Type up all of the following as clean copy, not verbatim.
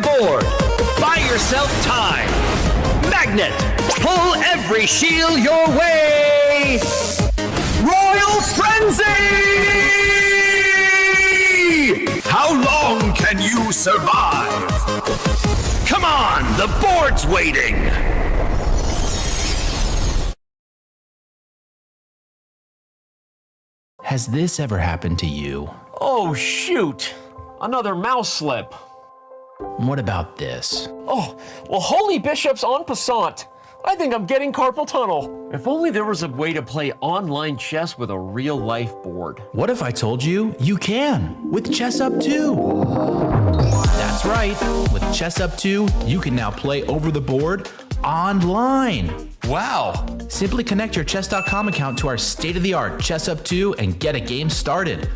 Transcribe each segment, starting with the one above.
board. Buy yourself time. Magnet, pull every shield your way. Royal Frenzy! How long can you survive? Come on, the board's waiting. Has this ever happened to you? Oh, shoot. Another mouse slip. What about this? Oh, well, holy bishops en passant. I think I'm getting carpal tunnel. If only there was a way to play online chess with a real-life board. What if I told you you can with ChessUp 2? That's right. With ChessUp 2, you can now play over the board online. Wow. Simply connect your Chess.com account to our state-of-the-art ChessUp 2 and get a game started.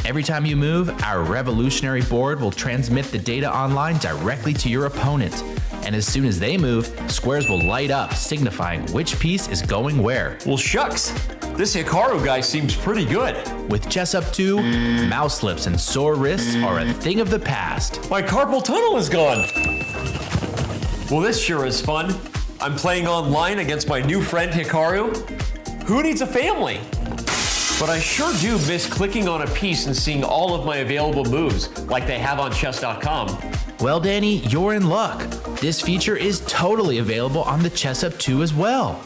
Every time you move, our revolutionary board will transmit the data online directly to your opponent. And as soon as they move, squares will light up, signifying which piece is going where. Well, shucks. This Hikaru guy seems pretty good. With ChessUp 2, mouse slips and sore wrists are a thing of the past. My carpal tunnel is gone. Well, this sure is fun. I'm playing online against my new friend Hikaru. Who needs a family? But I sure do miss clicking on a piece and seeing all of my available moves, like they have on chess.com. Well, Danny, you're in luck. This feature is totally available on the ChessUp 2 as well.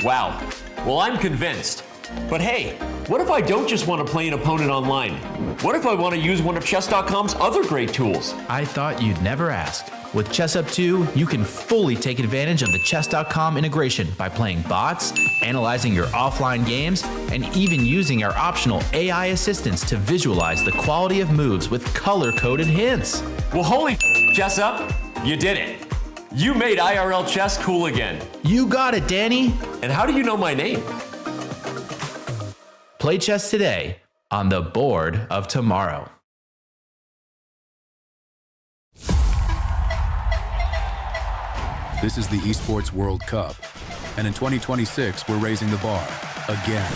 Wow. Well, I'm convinced. But hey, what if I don't just want to play an opponent online? What if I want to use one of chess.com's other great tools? I thought you'd never ask. With ChessUp 2, you can fully take advantage of the chess.com integration by playing bots, analyzing your offline games, and even using our optional AI assistants to visualize the quality of moves with color-coded hints. Well, holy ChessUp, you did it. You made IRL chess cool again. You got it, Danny. And how do you know my name? Play chess today on the board of tomorrow. This is the Esports World Cup, and in 2026, we're raising the bar again.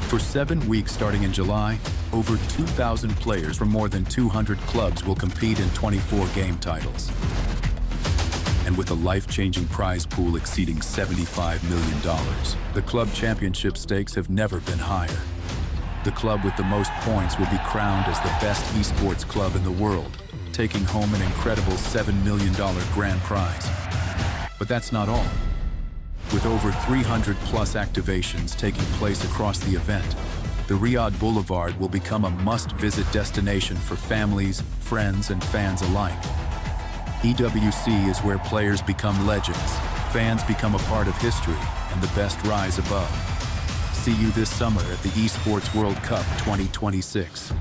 For 7 weeks starting in July, over 2,000 players from more than 200 clubs will compete in 24 game titles. And with a life-changing prize pool exceeding $75 million, the club championship stakes have never been higher. The club with the most points will be crowned as the best esports club in the world, taking home an incredible $7 million grand prize. But that's not all. With over 300 plus activations taking place across the event, the Riyadh Boulevard will become a must-visit destination for families, friends, and fans alike. EWC is where players become legends, fans become a part of history, and the best rise above. See you this summer at the Esports World Cup 2026.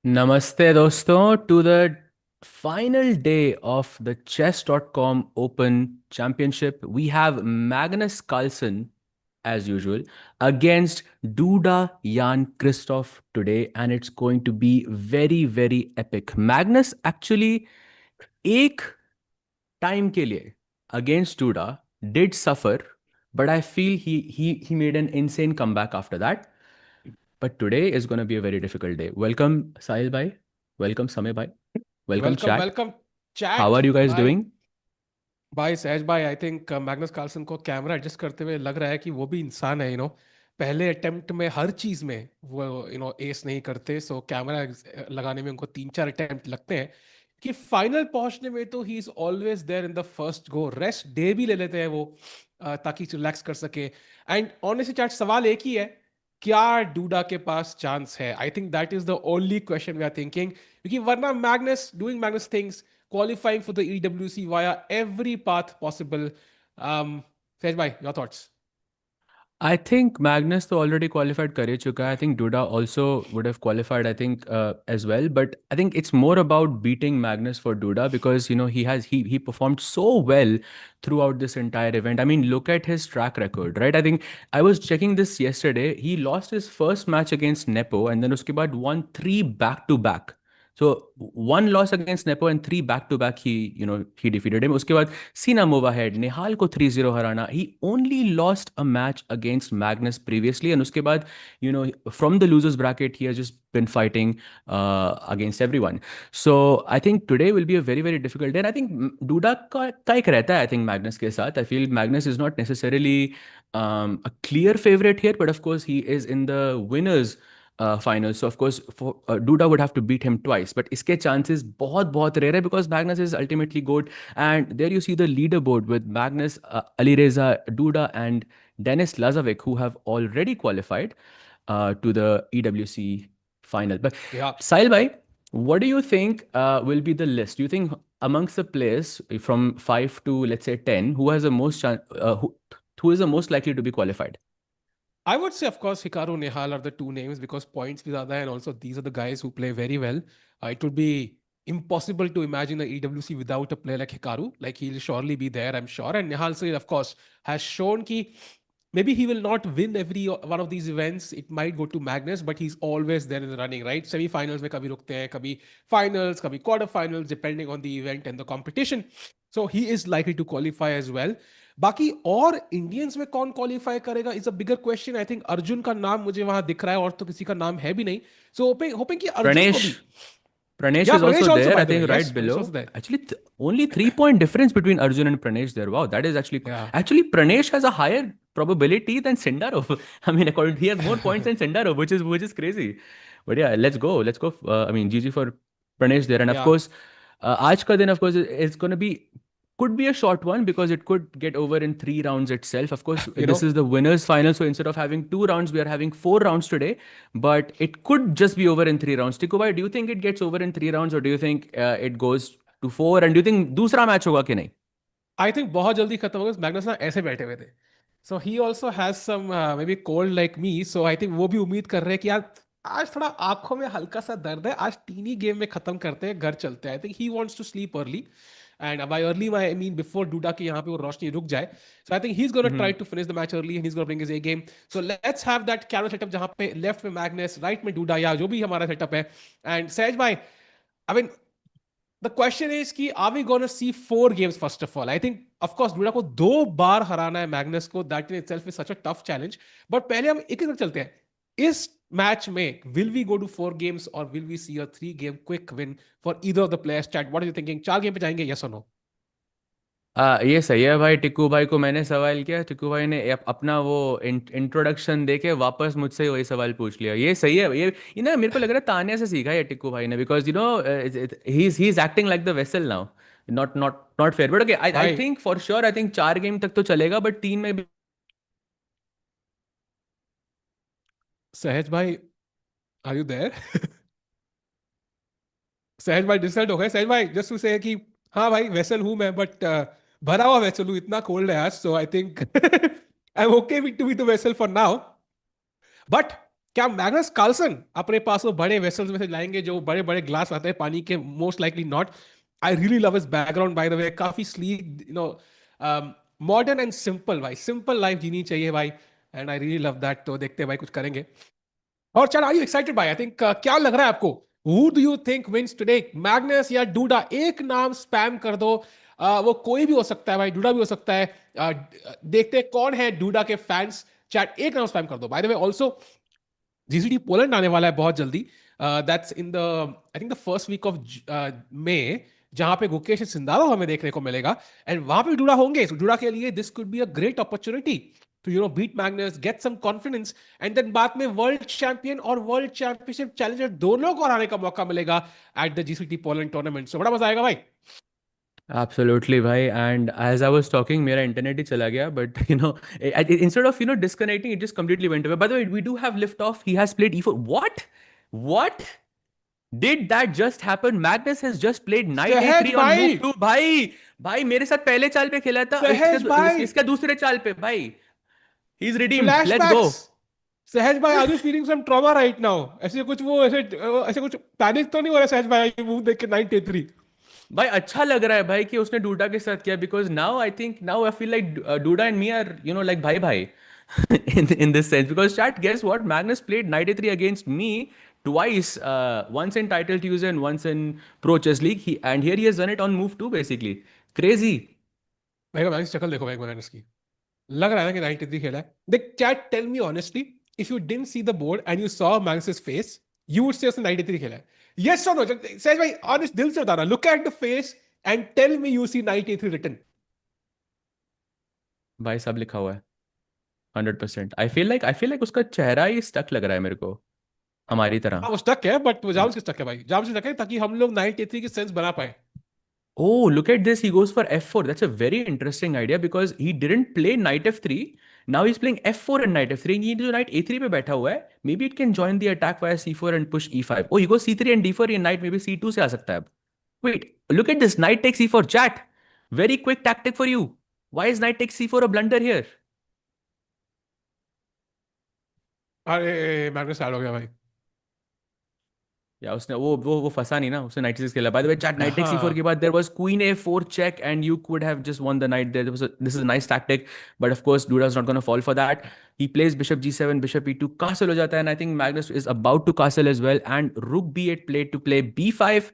Namaste dosto to the final day of the chess.com Open Championship. We have Magnus Carlsen as usual against Duda Jan-Krzysztof today, and it's going to be very epic. Magnus actually एक time के लिए against Duda did suffer, but I feel he made an insane comeback after that. But today is going to be a very difficult day. Welcome, Sahil bhai. Welcome, Samay bhai. Welcome, chat. Welcome, How chat. are you guys भाई doing? भाई सहज भाई आई think Magnus Carlsen को camera adjust करते हुए लग रहा है कि वो भी इंसान है पहले अटेम्प्ट में हर चीज में वो एस नहीं करते, सो कैमरा लगाने में उनको 3-4 अटेम्प्ट लगते हैं कि फाइनल पहुंचने में तो ही is always there in the first go. Rest day भी ले लेते हैं वो ताकि रिलैक्स कर सके। एंड ऑनेस्टली चैट सवाल एक ही है, क्या डूडा के पास चांस है? I think that is the only question we are thinking, क्योंकि वरना Magnus doing Magnus things, qualifying for the EWC via every path possible. Sej bhai, your thoughts? I think Magnus तो already qualified कर ही चुका है. I think Duda also would have qualified, I think, as well. But I think it's more about beating Magnus for Duda because he performed so well throughout this entire event. I mean, look at his track record, right? I think I was checking this yesterday. He lost his first match against Nepo and then उसके बाद won 3 back to back. So one loss against Nepo and 3 back to back he defeated him. उसके बाद Sina Movahed, Nihal को 3-0 हराना. He only lost a match against Magnus previously and उसके बाद from the losers bracket he has just been fighting against everyone. So I think today will be a very difficult day. And I think Duda का एक रहता है I think Magnus के साथ. I feel Magnus is not necessarily a clear favorite here, but of course he is in the winners final. So of course for Duda would have to beat him twice, but iske chances बहुत rare है because Magnus is ultimately good. And there you see the leaderboard with Magnus, Alireza, Duda and Denis Lazavik, who have already qualified to the EWC final. But Yeah. Sahil bhai, what do you think will be the list? Do you think amongst the players from 5 to let's say 10, who has the most who is the most likely to be qualified? I would say, of course, Hikaru, Nihal are the two names because points with other, and also these are the guys who play very well. It would be impossible to imagine the EWC without a player like Hikaru. Like, he'll surely be there, I'm sure. And Nihal Sarin, of course, has shown ki maybe he will not win every one of these events. It might go to Magnus, but he's always there in the running, right? Semi-finals mein kabhi rukte hain, kabhi finals, kabhi quarter-finals, depending on the event and the competition. So he is likely to qualify as well. बाकी और Indians में कौन qualify करेगा is a bigger question. I think Arjun का नाम मुझे वहां दिख रहा है और तो किसी का नाम है भी नहीं. सो होपिंग कि अर्जुन को भी. Pranesh is also there, I think, right below. Actually, only 3-point difference between Arjun and Pranesh there. Wow, that is actually... Actually, Pranesh has a higher probability than Sindarov. I mean, he has more points than Sindarov, which is crazy. But yeah, let's go. I mean, GG for Pranesh there. And of course, aaj ka din, of course, it's going to be... Could be a short one because it could get over in 3 rounds itself. Of course, this is the winners final. So instead of having 2 rounds, we are having 4 rounds today. But it could just be over in 3 rounds. Tikubai, do you think it gets over in 3 rounds or do you think it goes to 4? And do you think दूसरा match होगा कि नहीं? I think बहुत जल्दी खत्म होगा. Magnus ना ऐसे बैठे हुए थे. So he also has some maybe cold like me. So I think वो भी उम्मीद कर रहे हैं कि यार आज थोड़ा आंखों में हल्का सा दर्द है. आज 3 ही गेम में खत्म करते हैं, घर चलते हैं. I think he wants to sleep early. And by early, I mean before Duda के यहाँ पे वो रोशनी रुक जाए. So I think he's going to try to finish the match early and he's going to bring his A game. So let's have that camera setup जहाँ पे left में Magnus, right में Duda या जो भी हमारा setup है. And Sahaj bhai, I mean, the question is कि are we going to see 4 games first of all? I think of course Duda को 2 बार हराना है Magnus को. That in itself is such a tough challenge. But पहले हम एक एक चलते हैं. इस match में will we go to 4 games or will we see a 3 game quick win for either of the players? Chat, what are you thinking? 4 game पे जाएंगे, yes or no? ये सही है भाई. टिक्कू भाई को मैंने सवाल किया, टिक्कू भाई ने अपना वो इंट्रोडक्शन देके वापस मुझसे वही सवाल पूछ लिया. ये सही है. ये ना मेरे को लग रहा है तानिया से सीखा है टिक्कू भाई ने because he is acting like the vessel now. Not fair but okay. I think for sure I think 4 game तक तो चलेगा बट 3 में भी. सहज भाई, are you there? सहज भाई डिसल्ट हो गए. सहज भाई जस्ट टू से कि हाँ भाई वेसल हूं मैं, बट भरा हुआ वेसल हूं. इतना कोल्ड है आज. So I think I am okay with to be the vessel for now. But क्या मैग्नस कार्लसन अपने पास वो बड़े वेसल्स में से लाएंगे जो बड़े बड़े ग्लास आते हैं पानी के? Most likely not. I really love his background bye the वे. काफी स्लीक, मॉडर्न एंड सिंपल भाई. सिंपल लाइफ जीनी चाहिए भाई. And I really love that. तो देखते हैं भाई कुछ करेंगे. और चल, आर यू एक्साइटेड भाई? आई थिंक क्या लग रहा है आपको? Who do you think wins today, Magnus या डूडा? एक नाम स्पैम कर दो. वो कोई भी हो सकता है भाई, डूडा भी हो सकता है. देखते हैं कौन है डूडा के फैंस. चैट एक नाम स्पैम कर दो. By the way also GCT Poland आने वाला है बहुत जल्दी. That's in the, I think the first week of May, जहां पे गुकेश सिंदारोव हमें देखने को मिलेगा. एंड वहां पे डूडा होंगे. So, डूडा के लिए this could be a great opportunity to beat Magnus, get some confidence. And then बाद में वर्ल्ड चैंपियन और वर्ल्ड चैंपियनशिप चैलेंजर दोनों को हराने का मौका मिलेगा at the GCT Poland tournament. So बड़ा मजा आएगा भाई. Absolutely, bhai. And as I was talking, मेरा internet ही चला गया. But instead of disconnecting, it just completely went away. By the way, we do have lift off. He has played e4. What? What? Did that just happen? Magnus has just played knight सहज a3 on भाई, move 2. भाई मेरे साथ पहले चाल पे खेला था. सहज भाई, इसका दूसरे चाल पे भाई. He's redeemed. Let's go. Flashbacks. Sahaj भाई, are you feeling some trauma right now? ऐसे कुछ वो ऐसे कुछ पैनिक तो नहीं हो रहा सहज भाई मूव देख के 9-3? भाई अच्छा लग रहा है भाई कि उसने डूडा के साथ किया, because now I feel like Duda and me are like भाई भाई in this sense. Because chat, guess what, Magnus played knight a3 against me twice, once in title Tuesday and once in Pro Chess League. And here he has done it on move 2 basically. Crazy. भाई का शक्ल देखो भाई Magnus की. लग रहा है ना कि 9-3 खेला है. देख chat, tell me honestly, if you didn't see the board and you saw Magnus face, you would say उसने 9-3 खेला है? यस और नो? सहज भाई ऑनेस्ट दिल से बताना. Look at the face and tell me you see 9-3 written. भाई सब लिखा हुआ है 100%. I feel like उसका चेहरा ही स्टक लग रहा है मेरे को, हमारी तरह. हाँ वो स्टक है, बट वो जाम से स्टक है भाई. जाम से स्टक है ताकि हम लोग 9-3 की सेंस बना पाए. Oh, look at this. He goes for f4. That's a very interesting idea because he didn't play knight f3. Now he's playing f4 and knight f3. He जो knight a3 पे बैठा हुआ है, maybe it can join the attack via c4 and push e5. Oh, he goes c3 and d4. ये knight maybe c2 से आ सकता है अब. Wait, look at this. Knight takes e4. Chat. Very quick tactic for you. Why is knight takes c4 a blunder here? अरे Magnus out हो गया भाई. या उसने वो फंसा नहीं ना, उसने नाइट सिक्स खेला. By the way chat, knight takes c4 के हाँ. बाद there was queen a4 check and you could have just won the knight there. This is a nice tactic, but of course Duda is not gonna fall for that. He plays bishop g7, bishop e2, castle हो जाता है. And I think Magnus is about to castle as well. And rook b8 played to play b5.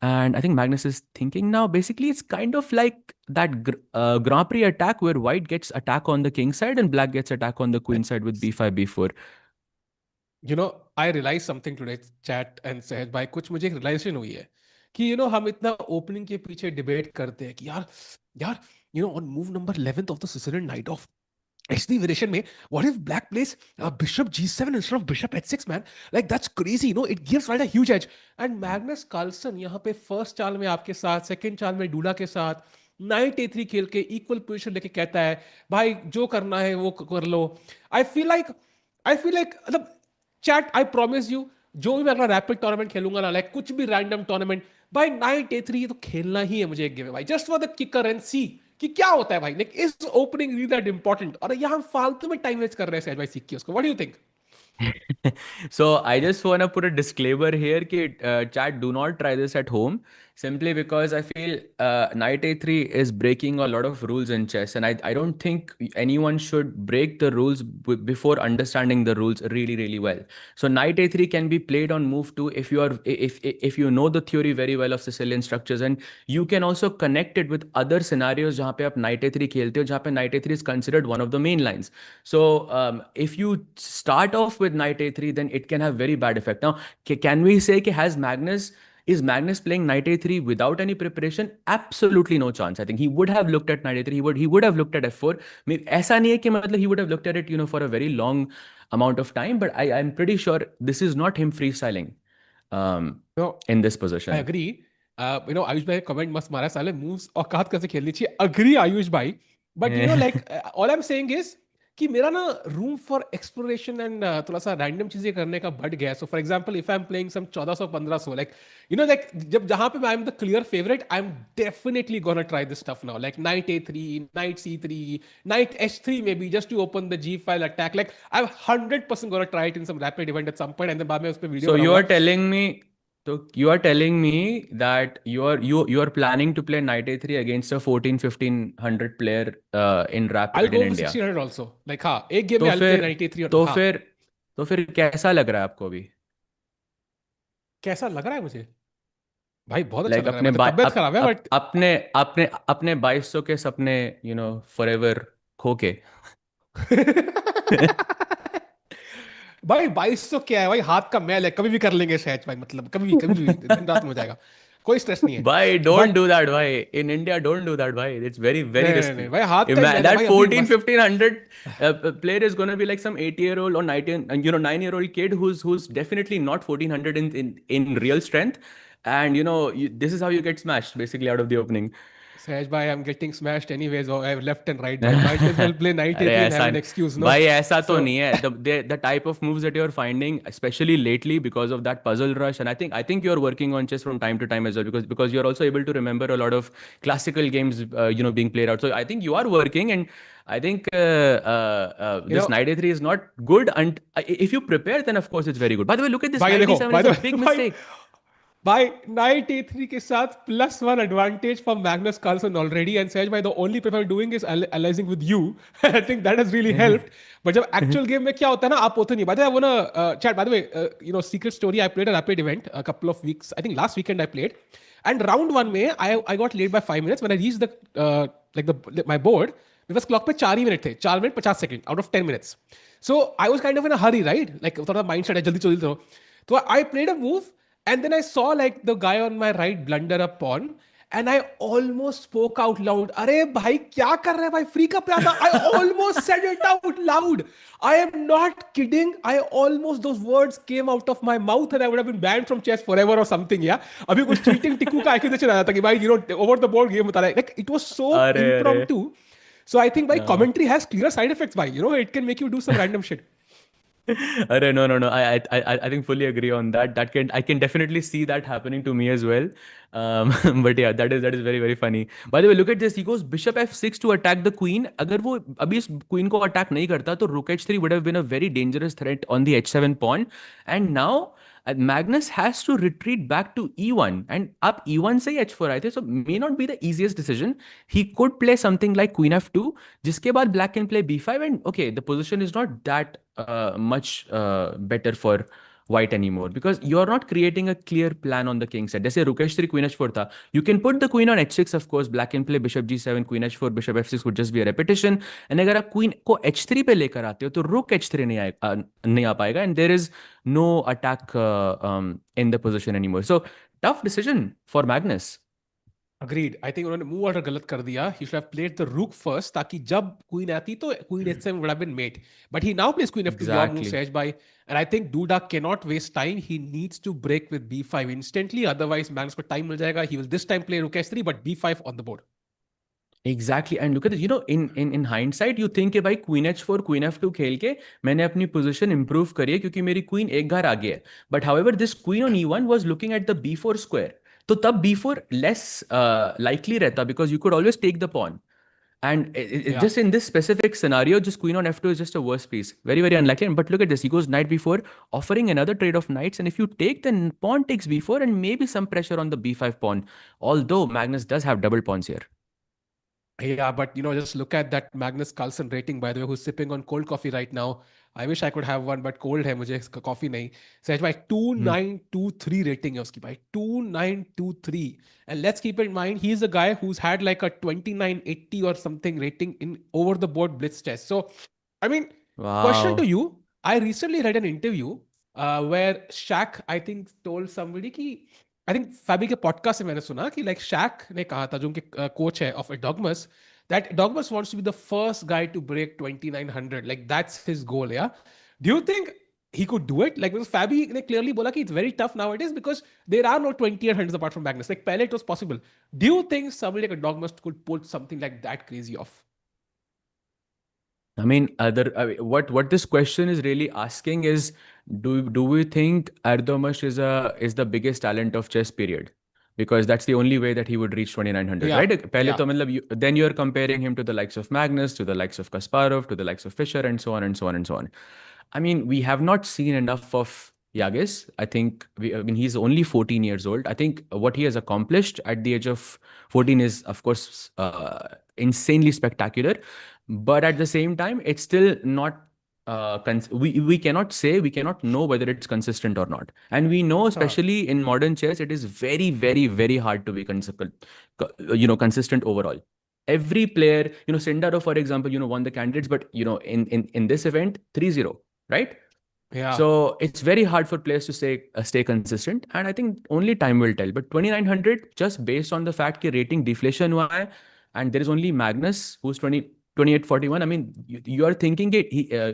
And I think Magnus is thinking now, basically it's kind of like that Grand Prix attack where white gets attack on the king side and black gets attack on the queen side with b5 b4. I realized something today, chat and सहज भाई. कुछ मुझे एक realisation हुई है कि हम इतना ओपनिंग के पीछे डिबेट करते हैं कि यार यार on move number 11th of the Sicilian night of HD variation में, what if black plays bishop g7 instead of bishop h6, man? Like that's crazy, it gives white a huge edge. And Magnus Carlsen यहाँ पे first चाल में आपके साथ, second चाल में DUDA के साथ नाइट a3 खेल के इक्वल पोजीशन लेके कहता है भाई जो करना है वो कर लो. आई फील लाइक मतलब चैट, आई प्रॉमिस यू, जो भी मैं अगला रैपिड टूर्नामेंट खेलूंगा ना, लाइक कुछ भी रैंडम टूर्नामेंट, भाई नाइट a3 तो खेलना ही है मुझे एक गेम में भाई, just for the kicker and see कि क्या होता है भाई. Like is opening really that important? और यहाँ हम फालतू में टाइम वेस्ट कर रहे हैं सहज भाई सीख के उसको. What do you think? So I just want to put a disclaimer here कि chat, do not try this at home, simply because I feel knight a3 is breaking a lot of rules in chess, and I don't think anyone should break the rules before understanding the rules really really well. So knight a3 can be played on move 2 if you are if you know the theory very well of Sicilian structures, and you can also connect it with other scenarios जहाँ पे आप knight a3 खेलते हो, जहाँ पे knight a3 is considered one of the main lines. So if you start off with knight a3, then it can have very bad effect. Now, can we say is Magnus playing knight a3 without any preparation? Absolutely no chance. I think he would have looked at knight a3. He would have looked at f4. ऐसा नहीं है कि मतलब he would have looked at it for a very long amount of time. But I'm pretty sure this is not him freestyling in this position. I agree. Ayush भाई comment मस्त मारा, साले moves औकात कैसे खेलनी चाहिए. अग्री आयुष भाई. But like all I'm saying is कि मेरा ना रूम फॉर एक्सप्लोरेशन एंड थोड़ा सा रैंडम चीजें करने का बढ़ गया. So for example if I am playing some 1400-1500 like like जब जहां पे I am the clear favourite, I am definitely gonna try this stuff now, like knight A3, knight C3, knight H3 maybe just to open the G file attack. Like I'm 100% gonna try it in some rapid event at some point and then बाद में उस पे video So बनाऊंगा. you are telling me that you are planning to play Knight A3 against a 14-1500 player in I'll Rapid go in for India. 1600 also. Like हाँ, एक game तो में I'll play फिर नाइट A3 तो और हाँ. फिर तो फिर कैसा लग रहा है आपको अभी? कैसा लग रहा है मुझे? भाई बहुत अच्छा लाइक लग रहा है. मतलब तबीयत खराब है बट अपने अपने अपने 2200 के सपने फॉरएवर खो के. भाई 2200 क्या है भाई, हाथ का मैल है, कभी भी कर लेंगे सहज भाई, मतलब कभी भी दिन रात में हो जाएगा, कोई स्ट्रेस नहीं है. Bhai, don't but do that, bhai. In India, don't do that, bhai. It's very, very नहीं risky. भाई, हाथ का ही मैल है That भाई, अभी 14, बस. 1500 player is going to be like some 8-year-old or 9-year-old kid who's definitely not 1400 in real strength. And, this is how you get smashed basically out of the opening. सहज भाई, I'm getting smashed anyways, or I have left and right भाई, might as well play night अरे A3 and ऐसा have an excuse, no? भाई ऐसा तो So नहीं है. The type of moves that you're finding, especially lately because of that puzzle rush, and I think you're working on chess from time to time as well, because you're also able to remember a lot of classical games being played out. So I think you are working, and I think you this know, Knight A3 is not good, and if you prepare, then of course it's very good. By the way, look at this भाई Knight देखो, D7 by is the a way, big mistake. भाई knight A3 के साथ +1 advantage for Magnus Carlsen already, and Sahaj भाई the only prefer doing is analysing with you. I think that has really helped. But जब actual game में क्या होता है ना, आप होते नहीं. बाय द वे, वो ना chat, bye the way, secret story, I played a rapid event a couple of weeks, I think last weekend I played, and round 1 में I got late by 5 minutes when I reached the my board. मेरे पास clock पे 4 ही minute थे, 4 minute 50 second out of 10 minutes. So I was kind of in a hurry, right? Like थोड़ा mind set है, जल्दी जल्दी करो. So I played a move, and then I saw like the guy on my right blunder a pawn, and I almost spoke out loud. अरे भाई क्या कर रहे हैं भाई, फ्री का पे आता. I almost said it out loud. I am not kidding. I almost, those words came out of my mouth and I would have been banned from chess forever or something. Yeah. अभी कुछ cheating Tikku का accusation आया था कि भाई over the board game बता रहा है. Like it was so अरे अरे impromptu. So I think commentary has clear side effects. By it can make you do some random shit. No. I think fully agree on that. I can definitely see that happening to me as well. But yeah, that is very very funny. By the way, look at this. He goes bishop f6 to attack the queen. अगर वो अभी इस queen को attack नहीं करता तो rook h3 would have been a very dangerous threat on the h7 pawn. And now Magnus has to retreat back to e1, and up e1 से ही h4 आए थे, so may not be the easiest decision. He could play something like queen f2, जिसके बाद black can play b5, and okay, the position is not that much better for white anymore, because you're not creating a clear plan on the king side. जैसे rook h3 queen h4 था, you can put the queen on h6, of course. Black can play bishop g7, queen h4, bishop f6 would just be a repetition. And अगर आप queen को h3 पे लेकर आते हो तो rook h3 नहीं आ पाएगा, and there is no attack in the position anymore. So tough decision for Magnus. Agreed. I think उन्होंने move order गलत कर दिया. He should have played the rook first, ताकि जब queen आती तो queen h7 would have been mate. But he now plays queen f2, your move, Exactly. Sehj bhai. And I think Duda cannot waste time. He needs to break with b5 instantly. Otherwise, Magnus को time मिल जाएगा. He will this time play rook h3, but b5 on the board. Exactly, and look at this. In hindsight, you think कि भाई queen h4, queen f2 खेल के मैंने अपनी position improve करी है क्योंकि मेरी queen एक घर आगे है. But however, this queen on e1 was looking at the b4 square. तो तब b4 less likely रहता, because you could always take the pawn. And just in this specific scenario, just queen on f2 is just a worse piece. Very, very unlikely. But look at this. He goes knight b4, offering another trade of knights. And if you take, then pawn takes b4 and maybe some pressure on the b5 pawn. Although Magnus does have double pawns here. Yeah, but just look at that Magnus Carlsen rating, by the way, who's sipping on cold coffee right now. I wish I could have one, but cold है मुझे, coffee नहीं. सहज भाई 2923 rating है उसकी भाई, 2923. And let's keep in mind, he's a guy who's had like a 2980 or something rating in over the board blitz test. So, I mean, question to you. I recently read an interview where Shaq, I think, told somebody कि I think Fabi के podcast से मैंने सुना कि like Shaq ने कहा था, जो उनके coach है of Dogmas, that Dogmas wants to be the first guy to break 2900. Like that's his goal, yeah. Do you think he could do it? Like, because Fabi ने clearly बोला कि it's very tough nowadays because there are no 2800s apart from Magnus. Like पहले it was possible. Do you think somebody like a Dogmas could pull something like that crazy off? I mean, what this question is really asking is, do we think Erdomas is the biggest talent of chess period? Because that's the only way that he would reach 2900, Yeah, right? पहले yeah. तो मतलब then you're comparing him to the likes of Magnus, to the likes of Kasparov, to the likes of Fischer, and so on and so on and so on. I mean, we have not seen enough of Yagis. I mean, he's only 14 years old. I think what he has accomplished at the age of 14 is, of course, insanely spectacular. But at the same time, it's still not. We cannot know whether it's consistent or not. And we know, Huh. especially in modern chess, it is very, very, very hard to be consistent overall. Every player, Sindarov, for example, won the candidates, but in this event, 3-0, right? Yeah. So it's very hard for players to stay consistent, and I think only time will tell. But 2900, just based on the fact that rating deflation hua hai, and there is only Magnus who's 2841. I mean, you are thinking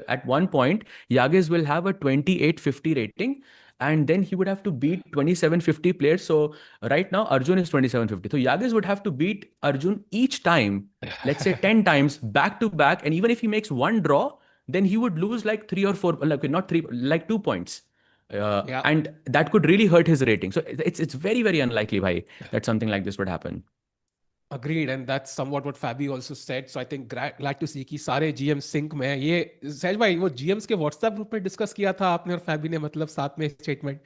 at one point Yagis will have a 2850 rating, and then he would have to beat 2750 players. So right now Arjun is 2750. So Yagis would have to beat Arjun each time, let's say 10 times back to back, and even if he makes one draw, then he would lose like 3 or 4, like not 3, like 2 points. Yeah. And that could really hurt his rating. So it's very, very unlikely, bhai, that something like this would happen. Agreed, and that's somewhat what Fabi also said. So I think glad to see कि सारे GM sync में हैं. ये सहज भाई वो GMs के WhatsApp group में डिस्कस किया था आपने और फैबी ने, मतलब साथ में स्टेटमेंट.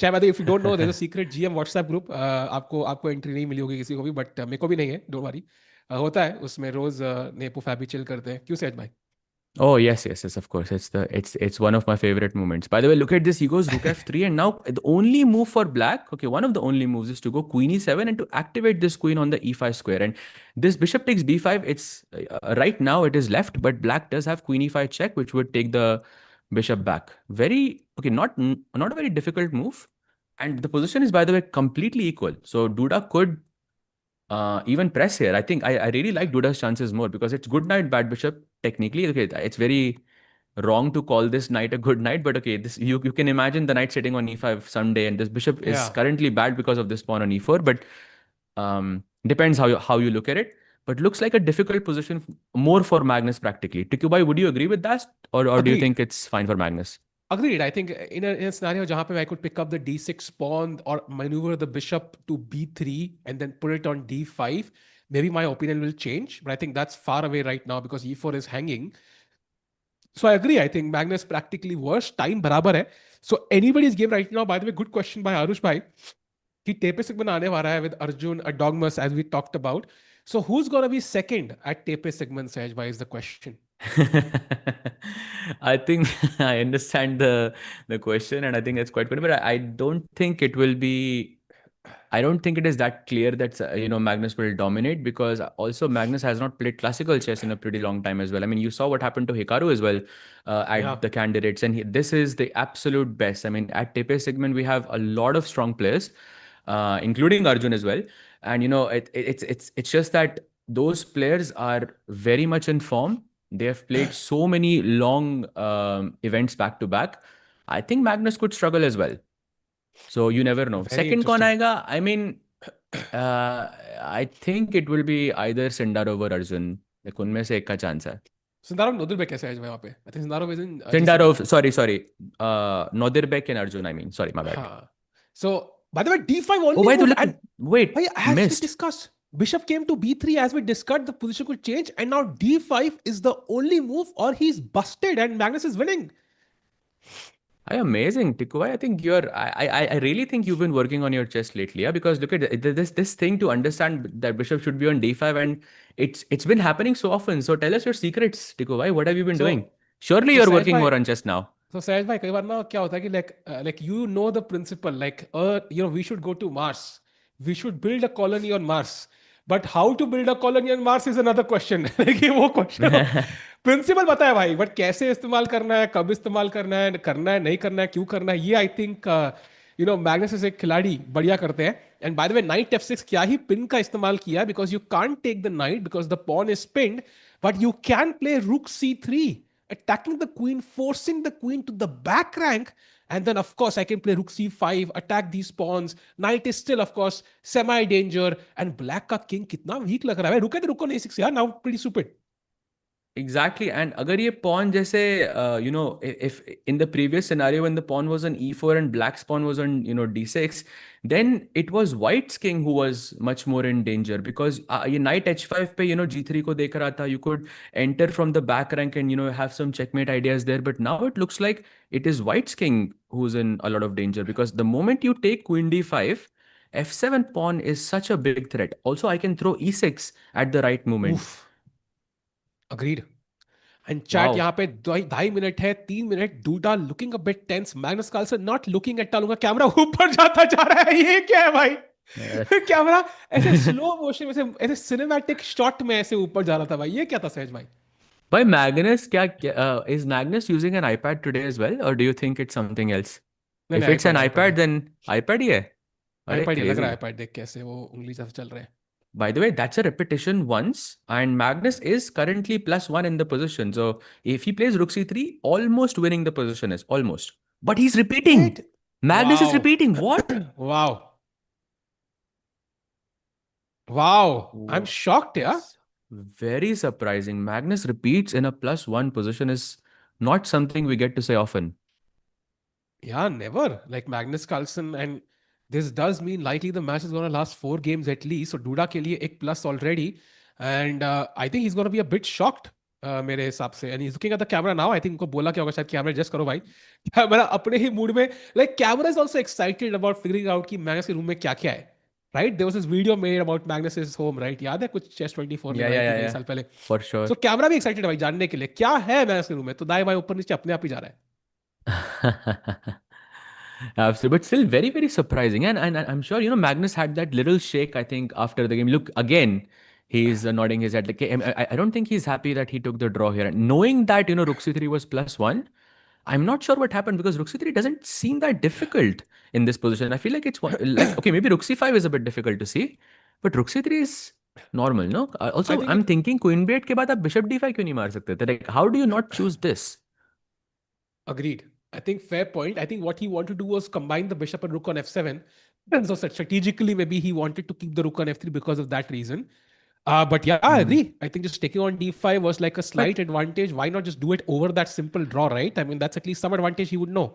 चाहे by the way, if you don't know, there's a secret GM WhatsApp group. आपको आपको एंट्री नहीं मिली होगी किसी को भी, बट मेरे को भी नहीं है, डोंट वरी. होता है उसमें रोज नेपो फैबी चिल करते हैं. क्यों सहज भाई? Oh yes, of course. It's one of my favorite moments. By the way, look at this. He goes rook f3, and now the only move for black, okay, one of the only moves is to go queen e7 and to activate this queen on the e5 square. And this bishop takes b5. It's right now it is left, but black does have queen e5 check, which would take the bishop back. Very okay, not a very difficult move. And the position is, by the way, completely equal. So Duda could even press here. I think I really like Duda's chances more because it's good knight, bad bishop. Technically, okay, it's very wrong to call this knight a good knight, but okay, this you can imagine the knight sitting on e5 someday, and this bishop is Yeah. currently bad because of this pawn on e4. But depends how you look at it. But looks like a difficult position more for Magnus practically. Tikubai, would you agree with that, or do you Agreed. think it's fine for Magnus? Agreed. I think in a scenario जहाँ पे I could pick up the d6 pawn or maneuver the bishop to b3 and then put it on d5, maybe my opinion will change. But I think that's far away right now because e4 is hanging. So I agree. I think Magnus practically worse. Time बराबर है. So anybody's game right now. By the way, good question by Arush bhai. कि Tepe segment आने वाला है with Arjun Dogmas as we talked about. So who's gonna be second at Tepe segment, Sahaj bhai, is the question. I think I understand the question, and I think it's quite funny, but I don't think it will be. I don't think it is that clear that Magnus will dominate, because also Magnus has not played classical chess in a pretty long time as well. I mean, you saw what happened to Hikaru as well at Yeah. the candidates, and this is the absolute best. I mean, at Tepe segment we have a lot of strong players, including Arjun as well, and it's just that those players are very much in form. They have played so many long events back to back. I think Magnus could struggle as well. So you never know. Very Second कौन interesting. आएगा? I mean, I think it will be either Sindarov or Arjun. Like उनमें से एक का chance है. Sindarov Nodirbek कैसे है वहाँ पे? I think Sindarov is in Sindarov, sorry. Nodirbek and Arjun, I mean. Sorry, my bad. हाँ. So by the way, d5 only Oh, wait, move, look, and wait, as we missed. discussed, bishop came to b3 as we discussed, the position could change, and now d5 is the only move, or he's busted and Magnus is winning. Amazing, Tikubai. I think I really think you've been working on your chess lately, yeah? Because look at this thing to understand that bishop should be on d5, and it's been happening so often. So tell us your secrets, Tikubai. What have you been doing? Surely you're Sahaj working bhai- more on chess now. So Sahaj bhai, कई बार ना क्या होता है कि like you know the principle, like we should go to Mars, we should build a colony on Mars, but how to build a colony on Mars is another question. like वो question principal पता है भाई, but कैसे इस्तेमाल करना है, कब इस्तेमाल करना है नहीं करना है, क्यों करना है, ये आई थिंक मैग्नस इज एक खिलाड़ी बढ़िया करते हैं. And by the way knight f6 क्या ही पिन का इस्तेमाल किया, because you can't take the knight because the pawn is pinned, but you can play rook c3. attacking the queen, forcing the queen to the back rank. And then, of course, I can play rook c5, attack these pawns. Knight is still, of course, semi-danger. And black का king कितना weak लग रहा है. रुके तो रुको नहीं 6 यार. Now pretty stupid. Exactly. And अगर ये pawn जैसे if in the previous scenario when the pawn was on e4 and black's pawn was on d6, then it was white's king who was much more in danger because ये knight h5 पे g3 को देख रहा था. You could enter from the back rank and have some checkmate ideas there. But now it looks like it is white's king who's in a lot of danger because the moment you take queen d5, f7 pawn is such a big threat. Also, I can throw e6 at the right moment. Oof. Agreed. And chat Wow. यहाँ पे 2.5 minute है 3 minute. Duda looking a bit tense. Magnus Carlsen not looking at टालूंगा. Camera ऊपर जाता जा रहा है. ये क्या है भाई? कैमरा ऐसे स्लो मोशन में से ऐसे सिनेमैटिक शॉट में ऐसे ऊपर जा रहा था भाई. ये क्या था सहज भाई? By Magnus, is Magnus using an iPad today as well, or do you think it's something else? नहीं, If नहीं, it's an iPad, then iPad ही है. अरे iPad ही लग रहा है. crazy. iPad देख कैसे वो उंगली से चल रहे हैं. By the way, that's a repetition once, and Magnus is currently +1 in the position. So if he plays rook c3, almost winning the position is almost. But he's repeating. Wait. Magnus is Wow. repeating. What? Wow. Wow. I'm shocked, yeah. It's very surprising. Magnus repeats in a +1 position is not something we get to say often. Yeah, never. Like Magnus Carlsen, and this does mean likely the match is going to last 4 games at least. So Duda के लिए एक plus already, and I think he's going to be a bit shocked. मेरे हिसाब से, and he's looking at the camera now. I think उनको बोला क्या होगा शायद कैमरा एडजस्ट करो भाई. कैमरा अपने ही मूड में, like camera is also excited about figuring out कि मैग्नस के रूम में क्या क्या है. Right? There was this video made about Magnus's home, right? याद है कुछ चेस 24 में Yeah, कई साल पहले. for sure. So कैमरा भी excited है भाई जानने के लिए क्या है मैग्नस के रूम में. तो दाएं बाएं ऊपर नीचे अपने आप ही जा रहा है. Absolutely, but still very, very surprising. And I'm sure, Magnus had that little shake, I think, after the game. Look, again, he's nodding his head. Like, I don't think he's happy that he took the draw here. And knowing that, rook c3 was +1, I'm not sure what happened because rook c3 doesn't seem that difficult in this position. I feel like it's like, okay, maybe rook c5 is a bit difficult to see, but rook c3 is normal, no? Also, I'm thinking queen b8 के बाद आप bishop d5 क्यों नहीं मार सकते थे? Like, how do you not choose this? Agreed. I think fair point. I think what he wanted to do was combine the bishop and rook on f7. And so strategically, maybe he wanted to keep the rook on f3 because of that reason. But yeah, I agree. I think just taking on d5 was like a slight advantage. Why not just do it over that simple draw, right? I mean, that's at least some advantage he would know.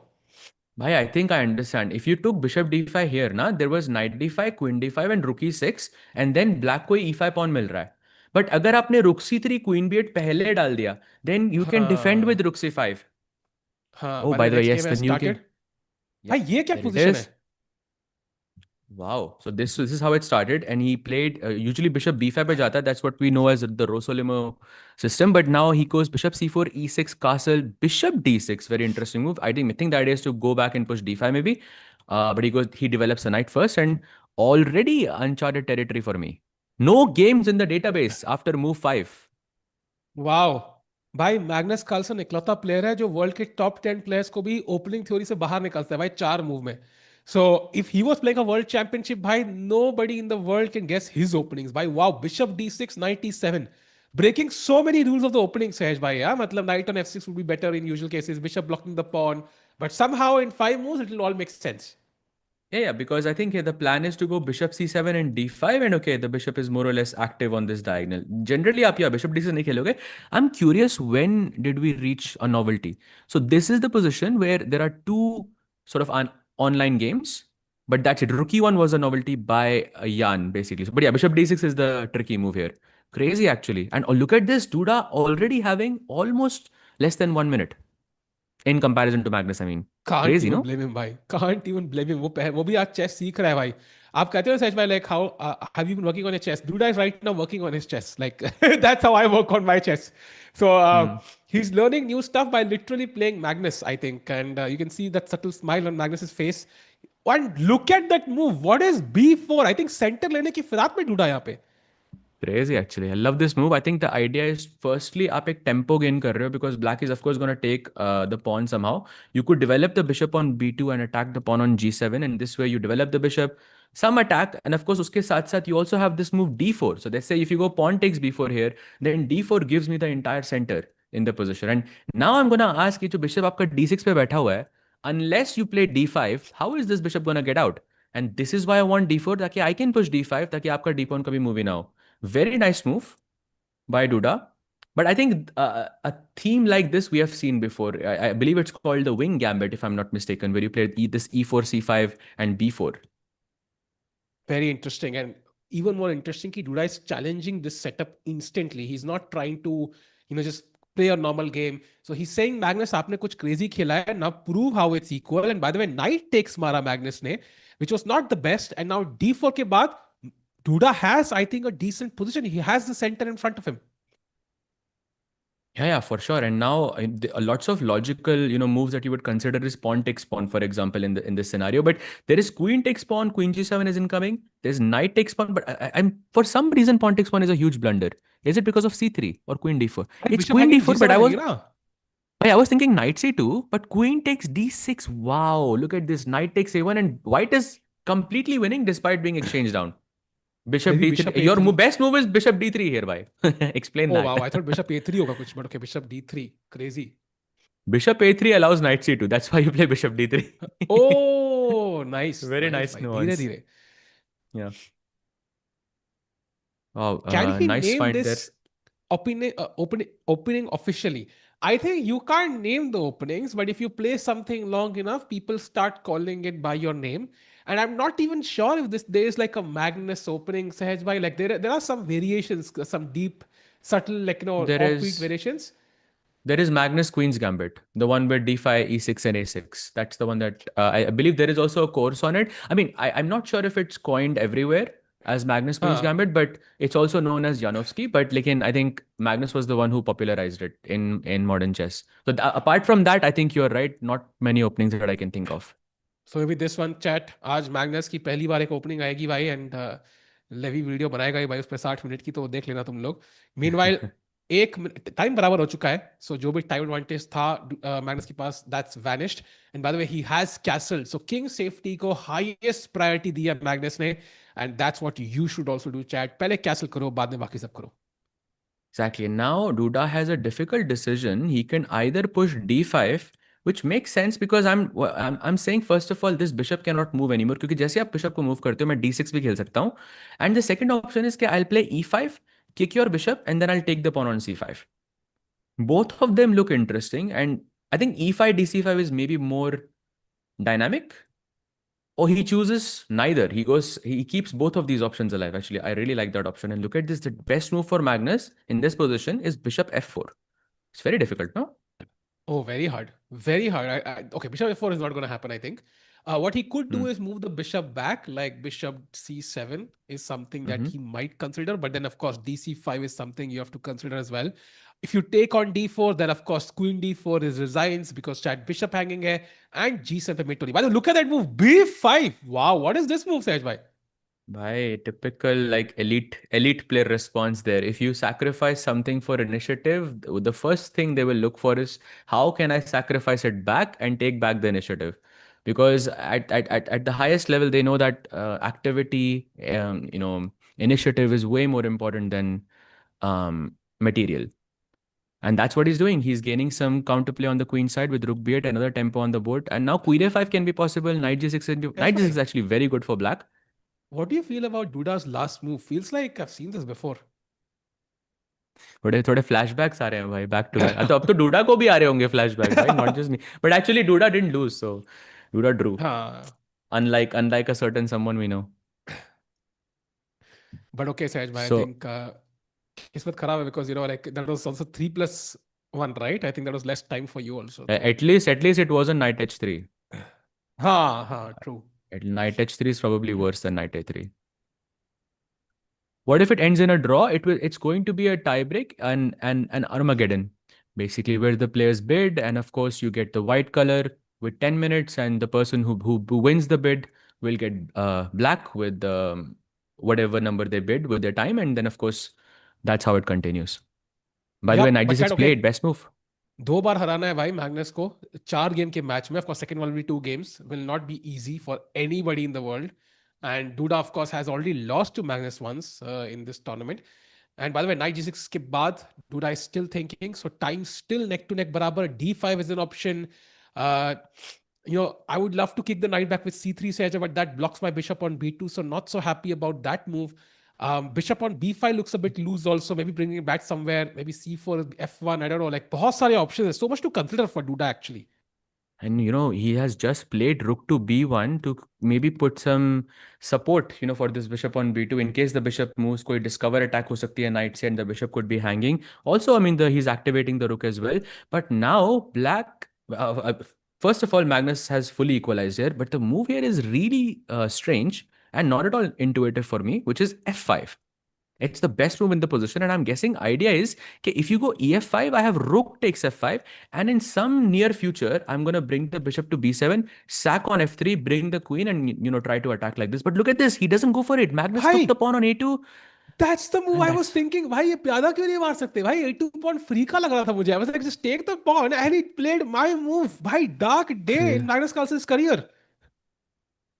Bhai, I think I understand. If you took bishop d5 here, na, there was knight d5, queen d5 and rook e6 and then black को e5 pawn मिल रहा है. But अगर आपने rook c3, queen b8 पहले डाल दिया, then you can defend with rook c5. Oh, by the way, yes, the new game. भाई ये क्या position है? Wow. So this is how it started, and he played usually bishop b5 पे जाता है. That's what we know as the Rossolimo system. But now he goes bishop c4, e6, castle, bishop d6. Very interesting move. I think the idea is to go back and push d5 maybe. But he develops a knight first, and already uncharted territory for me. No games in the database after move 5. Wow. भाई Magnus Carlsen इकलौता player है जो world के top 10 players को भी opening theory से बाहर निकालता है भाई 4 मूव में. So if he was playing a world championship, भाई nobody in the world can guess his openings. भाई wow, bishop d6, knight e7, breaking so many rules of the opening. सहज भाई यार मतलब knight on f6 would be better in usual cases, bishop blocking the pawn, but somehow in 5 moves it will all make sense. Yeah, because I think the plan is to go bishop c7 and d5, and okay, the bishop is more or less active on this diagonal. Generally, आप यहाँ bishop d6 नहीं खेलोगे. I'm curious, when did we reach a novelty? So this is the position where there are two sort of online games, but that's it. Rook e1 was a novelty by Jan, basically. So, but yeah, bishop d6 is the tricky move here. Crazy, actually. And look at this, Duda already having almost less than 1 minute in comparison to Magnus. I mean, Can't crazy, even no? blame him भाई. Can't even blame him. वो भी आज chess सीख रहा है भाई. आप कहते हो सहज भाई like how have you been working on your chess? Duda is right now working on his chess. Like that's how I work on my chess. So he's learning new stuff by literally playing Magnus, I think, and you can see that subtle smile on Magnus's face. And look at that move. What is b4? I think center लेने की फिराक में Duda यहाँ पे. Crazy, actually. I love this move. I think the idea is, firstly, आप एक tempo gain कर रहे हो because black is of course going to take the pawn somehow. You could develop the bishop on b2 and attack the pawn on g7, and this way you develop the bishop, some attack, and of course उसके साथ साथ you also have this move d4. So let's say if you go pawn takes b4 here, then d4 gives me the entire center. in the position. And now I'm gonna ask you, जो bishop आपका d6 पे बैठा हुआ है, unless you play d5, how is this bishop gonna get out? And this is why I want d4, ताकि I can push d5, ताकि आपका d pawn कभी move ही ना हो. Very nice move by Duda. But I think a theme like this we have seen before. I believe it's called the wing gambit, if I'm not mistaken, where you play this e4, c5, and b4. Very interesting. And even more interesting, कि Duda is challenging this setup instantly. He's not trying to, just play a normal game. So he's saying, Magnus, आपने कुछ crazy खेला है. Now prove how it's equal. And by the way, knight takes मारा Magnus ने, which was not the best. And now d4 के बाद, Duda has, I think, a decent position. He has the center in front of him. Yeah, for sure. And now lots of logical, moves that you would consider is pawn takes pawn, for example, in this scenario. But there is queen takes pawn, queen g7 is incoming. There's knight takes pawn, but I'm for some reason pawn takes pawn is a huge blunder. Is it because of c3 or queen d4? It's queen d4, but I was thinking knight c2, but queen takes d6. Wow, look at this, knight takes a1, and white is completely winning despite being exchanged down. Bishop Maybe d3. bishop Your A3. best move is bishop d3 here, bhai. Explain that. Oh wow, I thought bishop a3 होगा कुछ, but okay, bishop d3, crazy. Bishop a3 allows knight c2. That's why you play bishop d3. Oh, nice. Very nice nuance. धीरे-धीरे. Yeah. Oh, Can he nice name fight there. this opening officially? I think you can't name the openings, but if you play something long enough, people start calling it by your name. And I'm not even sure if there is like a Magnus opening, Sahaj bhai. Like there are some variations, some deep, subtle, like offbeat variations. There is Magnus Queen's Gambit, the one with d5, e6, and a6. That's the one that I believe there is also a course on it. I mean, I'm not sure if it's coined everywhere as Magnus Queen's Gambit, but it's also known as Janovsky. But I think Magnus was the one who popularized it in modern chess. So apart from that, I think you're right. Not many openings that I can think of. So maybe this one chat, आज Magnus की पहली बार एक opening आएगी भाई, and levy video बनाएगा ही भाई उस पर 60 मिनट की, तो देख लेना तुम लोग. मीनवाइल एक टाइम बराबर हो चुका है, सो जो भी टाइम एडवांटेज था मैग्नस के पास, that's vanished. And by the way he has castle, so king safety को हाईएस्ट प्रायोरिटी दिया मैग्नस ने, and that's what you should also do chat. पहले कैसल करो, बाद में बाकी सब करो. Exactly. Now Duda has a difficult decision. He can either push d5, which makes sense because I'm saying first of all this bishop cannot move anymore, क्योंकि जैसे आप bishop को move करते हो मैं d6 भी खेल सकता हूँ. And the second option is कि I'll play e5, kick your bishop, and then I'll take the pawn on c5. Both of them look interesting, and I think e5 dc5 is maybe more dynamic. Or he chooses neither. He keeps both of these options alive. Actually, I really like that option. And look at this. The best move for Magnus in this position is bishop f4. It's very difficult, no? Oh, very hard. Very hard. Okay, bishop f4 is not going to happen, I think. What he could do is move the bishop back, like bishop c7 is something that he might consider. But then, of course, dc5 is something you have to consider as well. If you take on d4, then of course queen d4 is resigns because chat bishop hanging hai, and g7 pe mate to. By the way, look at that move, b5. Wow, what is this move, Sahaj bhai? Bhai, typical like elite player response there. If you sacrifice something for initiative, the first thing they will look for is how can I sacrifice it back and take back the initiative? Because at the highest level, they know that activity, initiative is way more important than material. And that's what he's doing. He's gaining some counterplay on the queen side with rook b8, another tempo on the board. And now queen a5 can be possible. Knight g6. Knight g6 is actually very good for black. What do you feel about Duda's last move? Feels like I've seen this before. थोड़े flashbacks आ रहे हैं भाई, back to back. तो अब तो Duda को भी आ रहे होंगे flashbacks, right? Not just me. But actually Duda didn't lose, so Duda drew. Unlike a certain someone we know. But okay, Sahaj bhai, I think kismat kharab hai because like that was also 3+1, right? I think that was less time for you also. At least it wasn't knight h3. True. Knight h3 is probably worse than knight a3. What if it ends in a draw? It's going to be a tiebreak and an Armageddon, basically, where the players bid, and of course you get the white color with 10 minutes, and the person who wins the bid will get black with whatever number they bid with their time, and then of course that's how it continues. By the way, knight g6 played, best move. 2 बार हराना है भाई Magnus को 4 game के match में. Of course, second one will be 2 games. Will not be easy for anybody in the world. And Duda, of course, has already lost to Magnus once in this tournament. And by the way, knight g6 के बाद Duda is still thinking. So time still neck to neck barabar. d5 is an option. Uh, I would love to kick the knight back with c3 se, but that blocks my bishop on b2. So not so happy about that move. Bishop on b5 looks a bit loose also. Maybe bringing it back somewhere. Maybe c4, f1. I don't know. Like बहुत सारे options. There's so much to consider for Duda actually. And he has just played rook to b1 to maybe put some support, for this bishop on b2 in case the bishop moves. कोई discover attack हो सकती है knight से, and the bishop could be hanging. Also, I mean, he's activating the rook as well. But now black, first of all, Magnus has fully equalized here. But the move here is really strange and not at all intuitive for me, which is f5. It's the best move in the position, and I'm guessing idea is okay, if you go ef5, I have rook takes f5, and in some near future, I'm gonna bring the bishop to b7, sack on f3, bring the queen, and try to attack like this. But look at this, he doesn't go for it. Magnus took the pawn on a2. That's the move I was thinking. भाई ये प्यादा क्यों नहीं मार सकते? भाई a2 pawn free का लग रहा था मुझे. I was like, just take the pawn, and he played my move. भाई dark day in Magnus Carlsen's career.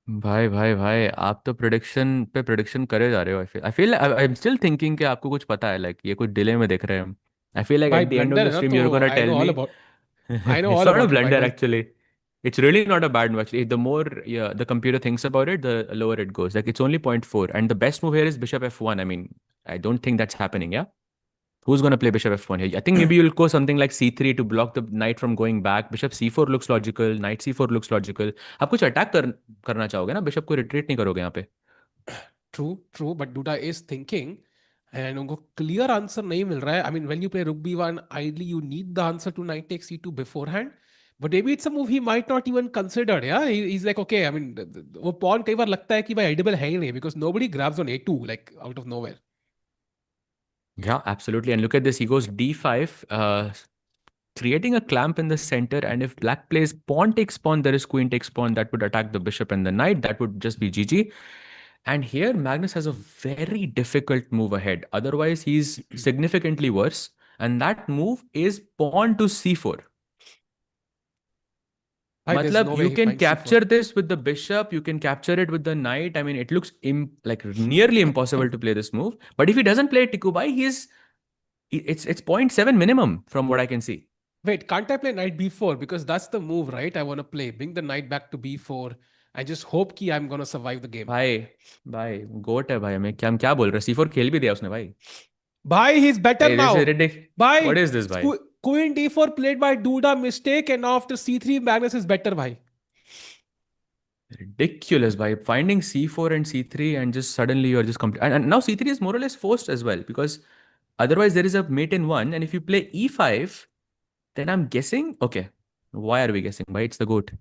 भाई भाई भाई आप तो प्रेडिक्शन करे जा रहे हो. I feel I am still thinking कि आपको कुछ पता है, लाइक ये कुछ डिले में देख रहे हैं हम. आई फील लाइक भाई at the end of blunder the है ना, स्ट्रीम तो you are gonna I tell know me. all about. I know It's all not a about it, blunder भाई. actually. It's really not a bad move actually. The more the computer thinks about it, the lower it goes. Like it's only 0.4, and the best move here is bishop f1. I mean, I don't think that's happening. Yeah. Who's going to play bishop f1 here? I think maybe you'll go something like c3 to block the knight from going back. Bishop c4 looks logical. Knight c4 looks logical. आप कुछ attack करना चाहोगे ना, bishop को retreat नहीं करोगे यहाँ पे. True, but Duda is thinking, and उनको clear answer नहीं मिल रहा है. I mean, when you play rook b1, ideally you need the answer to knight takes c2 beforehand. But maybe it's a move he might not even consider. Yeah, he's like, okay. I mean, वो pawn कई बार लगता है कि भाई edible है ही नहीं, because nobody grabs on a2 like out of nowhere. Yeah, absolutely. And look at this. He goes d5, creating a clamp in the center. And if black plays pawn takes pawn, there is queen takes pawn. That would attack the bishop and the knight. That would just be GG. And here Magnus has a very difficult move ahead. Otherwise, he's significantly worse. And that move is pawn to c4. Matlab, No way you he can finds capture c4. this with the bishop, you can capture it with the knight. I mean, it looks like nearly impossible to play this move. But if he doesn't play Tikubai, it's 0.7 minimum from what I can see. Wait, can't I play knight b4? Because that's the move, right? I want to play. Bring the knight back to b4. I just hope कि I'm gonna survive the game. भाई गोट है भाई. हमें क्या बोल रहे हैं? C4 खेल भी दिया उसने भाई. Bhai, he's better Hey, now. this is ridiculous. Bhai, What is this, bhai? Queen d4 played by Duda, mistake, and now after c3, Magnus is better, bhai. Ridiculous, bhai. Finding c4 and c3 and just suddenly you're just complete. And now c3 is more or less forced as well, because otherwise there is a mate in one, and if you play e5, then I'm guessing, okay, why are we guessing, bhai? It's the goat.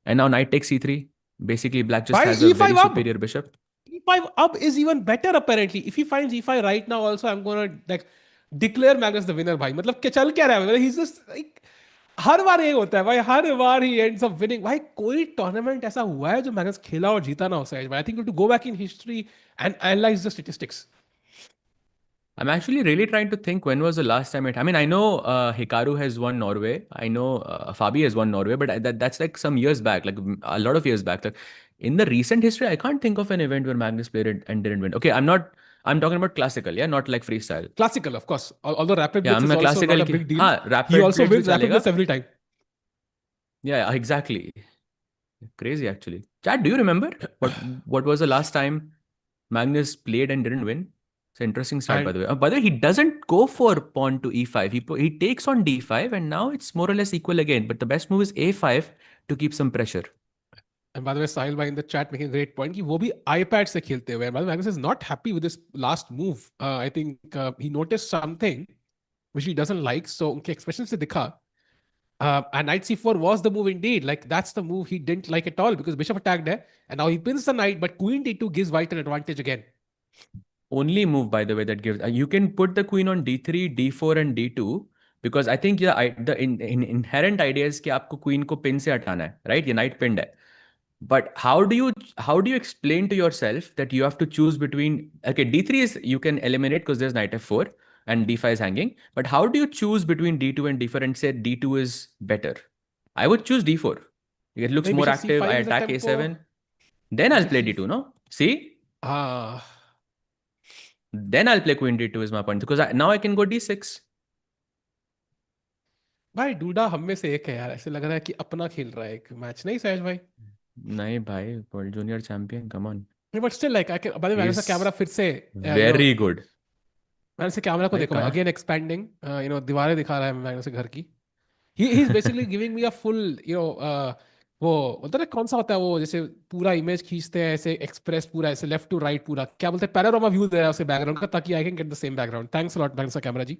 And now knight takes c3. Basically, black just Bhai, has a very e5 up. superior bishop. e5 up is even better apparently. If he finds e5 right now, also I'm gonna like declare Magnus the winner, bhai. मतलब क्या चल क्या रहा है? He's just like हर बार ये होता है भाई. हर बार he ends up winning. भाई कोई tournament ऐसा हुआ है जो Magnus खेला और जीता ना हो सके? I think we have to go back in history and analyze the statistics. I'm actually really trying to think when was the last time I mean, I know Hikaru has won Norway. I know Fabi has won Norway, but that's like some years back, like a lot of years back. Like in the recent history, I can't think of an event where Magnus played it and didn't win. Okay, I'm talking about classical, yeah, not like freestyle. Classical, of course. Although rapid Yeah, blitz is also not a big deal. rapid He also blitz wins भी rapid चलेगा. blitz every time. Yeah, exactly. Crazy actually. Chad, do you remember what was the last time Magnus played and didn't win? It's an interesting start, by the way. By the way, he doesn't go for pawn to e5. He takes on d5, and now it's more or less equal again. But the best move is a5 to keep some pressure. And by the way, Sahil bhai in the chat making a great point कि वो भी iPad से खेलते हुए. By the way, Magnus is not happy with this last move. I think he noticed something which he doesn't like. So उनके expression से दिखा. And knight c4 was the move indeed. Like that's the move he didn't like at all because bishop attacked there. And now he pins the knight, but queen d2 gives white an advantage again. Only move, by the way, that gives... you can put the queen on d3, d4 and d2, because I think the inherent idea is कि आपको queen को pin से हटाना है, right? ये knight pinned है. But how do you explain to yourself that you have to choose between... Okay, d3 is you can eliminate because there's knight f4 and d5 is hanging. But how do you choose between d2 and d4 and say d2 is better? I would choose d4. It looks Maybe more bishop active. c5 I is the attack tempo. a7. Then I'll play d2, no? See? Then I'll play queen d2 is my point because now I can go d6. भाई DUDA हम में से एक है यार, ऐसे लग रहा है कि अपना खेल रहा है एक मैच, नहीं सहज भाई? नहीं भाई, world junior champion, come on. But still like I can, मैंने He's से कैमरा फिर से very good. मैंने से कैमरा को भाई देखो भाई, कहाँ? अगेन एक्सपैंडिंग, दीवारें दिखा रहा है मैंने से घर की. He is basically giving me a full, वो बोलते हैं ना कौन सा होता है वो, जैसे पूरा इमेज खींचते हैं ऐसे एक्सप्रेस पूरा ऐसे लेफ्ट टू राइट पूरा, क्या बोलते हैं, पैनोरामा व्यू दे रहा है उसे बैकग्राउंड का, ताकि I can get the same background. Thanks a lot man सा कैमरा जी.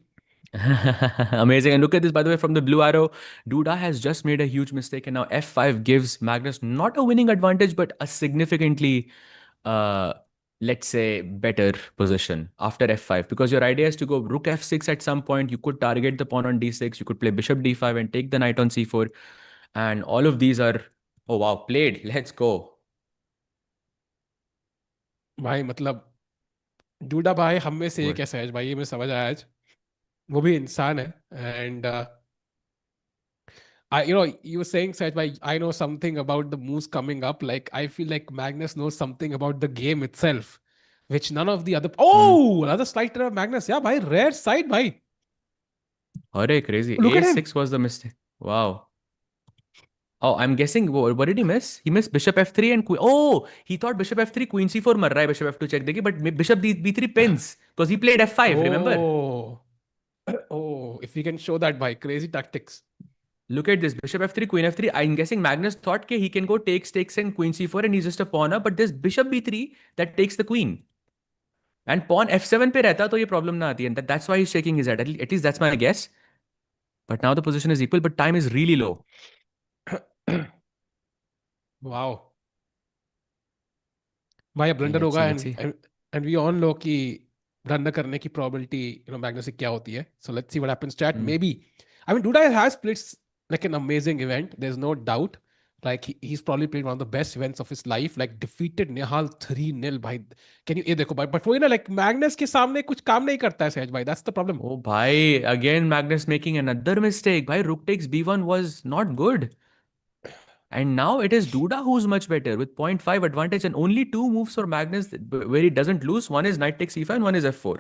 Amazing. And look at this, by the way, from the blue arrow, Duda has just made a huge mistake. And now f5 gives Magnus not a winning advantage, but a significantly, uh, let's say, better position after f5. Because your idea is to go rook f6 at some point. You could target the pawn on d6. You could play bishop d5 and take the knight on c4. And all of these are, oh wow, played. Let's go. भाई मतलब DUDA भाई हम में से एक Good. है सहज भाई, ये मैं समझ आया आज. वो भी इंसान है. And you were saying, Saj, I know something about the moves coming up. Like, I feel like Magnus knows something about the game itself, which none of the other. Oh, another slight error of Magnus. Yeah, bhai, rare side, bhai. Hooray, crazy. Look at him. a6 was the mistake. Wow. Oh, I'm guessing. What did he miss? He missed bishop f3 and queen. Oh, he thought bishop f3, queen c4 mar raha hai, bishop f2 check degi, but bishop b3 pins because he played f5. Remember? Oh, oh, if we can show that, bhai, crazy tactics. Look at this, bishop f3, queen f3. I'm guessing Magnus thought that he can go takes and queen c4 and he's just a pawn up, but there's bishop b3 that takes the queen. And pawn f7 pe rehta to ye problem na aati, and that's why he's shaking his head. At least that's my guess. But now the position is equal, but time is really low. Wow. भाई Okay, blunder let's होगा. see, let's see. And we all know कि blunder करने की probability Magnus से क्या होती है. So let's see what happens chat. Maybe, I mean, Duda has played like an amazing event. There's no doubt. Like he's probably played one of the best events of his life. Like defeated Nihal 3-0 भाई. Can you ये देखो भाई, but वो ना like Magnus के सामने कुछ काम नहीं करता है सहज भाई. That's the problem. Oh, bhai, again Magnus making another mistake. Bhai, rook takes b1 was not good. And now it is Duda who's much better with 0.5 advantage and only two moves for Magnus where he doesn't lose. One is knight takes e5 and one is f4.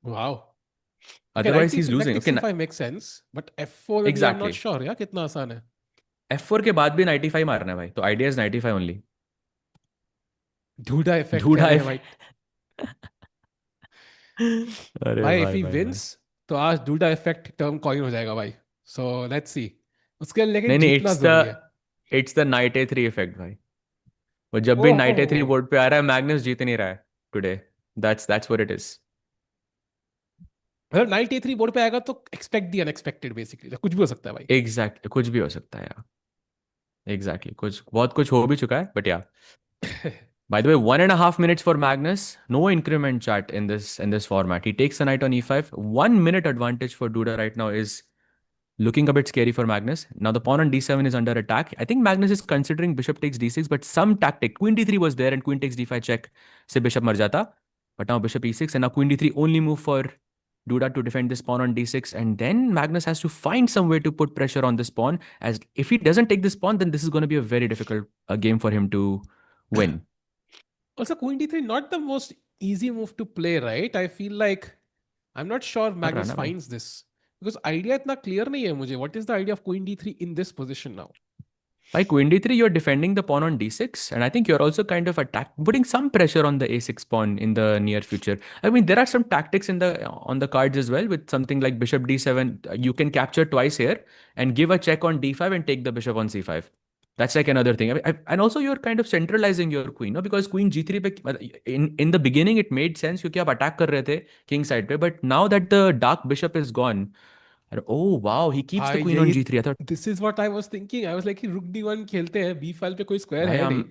Wow. Okay, Otherwise, he's losing. Knight Okay, takes c5 makes sense, but f4 में भी I'm not exactly. sure यार कितना आसान है. f4 के बाद भी knight e5 मारना है भाई. तो idea is knight e5 only. Duda effect Duda कह रहे हैं भाई. अरे भाई if भाई he भाई wins तो आज Duda effect term coin हो जाएगा भाई. So let's see. उसके लिए लेकिन नहीं नहीं, जीतना जरूरी है. it's the knight a3 effect भाई. वो जब भी knight a3 बोर्ड पे आ रहा है, Magnus जीत नहीं रहा है today. That's what it is. मतलब नाइट ए3 बोर्ड पे आएगा तो एक्सपेक्ट दी अनएक्सपेक्टेड बेसिकली. कुछ भी हो सकता है भाई. Exactly, कुछ भी हो सकता है यार. Exactly, बहुत कुछ हो भी चुका है, but yeah. By the way, 1.5 minutes for Magnus. No increment chat in this format. He takes the knight on e5. 1 minute advantage for Duda right now is looking a bit scary for Magnus. Now the pawn on d7 is under attack. I think Magnus is considering bishop takes d6, but some tactic. Queen d3 was there and queen takes d5 check. Se bishop mar jata. But now bishop e6 and now queen d3 only move for Duda to defend this pawn on d6. And then Magnus has to find some way to put pressure on this pawn. As if he doesn't take this pawn, then this is going to be a very difficult game for him to win. Also, queen d3 not the most easy move to play, right? I feel like I'm not sure Magnus Rana, finds this because idea इतना clear नहीं है मुझे. What is the idea of queen d3 in this position now? By queen d3, you're defending the pawn on d6, and I think you're also kind of putting some pressure on the a6 pawn in the near future. I mean, there are some tactics on the cards as well with something like bishop d7. You can capture twice here and give a check on d5 and take the bishop on c5. That's like another thing. And also you're kind of centralizing your queen, no? Because queen g3 pe, in the beginning it made sense क्योंकि आप attack कर रहे थे king side पे, but now that the dark bishop is gone, oh wow, he keeps the queen on g3. I thought This is what I was thinking. I was like rook d1 खेलते हैं, b file पे कोई square है नहीं.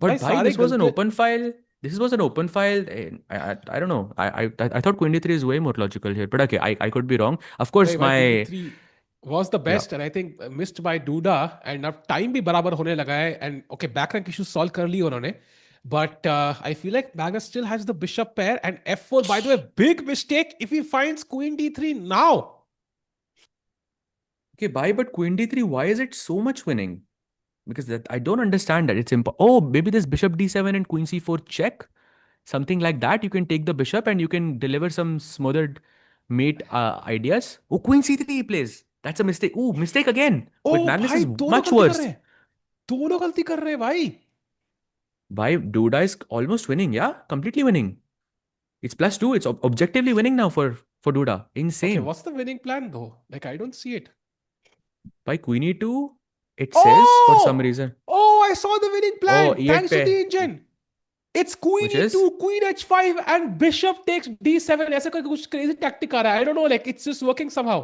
But bhai, this was an open file. This was an open file. I don't know. I thought queen d3 is way more logical here, but okay, I could be wrong. Of course, queen d3 was the best, and I think missed by Duda. And अब time भी बराबर होने लगा है. And okay, back rank issues solve कर ली उन्होंने. But I feel like Magnus still has the bishop pair and f4. By the way, big mistake if he finds queen d3 now. Okay, bye. But queen d3, why is it so much winning? Because I don't understand that. It's oh, maybe this bishop d7 and queen c4 check. something like that. You can take the bishop and you can deliver some smothered mate ideas. Oh, queen c3 he plays. That's a mistake. Oh, mistake again. O But Magnus भाई is दोनों much गलती कर worse. रहे हैं, दोनों गलती कर रहे हैं भाई. Bhai, Duda is almost winning. Yeah, completely winning. It's +2. It's objectively winning now for Duda. Okay, Insane. what's the winning plan though? Like I don't see it. By queen e2, it says for some reason. Oh, I saw the winning plan. Oh, e8 Thanks to pe. the engine. It's queen Which e2, is? queen h5 and bishop takes d7. ऐसा कोई कुछ crazy tactic आ रहा है. I don't know, like it's just working somehow.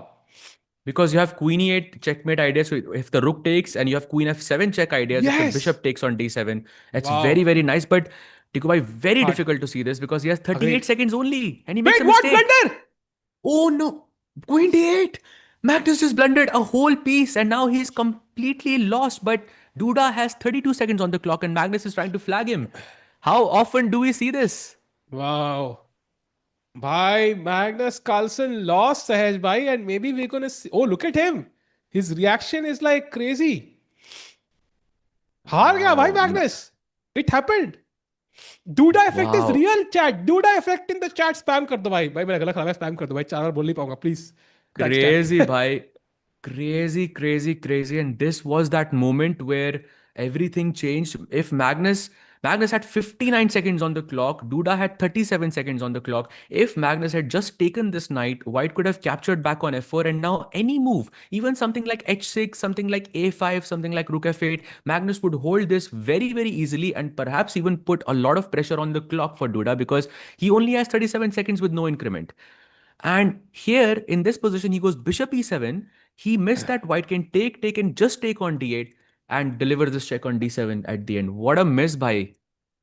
Because you have queen e8 checkmate ideas. So if the rook takes and you have queen f7 check ideas, if the Yes. bishop takes on d7, it's Wow. very, very nice. But Tikubai, very Hard. difficult to see this because he has 38 Agreed. seconds only and he makes Wait, a what mistake. blunder? Oh no, queen d8. Magnus just blundered a whole piece and now he's completely lost. But Duda has 32 seconds on the clock and Magnus is trying to flag him. How often do we see this? Wow. Bhai, Magnus Carlsen lost Sahaj bhai, and maybe we're gonna see. Oh, look at him. His reaction is like crazy. हार गया भाई Magnus. It happened. Duda effect is Wow. real chat. Duda effect in the chat. Spam कर दो भाई. भाई मेरा गला खराब है. Spam कर दो भाई. 4 बार बोल नहीं पाऊंगा. Please. That's chat. Crazy, bhai. Crazy, crazy, crazy. And this was that moment where everything changed. If Magnus had 59 seconds on the clock, Duda had 37 seconds on the clock. If Magnus had just taken this knight, White could have captured back on f4, and now any move, even something like h6, something like a5, something like rook f8, Magnus would hold this very, very easily and perhaps even put a lot of pressure on the clock for Duda because he only has 37 seconds with no increment. And here in this position, he goes bishop e7. He missed that white can take and just take on d8 and deliver this check on d7 at the end. What a miss by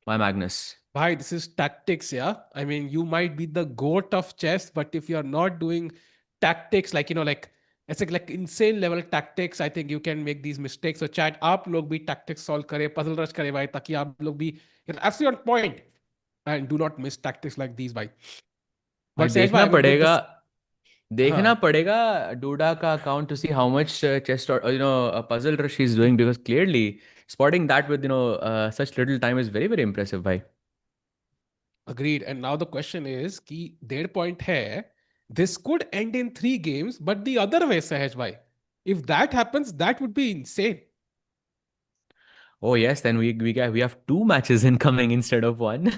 Magnus. Bhai, this is tactics, yeah. I mean, you might be the goat of chess, but if you're not doing tactics, like like it's like insane level tactics, I think you can make these mistakes. So chat, आप लोग भी tactics solve करें, puzzle rush करें भाई, ताकि आप लोग भी absolutely on point and do not miss tactics like these, भाई. But Sahaj bhai, I mean, with this- देखना पड़ेगा Duda का account to see how much chess or a puzzle rush he's doing because clearly spotting that with such little time is very, very impressive, bhai. Agreed. And now the question is, कि 1.5 point है, this could end in 3 games, but the other way, Sahaj bhai, if that happens, that would be insane. Oh yes, then we have 2 matches incoming instead of 1.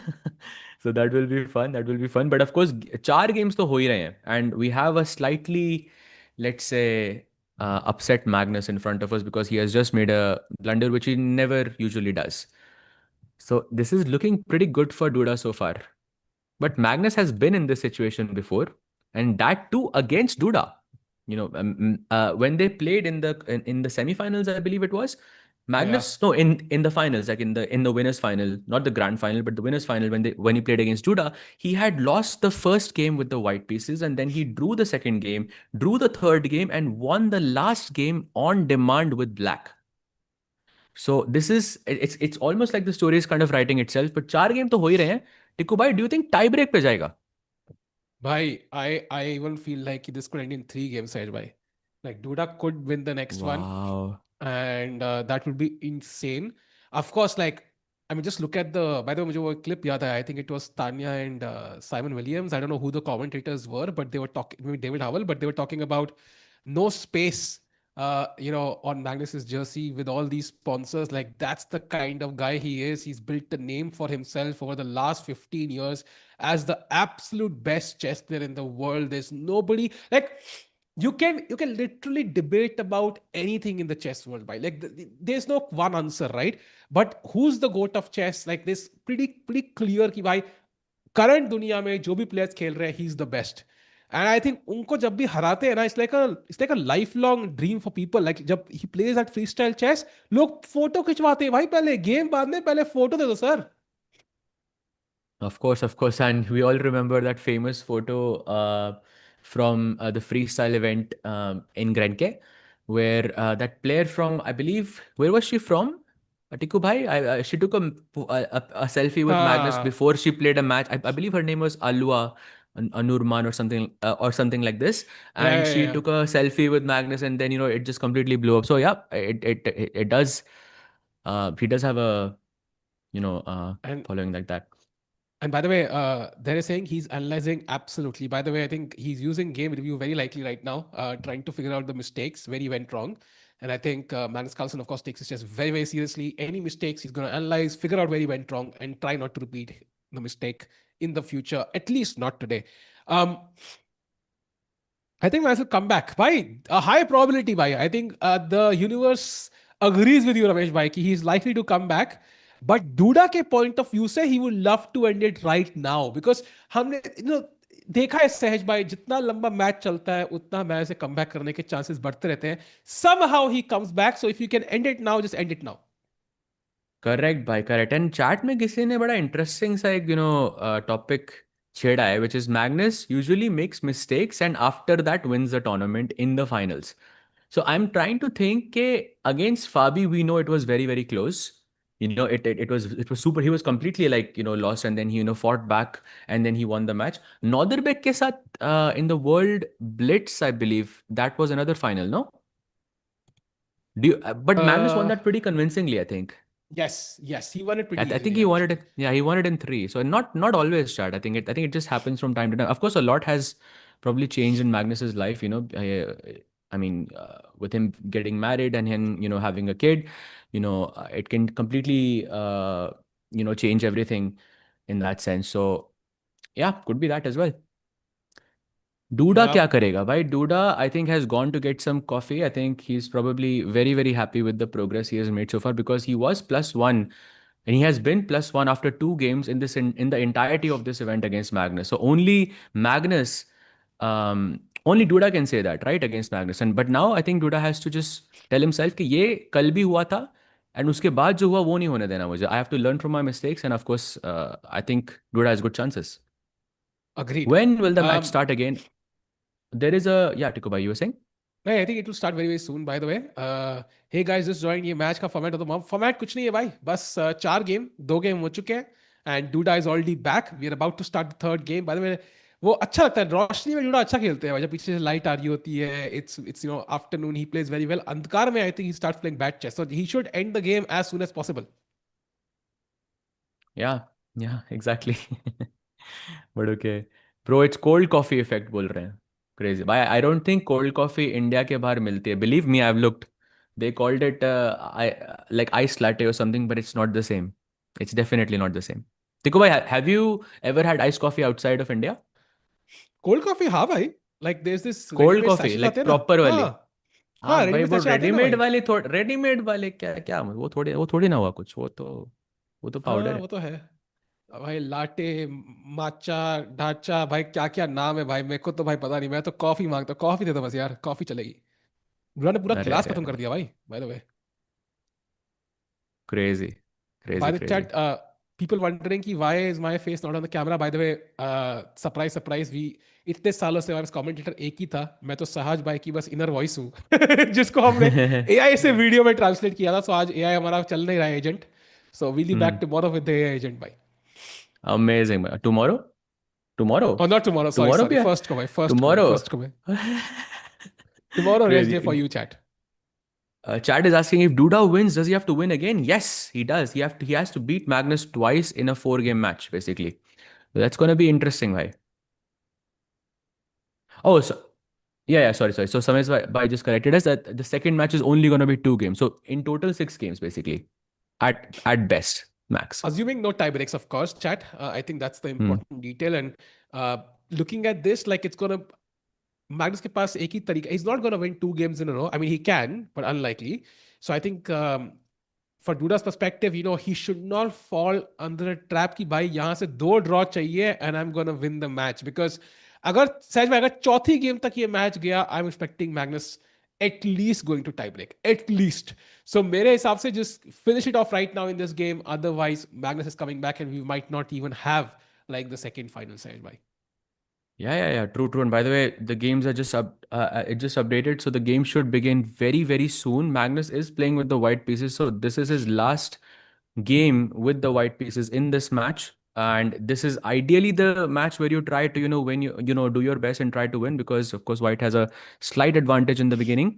So that will be fun. That will be fun. But of course, 4 games to ho hi rahe hain. And we have a slightly, let's say, upset Magnus in front of us because he has just made a blunder which he never usually does. So this is looking pretty good for Duda so far. But Magnus has been in this situation before, and that too against Duda. When they played in the semifinals, I believe it was. Magnus, no, in the finals, like in the winners final, not the grand final, but the winners final, when he played against Duda, he had lost the first game with the white pieces, and then he drew the second game, drew the third game, and won the last game on demand with black. So it's almost like the story is kind of writing itself. But 4 game to ho hi rahe hain. Tikku bhai, do you think tie break pe jayega? Bhai, I even feel like this could end in 3 games, Sahaj bhai. Like Duda could win the next one. Wow. And that would be insane. Of course, like, I mean, just look at by the way, मुझे वो clip याद आया. I think it was Tanya and Simon Williams. I don't know who the commentators were, but they were talking, maybe David Howell, but they were talking about no space, on Magnus's jersey with all these sponsors. Like, that's the kind of guy he is. He's built a name for himself over the last 15 years as the absolute best chess player in the world. There's nobody like. You can literally debate about anything in the chess world, by like there's no one answer, right? But who's the goat of chess? Like this pretty clear कि भाई current दुनिया में जो भी players खेल रहे हैं, he's the best. And I think उनको जब भी हराते हैं ना, it's like a lifelong dream for people. Like जब he plays at freestyle chess, लोग फोटो खिंचवाते हैं भाई, पहले गेम बाद में पहले फोटो दे दो sir. Of course. And we all remember that famous photo from the freestyle event in Grenke, where that player from, I believe, where was she from? Tikku bhai, she took a selfie with Magnus before she played a match. I believe her name was Alua Anurman or something like this. And she took a selfie with Magnus, and then it just completely blew up. So yeah, it does. He does have a And following like that. And by the way, they're saying he's analyzing absolutely. By the way, I think he's using game review very likely right now, trying to figure out the mistakes where he went wrong. And I think Magnus Carlsen, of course, takes his chess very, very seriously. Any mistakes, he's going to analyze, figure out where he went wrong, and try not to repeat the mistake in the future, at least not today. I think Magnus will come back. By a high probability, by I think the universe agrees with you, Ramesh Bhai, कि he's likely to come back. But Duda के point of view से he would love to end it right now because हमने देखा है सहज भाई जितना लंबा मैच चलता है उतना मैच से कम बैक करने के चांसेस बढ़ते रहते हैं. Somehow he comes back, so if you can end it now, just end it now. Correct भाई, करेक्ट. एंड चैट में किसी ने बड़ा इंटरेस्टिंग सा एक टॉपिक छेड़ा है, which is Magnus usually makes mistakes and after that wins the tournament in the finals. So I'm trying to think ke against Fabi we know it was very very close. It was super. He was completely lost and then he fought back and then he won the match. Nodirbek ke sath in the World Blitz, I believe that was another final, no? But Magnus won that pretty convincingly, I think. Yes, he won it pretty I easily. think he won it. Yeah, he won it in 3. So not always, Chad. I think it just happens from time to time. Of course, a lot has probably changed in Magnus's life. I mean, with him getting married and him, having a kid, it can completely, change everything in that sense. So, yeah, could be that as well. Duda क्या करेगा भाई? Duda, I think, has gone to get some coffee. I think he's probably very, very happy with the progress he has made so far because he was +1 and he has been +1 after 2 games in the entirety of this event against Magnus. So only Magnus, only Duda can say that, right, against Magnus. But now I think Duda has to just tell himself कि ये कल भी हुआ था and उसके बाद जो हुआ वो नहीं होने देना मुझे. I have to learn from my mistakes and of course I think Duda has good chances. Agreed. When will the match start again? There is Tiku bhai, you were saying? I think it will start very very soon. By the way, hey guys, just join ये match का format तो format कुछ नहीं है भाई, बस 4 game, 2 game हो चुके हैं and Duda is already back. We are about to start the third game. By the way वो अच्छा लगता है, रोशनी में डूडा अच्छा खेलते हैं, जब पीछे से लाइट आ रही होती है. It's afternoon, he plays very well. अंधकार में I think he start playing bad chess, so he should end the game as soon as possible. Yeah, exactly. But okay. Bro, it's cold coffee effect बोल रहे हैं. Crazy. I don't think cold coffee India के बाहर मिलती है. Believe me, I've looked. They called it like iced latte or something, but it's not the same. It's definitely not the same. Tiku bhai, have you ever had iced coffee outside of India? Cold coffee हाँ भाई, like there is this Cold coffee, like proper वाली. हाँ हाँ भाई, वो readymade readymade वाले क्या वो थोड़ी ना हुआ कुछ. वो तो पाउडर है. वो तो है भाई. लाटे, माचा, ढांचा, भाई क्या क्या नाम है भाई, मेरे को तो भाई पता नहीं. मैं तो कॉफी मांगता हूँ, कॉफी दे दो बस यार, कॉफी चलेगी. उन्होंने पूरा अरे क्लास अरे खत्म अरे, कर दिया भाई, bye the way. Crazy By crazy the crazy. chat, people wondering कि why is my face not on the camera? By the way, surprise, we इतने सालों से हमारा कमेंटेटर एक ही था. मैं तो सहज भाई की बस इनर वॉइस हूँ जिसको हमने एआई से वीडियो में ट्रांसलेट किया था. सो आज एआई हमारा चल नहीं रहा है agent. So we'll be back tomorrow with the AI agent भाई. Amazing. Tomorrow? Oh, not tomorrow. Tomorrow Sorry. भी है? First को भाई. Tomorrow. First को भाई. Tomorrow rest Crazy. day for you, chat. Chad is asking if Duda wins, does he have to win again? Yes, he does. He has to beat Magnus twice in a 4-game match, basically. So that's going to be interesting, bhai. Oh, so yeah. Sorry. So Samesh bhai just corrected us that the second match is only going to be 2 games. So in total 6 games, basically, at best, max. Assuming no tie breaks, of course, chat. I think that's the important detail. And looking at this, like it's gonna Magnus के पास एक ही तरीका. He's not gonna win 2 games in a row. I mean, he can, but unlikely. So I think for Duda's perspective, he should not fall under a trap कि भाई यहाँ से 2 draw चाहिए and I'm gonna win the match. Because अगर सहज में अगर चौथी गेम तक ये मैच गया, I'm expecting Magnus at least going to tie break. At least. So मेरे हिसाब से just finish it off right now in this game. Otherwise, Magnus is coming back and we might not even have like the second final, सहज भाई. Yeah. True. And by the way, the games are just it just updated, so the game should begin very, very soon. Magnus is playing with the white pieces, so this is his last game with the white pieces in this match, and this is ideally the match where you try to when you do your best and try to win, because of course white has a slight advantage in the beginning.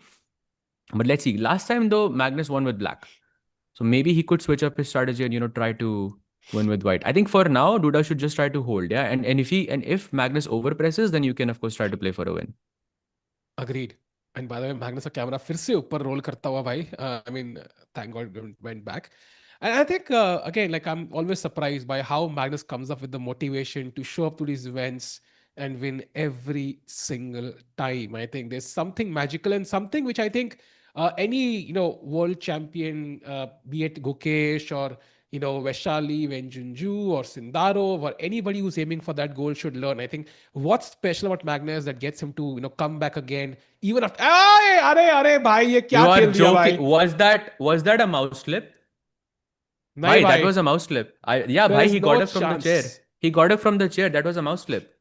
But let's see. Last time though, Magnus won with black, so maybe he could switch up his strategy and try to win with white. I think for now, Duda should just try to hold. Yeah. And if Magnus overpresses, then you can, of course, try to play for a win. Agreed. And by the way, Magnus का camera फिर से ऊपर role करता हुआ भाई. I mean, thank God it went back. And I think again, like I'm always surprised by how Magnus comes up with the motivation to show up to these events and win every single time. I think there's something magical and something which I think any world champion, be it Gukesh or Vaishali, Venjunju or Sindarov or anybody who's aiming for that goal should learn. I think what's special about Magnus that gets him to come back again even after. अरे भाई ये क्या You are खेल दिया भाई. joking. Was that a mouse slip? नहीं Bhai, that भाई. was a mouse slip. Yeah, bhai, There's he got no up from the chance. chair. He got up from the chair. That was a mouse slip.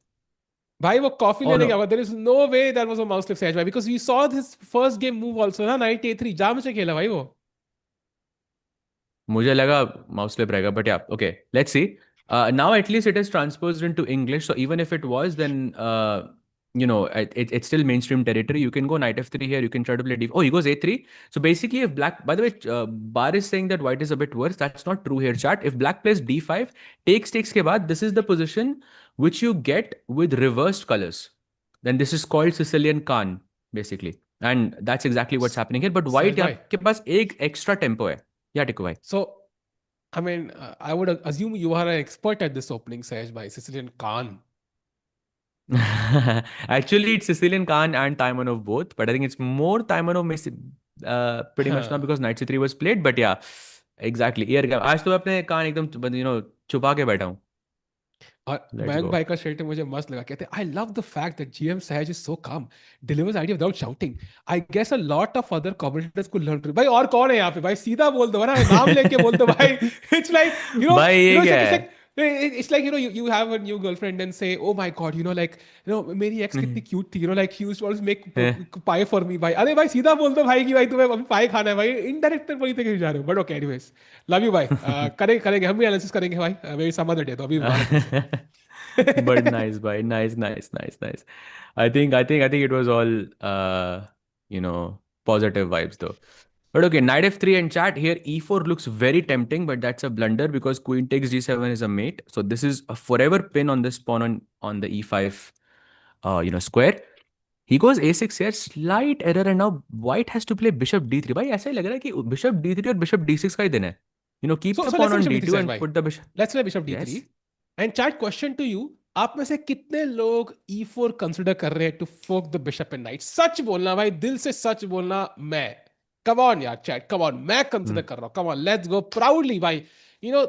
भाई वो coffee Oh, लेने no. गया. There is no way that was a mouse slip, Sahaj भाई, because we saw his first game move also ना 98-3 जाम से खेला भाई वो. मुझे लगा mouse slip रहेगा, but yeah, okay. Let's see. Now at least it is transposed into English. So even if it was, then it's still mainstream territory. You can go knight f3 here. You can try to play d. Oh, he goes a3. So basically, if black, by the way, Bar is saying that white is a bit worse. That's not true here, chat. If black plays d5, takes के बाद, this is the position which you get with reversed colors. Then this is called Sicilian Khan, basically. And that's exactly what's happening here. But white, Sahaj यहाँ के पास एक extra tempo है. Yeah, Tikku bhai. So, I mean, I would assume you are an expert at this opening, Sahaj bhai. Sicilian Khan. Actually, it's Sicilian Khan and Taimanov both, but I think it's more Taimanov pretty much now because Knight C3 was played. But yeah, exactly. आज तो मैं अपने कान एकदम छुपा के बैठा हूँ. और मयंक भाई का शेट मुझे मस्त लगा. कहते I love the fact that GM Sahaj is so calm, delivers idea without shouting. I guess a lot of other commentators को लर्न. भाई और कौन है यहाँ पे भाई? सीधा बोल दो ना, नाम लेके बोल दो भाई. इट्स लाइक भाई ये क्या है? It's like you have a new girlfriend and say, oh my god, मेरी ex कितनी cute थी, like she used to always make pie for me. भाई अरे भाई सीधा बोल दो भाई कि भाई तुम्हें अभी पाई खाना है भाई. इनडायरेक्ट वही तक जा रहे हो. But okay, anyways, love you भाई. करेंगे हम भी एनालिसिस करेंगे भाई, मेरी समझ डे तो अभी. But nice, bhai. Nice. I think it was all positive vibes though. But okay, knight f3 and chat here. E4 looks very tempting, but that's a blunder because queen takes g7 is a mate. So this is a forever pin on this pawn on the e5 square. He goes a6 here, slight error, and now white has to play bishop d3. भाई ऐसा ही लग रहा है कि bishop d3 और bishop d6 का ही दिन है. Keep the pawn on d2 and put the bishop. Let's play bishop d3. Yes. And chat, question to you. आप में से कितने लोग e4 कंसिडर कर रहे हैं to fork the bishop and knight? सच बोलना भाई, दिल से सच बोलना. मैं come on यार chat, come on, मैं कंसिडर कर रहा हूँ. come on, let's go proudly भाई.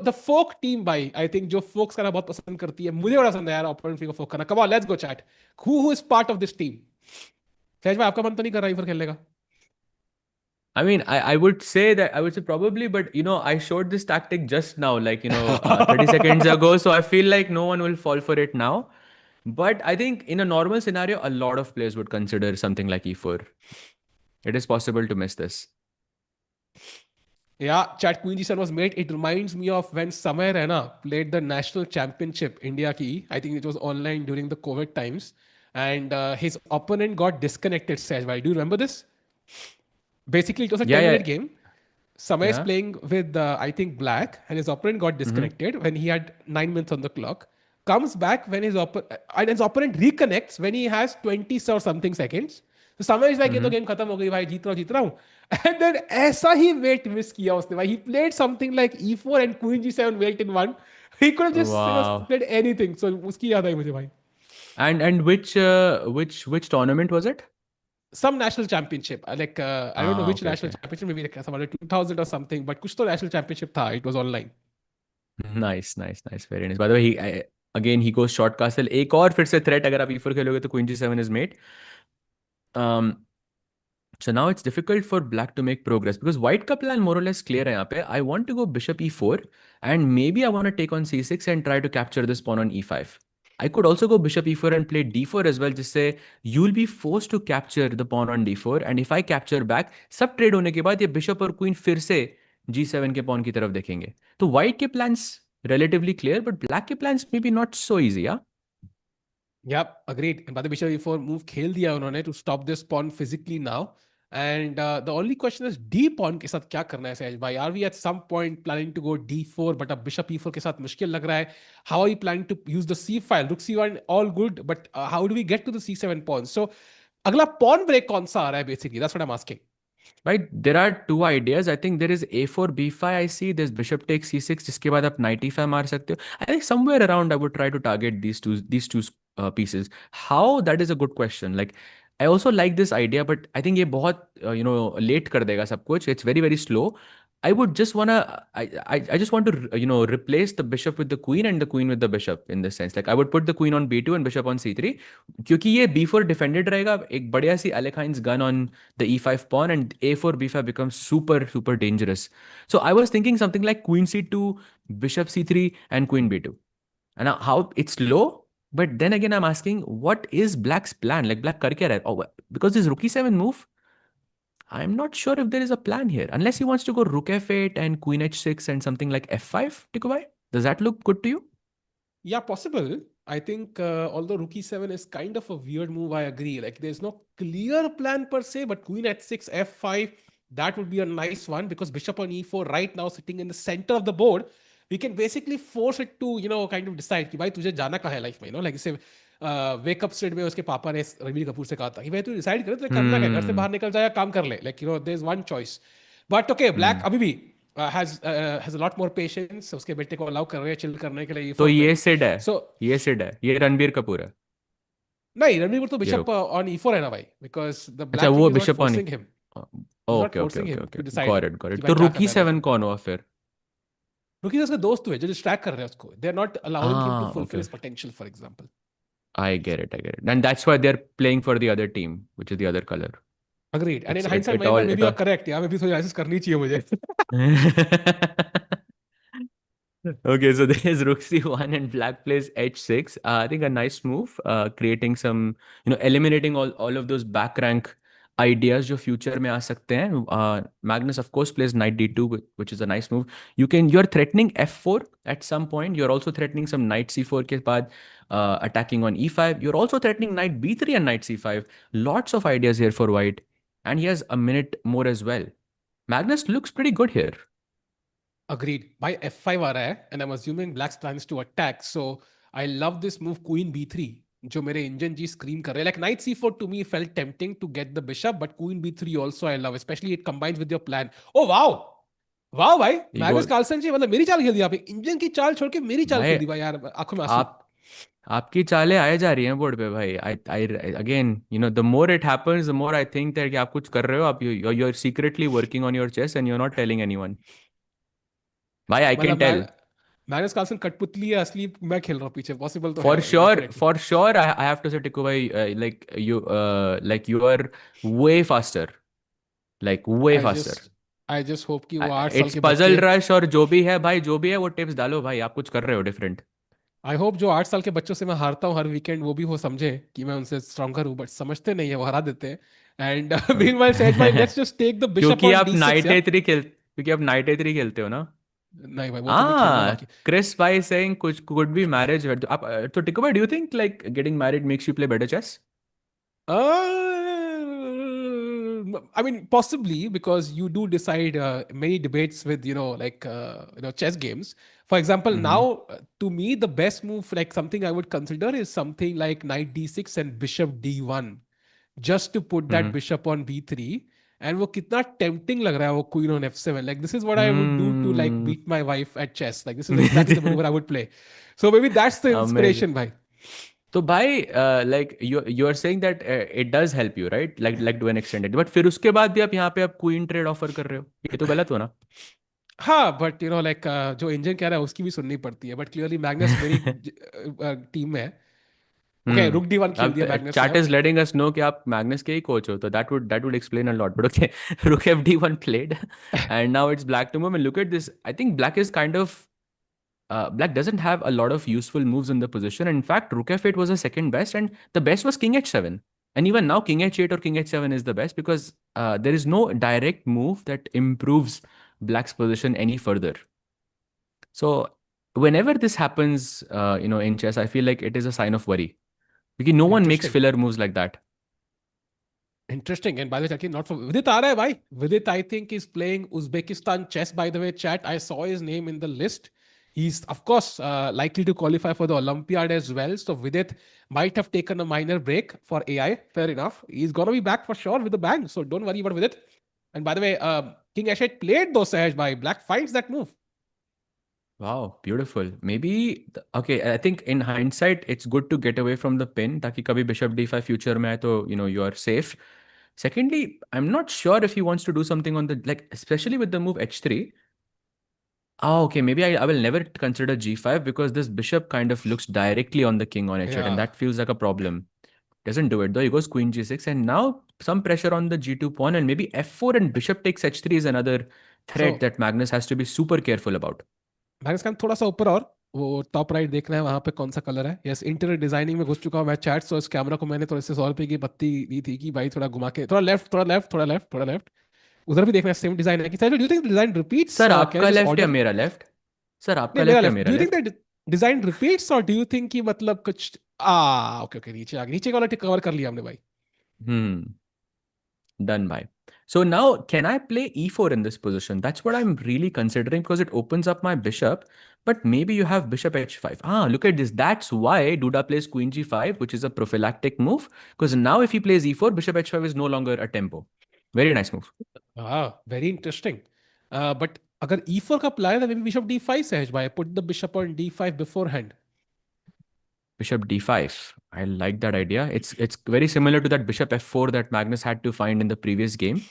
the folk team भाई, I think जो folks करना बहुत पसंद करती है, मुझे बड़ा पसंद है यार opponent को folk करना. come on, let's go chat. who is part of this team? सहज भाई आपका मन तो नहीं कर रहा e4 खेलने का? I mean, I would say probably, but I showed this tactic just now, like 30 seconds ago, so I feel like no one will fall for it now. But I think in a normal scenario, a lot of players would consider something like e4. It is possible to miss this. Yeah, chat, queen g7 was made. It reminds me of when Samay Raina played the national championship India ki. I think it was online during the COVID times, and his opponent got disconnected. Sahaj bhai, do you remember this? Basically, it was a 10-minute game. Samay is playing with, I think, black, and his opponent got disconnected when he had 9 minutes on the clock. Comes back when his opponent reconnects when he has 20 or something seconds. So Samay is like, ये तो game खत्म हो गई भाई, जीत रहा हूँ. And then ऐसा ही weight miss किया उसने भाई. He played something like e4 and queen g7 weight in one. He could have just played anything. So उसकी याद आई मुझे भाई. And which tournament was it? Some national championship, like I don't know which national championship, maybe like some other 2000 or something, but kuch to national championship tha. It was online. Nice, very nice. By the way, he goes short castle. एक और फिर से threat, अगर आप e4 खेलोगे तो queen g7 is mate. So now it's difficult for black to make progress because white का plan more or less clear है यहाँ पे. I want to go bishop e4 and maybe I want to take on c6 and try to capture this pawn on e5. I could also go bishop e4 and play d4 as well, जिससे you'll be forced to capture the pawn on d4, and if I capture back, सब trade होने के बाद ये bishop और queen फिर से g7 के pawn की तरफ देखेंगे. तो white के plans relatively clear, but black के plans maybe not so easy, yeah? Yep, agreed. And by the bishop e4 move खेल दिया उन्होंने to stop this pawn physically now. And the only question is D pawn के साथ क्या करना है सहज भाई? Are we at some point planning to go D4 but अब bishop E4 के साथ मुश्किल लग रहा है? How are you planning to use the C file? Rook C1 all good, but how do we get to the C7 pawn? So अगला pawn break कौन सा आ रहा है basically? That's what I'm asking. Right, there are two ideas. I think there is a4 b5. I see there's bishop takes c6. जिसके बाद आप knight e5 मार सकते हो. I think somewhere around I would try to target these two pieces. How? That is a good question. Like I also like this idea, but I think ये बहुत late कर देगा सब कुछ. It's very very slow. I would just wanna I just want to replace the bishop with the queen and the queen with the bishop in this sense. Like I would put the queen on b2 and bishop on c3 क्योंकि ये b4 defended रहेगा. एक बढ़िया सी Alekhine's gun on the e5 pawn and a4 b5 becomes super super dangerous. So I was thinking something like queen c2, bishop c3 and queen b2. And now how it's low, but then again I'm asking what is black's plan? Like black kar kya raha hai? Oh, because this rook e7 move, I'm not sure if there is a plan here. Unless he wants to go rook f8 and queen h6 and something like f5, Tikubai. Does that look good to you? Yeah, possible. I think although rook e7 is kind of a weird move, I agree. Like there's no clear plan per se, but queen h6, f5, that would be a nice one because bishop on e4 right now sitting in the center of the board, we can basically force it to, kind of decide कि भाई तुझे जाना कहाँ है life में, like इसे wake up street में उसके पापा ने रणबीर कपूर से कहा था कि भाई तू डिसाइड कर तुझे करना क्या, घर से बाहर निकल जाए काम कर ले, like there's one choice. But okay, black अभी भी has a lot more patience. उसके बेटे को अलाउ कर रहे हैं चिल करने के लिए तो e4 ये पे. सिड है. So ये सिड है. ये रणबीर कपूर है. नहीं, रणबीर कपूर तो बिशप ऑन e4 है ना भाई, because the अच्छा black वो king is not bishop on. forcing him. He's not okay okay forcing okay him okay to decide got it कि तो भाई क्या रुकी करना है 7 कौन हुआ फिर? क्योंकि उसके दोस्त हुए जो डिस्ट्रैक्ट कर रहे हैं उसको. They are not allowing him to fulfill okay. his potential, for example. I get it. And that's why they're playing for the other team, which is the other color. Agreed. And in It hindsight, maybe you are correct. Yeah, maybe थोड़ी analysis करनी चाहिए मुझे. Okay, so there's rook c1 and black plays h6. I think a nice move, creating some, eliminating all of those back rank ideas जो future में आ सकते हैं. Magnus of course plays knight d2, which is a nice move. You're threatening f4 at some point. You're also threatening some knight c4 के बाद attacking on e5. You're also threatening knight b3 and knight c5. Lots of ideas here for white, and he has a minute more as well. Magnus looks pretty good here. Agreed. By f5 आ रहा है, and I'm assuming black's plan is to attack. So I love this move queen b3 जो मेरे engine जी scream कर रहे हैं. Like knight c4 to me felt tempting to get the bishop, but queen b3 also I love, especially it combines with your plan. Oh wow, वाह भाई, Magnus Carlsen जी मतलब मेरी चाल खेल दी आपने. इंजन की चाल छोड़ के मेरी चाल खेल दी भाई यार, आंखों में आंसू. आपकी चालें आए जा रही हैं बोर्ड पे भाई. I again the more it happens the more I think that कि आप कुछ कर रहे हो. आप you are secretly working on your chess and you are not telling anyone. भाई I can tell. Magnus Carlsen कठपुतली है असली, मैं खेल रहा हूँ पीछे. पॉसिबल तो फॉर है sure for sure. I have to say Tiku भाई like you are way faster, like way faster. I just hope कि वो 8 साल इट्स के पजल बच्चे, रश और जो भी है भाई, जो भी है वो टिप्स डालो भाई. आप कुछ कर रहे हो डिफरेंट. आई होप जो 8 साल के बच्चों से मैं हारता हूँ हर वीकेंड, वो भी वो समझे कि मैं उनसे स्ट्रॉन्गर हूँ, बट समझते नहीं है, वो हरा देते हैं. एंड मीनवाइल सेज भाई let's just take the bishop क्योंकि ऑन आप d6. नाइट ए3 क्योंकि आप नाइट ए3 खेलते हो ना. नहीं भाई वो तो नहीं खेलना बाकी. क्रिस भाई saying कुछ could be marriage. आप तो टिको भाई, do you think like getting married makes you play better chess? I mean, possibly because you do decide many debates with chess games. For example, now to me the best move, like something I would consider, is something like knight d6 and bishop d1, just to put that bishop on b3. And वो कितना tempting लग रहा है वो queen on f7. Like this is what I would do to like beat my wife at chess. Like this is exactly the maneuver I would play. So maybe that's the inspiration, भाई. तो भाई like you are saying that it does help you, right? Like to an extent. But फिर उसके बाद भी आप यहाँ पे आप queen trade offer कर रहे हो. ये तो गलत हो ना. हाँ, but like जो इंजन कह रहा है उसकी भी सुननी पड़ती है. But clearly Magnus मेरी टीम में है. Okay, rook d1 खेल दिया Magnus. Chat is letting us know कि आप मैग्नस के ही कोच हो, तो that would explain a lot. But okay, rook fd1 played, and now it's black to move. And look at this. I think black is kind of black doesn't have a lot of useful moves in the position. And in fact, rook f8 was the second best, and the best was king h7. And even now, king h8 or king h7 is the best because there is no direct move that improves black's position any further. So whenever this happens, in chess, I feel like it is a sign of worry. Because no one makes filler moves like that. Interesting. And by the way, Chucky, not for Vidit aa raha hai, bhai. Vidit, I think, is playing Uzbekistan chess, by the way, chat. I saw his name in the list. He's, of course, likely to qualify for the Olympiad as well. So Vidit might have taken a minor break for AI. Fair enough. He's going to be back for sure with a bang. So don't worry about Vidit. And by the way, King Ashet played those Sahaj by Black finds that move. Wow, beautiful. Maybe okay. I think in hindsight, it's good to get away from the pin, ताकि कभी bishop d5 future में आए तो you are safe. Secondly, I'm not sure if he wants to do something on the like, especially with the move h3. Oh, okay. Maybe I will never consider g5 because this bishop kind of looks directly on the king on h8, and Yeah. that feels like a problem. Doesn't do it though. He goes queen g6, and now some pressure on the g2 pawn, and maybe f4 and bishop takes h3 is another threat So that Magnus has to be super careful about. Magnus का थोड़ा सा ऊपर और वो top right देखना है वहां पे कौन सा कलर है. यस, इंटीरियर डिजाइनिंग में घुस चुका हूं मैं चैट. सो इस कैमरा को मैंने थोड़े से 100 रुपए की बत्ती दी थी कि भाई थोड़ा घुमा के, थोड़ा लेफ्ट, थोड़ा लेफ्ट, थोड़ा लेफ्ट, थोड़ा लेफ्ट. उधर भी देखना है सेम डिजाइन है कि sir, do you think design repeats? Sir can I आपका जस्ट लेफ्ट या ऑर्डर? मेरा लेफ्ट? सर आपका नहीं, मेरा लेफ्ट या लेफ्ट. मेरा do you think left? That design repeats, और डू यू थिंक कि मतलब कुछ ओके ओके, नीचे आ गया, नीचे वाला कवर कर लिया हमने भाई. Done by. So now, can I play e4 in this position? That's what I'm really considering because it opens up my bishop. But maybe you have bishop h5. Ah, look at this. That's why Duda plays queen g5, which is a prophylactic move. Because now if he plays e4, bishop h5 is no longer a tempo. Very nice move. Very interesting. But अगर e4 का plan है, bishop d5 सहज भाई, put the bishop on d5 before hand. Bishop d5. I like that idea. It's very similar to that bishop f4 that Magnus had to find in the previous game.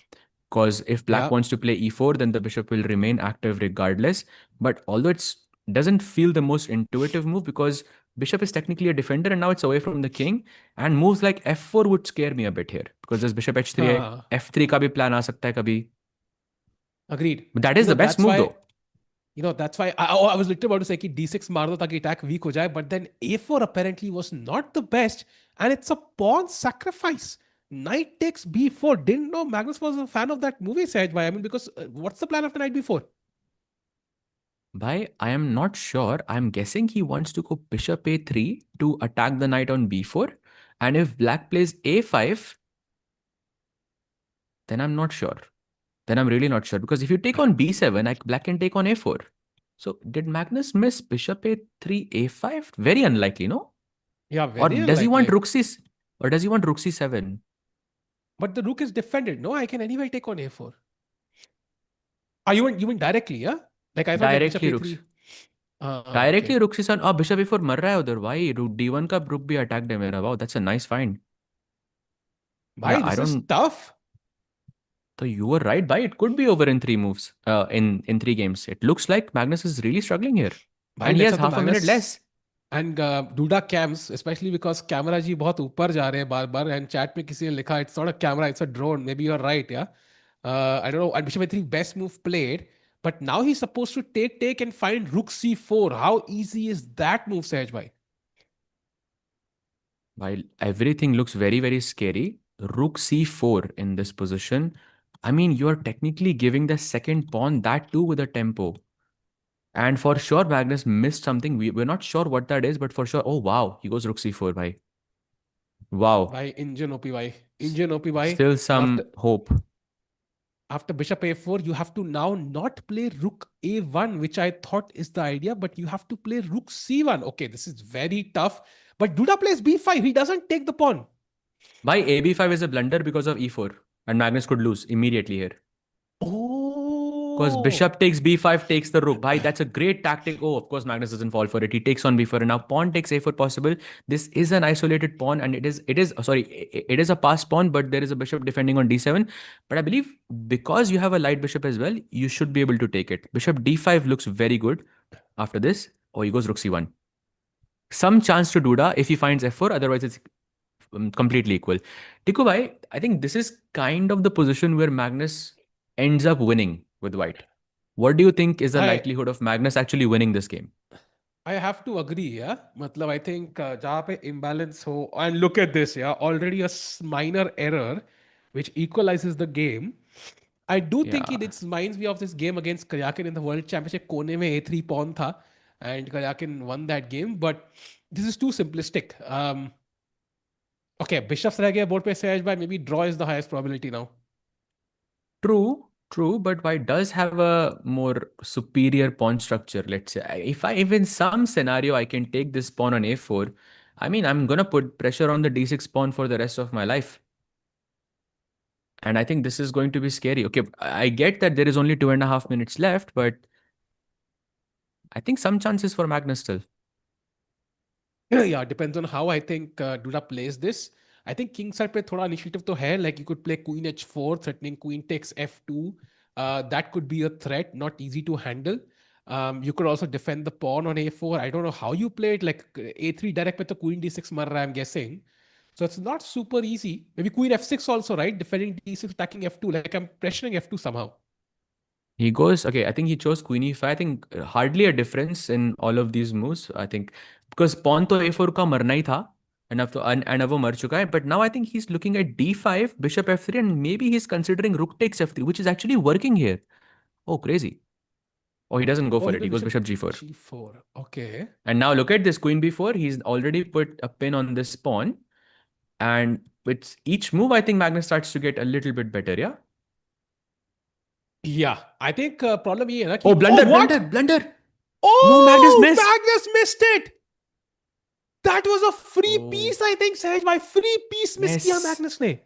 Because if black Yeah. wants to play e4, then the bishop will remain active regardless. But although it's doesn't feel the most intuitive move because bishop is technically a defender and now it's away from the king, and moves like f4 would scare me a bit here because there's bishop h3 है, हाँ, f3 का भी plan आ सकता है कभी. agreed. But that is the best That's move why, though. that's why I was literally about to say कि d6 मार दो ताकि attack weak हो जाए, but then a4 apparently was not the best, and it's a pawn sacrifice. Knight takes b4. Didn't know Magnus was a fan of that movie, Sahaj bhai. I mean, because what's the plan after knight b4? Bhai, I am not sure. I'm guessing he wants to go bishop a3 to attack the knight on b4. And if black plays a5, then I'm not sure. Then I'm really not sure. Because if you take on b7, black can take on a4. So did Magnus miss bishop a3, a5? Very unlikely, no? Yeah, Or very does he want unlikely. rook c or does he want rook c7? But the rook is defended. No, I can anyway take on a4. You mean directly, yeah? Like I thought that bishop Directly a3. rooks. Directly Okay. rook c7. Oh, bishop a4 मर रहा है उधर. Why? Rook d1 का rook भी attacked है मेरा. Wow, that's a nice find. Bhai, Yeah, I this is don't. tough. So you were right, bhai. It could be over in 3 moves. In 3 games. It looks like Magnus is really struggling here. Bhai, And he let's has have the half a minute Magnus less. and Duda cams, especially because camera ji बहुत ऊपर जा रहे हैं बार बार, and chat में किसी ने लिखा it's not a camera, it's a drone. Maybe you're right, yeah. I don't know. And bishop a3 best move played, but now he's supposed to take and find rook c4. How easy is that move, Sahaj bhai? While everything looks very, very scary, rook c4 in this position. I mean, you're technically giving the second pawn, that too with a tempo. And for sure, Magnus missed something. We're not sure what that is, but for sure. Oh, wow. He goes rook c4, bhai. Wow. Bhai, engine OP bhai. Engine OP bhai. Still some After hope. after bishop a4, you have to now not play rook a1, which I thought is the idea, but you have to play rook c1. Okay, this is very tough. But Duda plays b5. He doesn't take the pawn. Why ab5 is a blunder because of e4. And Magnus could lose immediately here. Because Oh. bishop takes b5, takes the rook. Bhai, that's a great tactic. Oh, of course, Magnus doesn't fall for it. He takes on b4, and now pawn takes a4 possible. This is an isolated pawn, and it is a passed pawn, but there is a bishop defending on d7. But I believe because you have a light bishop as well, you should be able to take it. Bishop d5 looks very good after this. Oh, he goes rook c1. Some chance to Duda if he finds f4, otherwise it's completely equal. Tiku bhai, I think this is kind of the position where Magnus ends up winning with white. What do you think is the likelihood of Magnus actually winning this game? I have to agree, yeah. Matlab, I think जहाँ पे imbalance हो, and look at this, yeah, already a minor error which equalizes the game. I do think Yeah. it reminds me of this game against Karyakin in the World Championship. कोने में a3 pawn था, and Karyakin won that game. But this is too simplistic. Okay, bishops रह गया board पे सहज भाई. Maybe draw is the highest probability now. True, but white does have a more superior pawn structure, let's say. If in some scenario I can take this pawn on a4, I mean, I'm gonna put pressure on the d6 pawn for the rest of my life. And I think this is going to be scary. Okay, I get that there is only 2.5 minutes left, but I think some chances for Magnus still. Yeah, depends on how I think Duda plays this. I think king side पे थोड़ा initiative तो है. Like you could play queen h4, threatening queen takes f2. That could be a threat, not easy to handle. You could also defend the pawn on a4. I don't know how you play it. Like a3 direct पे तो queen d6 मर रहा है, I'm guessing. So it's not super easy. Maybe queen f6 also, right? Defending d6, attacking f2. Like I'm pressuring f2 somehow. He goes, okay, I think he chose queen e5. I think hardly a difference in all of these moves. I think because pawn to a4 का मरना ही था. And अब वो मर चुका है. But now I think he's looking at d5, bishop f3, and maybe he's considering rook takes f3, which is actually working here. Oh, crazy. Oh, he doesn't go for it. He goes bishop g4. G4. Okay. And now look at this queen b4. He's already put a pin on this pawn. And with each move, I think Magnus starts to get a little bit better, yeah? Yeah, I think problem ये है ना कि Oh, blunder, what? blunder. Oh, No, Magnus missed. Magnus missed it. That was a free Oh. piece, I think, Sahaj. My free piece miss किया Yes. Magnus ने.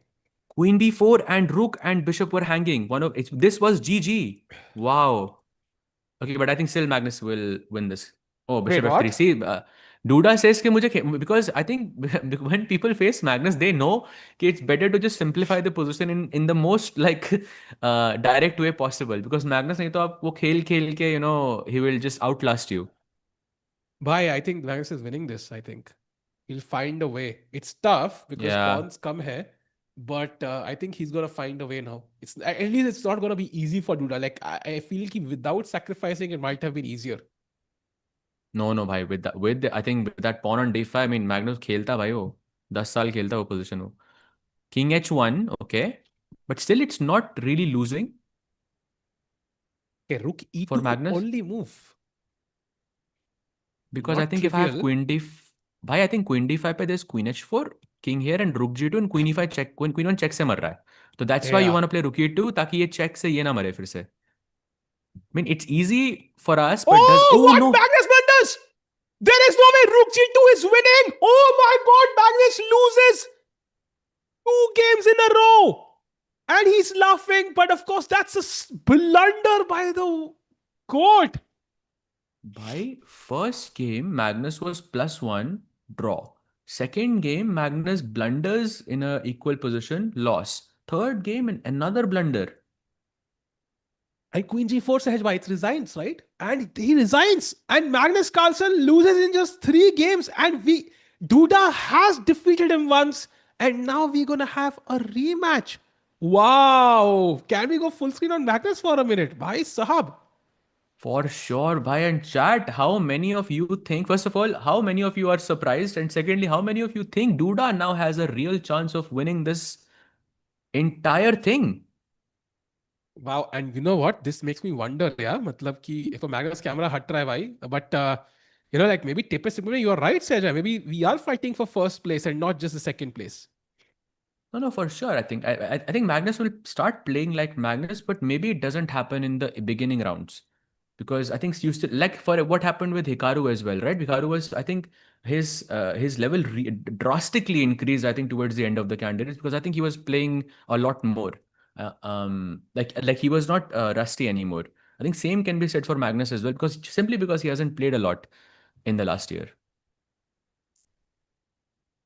Queen b4 and rook and bishop were hanging. This was GG. Wow. Okay, but I think still Magnus will win this. Oh, bishop Wait, f3. what? See, Duda says कि मुझे because I think when people face Magnus, they know कि it's better to just simplify the position in the most like direct way possible. Because Magnus नहीं तो आप वो खेल के he will just outlast you. Bhai, I think Magnus is winning this. I think he'll find a way. It's tough because Yeah. pawns come here, but I think he's gonna find a way now. It's at least it's not gonna be easy for Duda. Like I feel कि without sacrificing, it might have been easier. No, bhai. I think with that pawn on d5, I mean Magnus खेलता भाई वो 10 साल खेलता वो position वो. King h1, okay, but still it's not really losing Okay, rook e2 for Magnus only move. because Not I think if I have trivial. queen d, bhai, I think queen d5 पे there's queen h4, king here and rook g2 and queen e5 check. Queen 1 check से मर रहा है. So that's why you Yeah. want to play rook e2 ताकि ये check से ये ना मरे फिर से. I mean it's easy for us, but what? no. Magnus blunders! There is no way Rook G2 is winning! Oh my god, Magnus loses 2 games in a row! And he's laughing, but of course that's a blunder by the court. By first game, Magnus was +1, draw. Second game, Magnus blunders in a equal position, loss. Third game, another blunder. And Queen G4 Sahaj Bhai, it resigns, right? And he resigns. And Magnus Carlsen loses in just 3 games. And Duda has defeated him once. And now we're going to have a rematch. Wow. Can we go full screen on Magnus for a minute? Bhai Sahab. For sure, bhai. And chat, how many of you think, first of all, how many of you are surprised? And secondly, how many of you think Duda now has a real chance of winning this entire thing? Wow, and you know what? This makes me wonder, yeah. Matlab ki if a Magnus camera hat raha hai bhai, but like maybe tip is simply you are right, Sejai. Maybe we are fighting for first place and not just the second place. No, for sure. I think Magnus will start playing like Magnus, but maybe it doesn't happen in the beginning rounds. Because I think you still like for what happened with Hikaru as well, right? Hikaru was, I think, his level drastically increased. I think towards the end of the candidates because I think he was playing a lot more. Like he was not rusty anymore. I think same can be said for Magnus as well because he hasn't played a lot in the last year.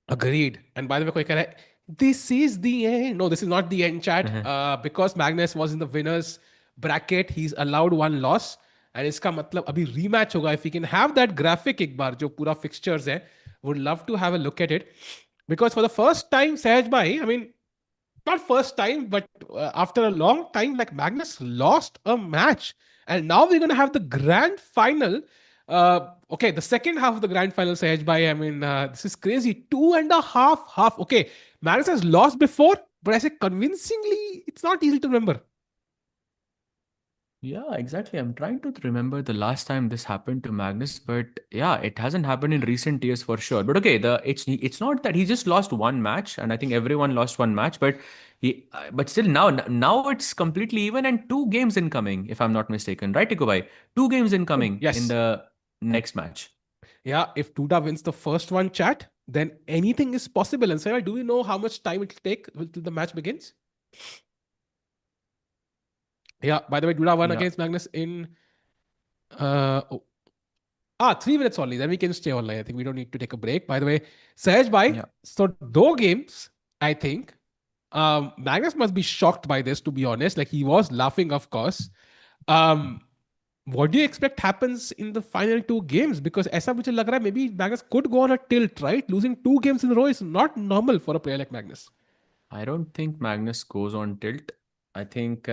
Agreed. And by the way, koi keh raha hai, this is the end. No, this is not the end, chat. Because Magnus was in the winners bracket, he's allowed 1 loss. And iska matlab abhi rematch hoga. If we can have that graphic ek baar, jo pura fixtures hai, would love to have a look at it. Because for the first time, Sahaj Bhai, I mean, not first time, but after a long time, like Magnus lost a match. And now we're going to have the grand final. Okay, the second half of the grand final, Sahaj Bhai, I mean, this is crazy. 2.5 half. Okay, Magnus has lost before, but I say convincingly, it's not easy to remember. Yeah, exactly. I'm trying to remember the last time this happened to Magnus, but yeah, it hasn't happened in recent years for sure. But okay, it's not that he just lost one match, and I think everyone lost one match, but but still now it's completely even and two games incoming, if I'm not mistaken, right, Tikubai? Two games incoming in Yes. the next match. Yeah, if Duda wins the first one, chat, then anything is possible. And Sarah, do we know how much time it'll take till the match begins? Yeah, by the way, Duda won Yeah, against Magnus in oh, 3 minutes only. Then we can stay online. I think we don't need to take a break. By the way, Sahaj bhai, yeah. so two games, I think. Magnus must be shocked by this, to be honest. Like he was laughing, of course. Um, what do you expect happens in the final two games? Because ऐसा मुझे लग रहा है maybe Magnus could go on a tilt, right? Losing two games in a row is not normal for a player like Magnus. I don't think Magnus goes on tilt. I think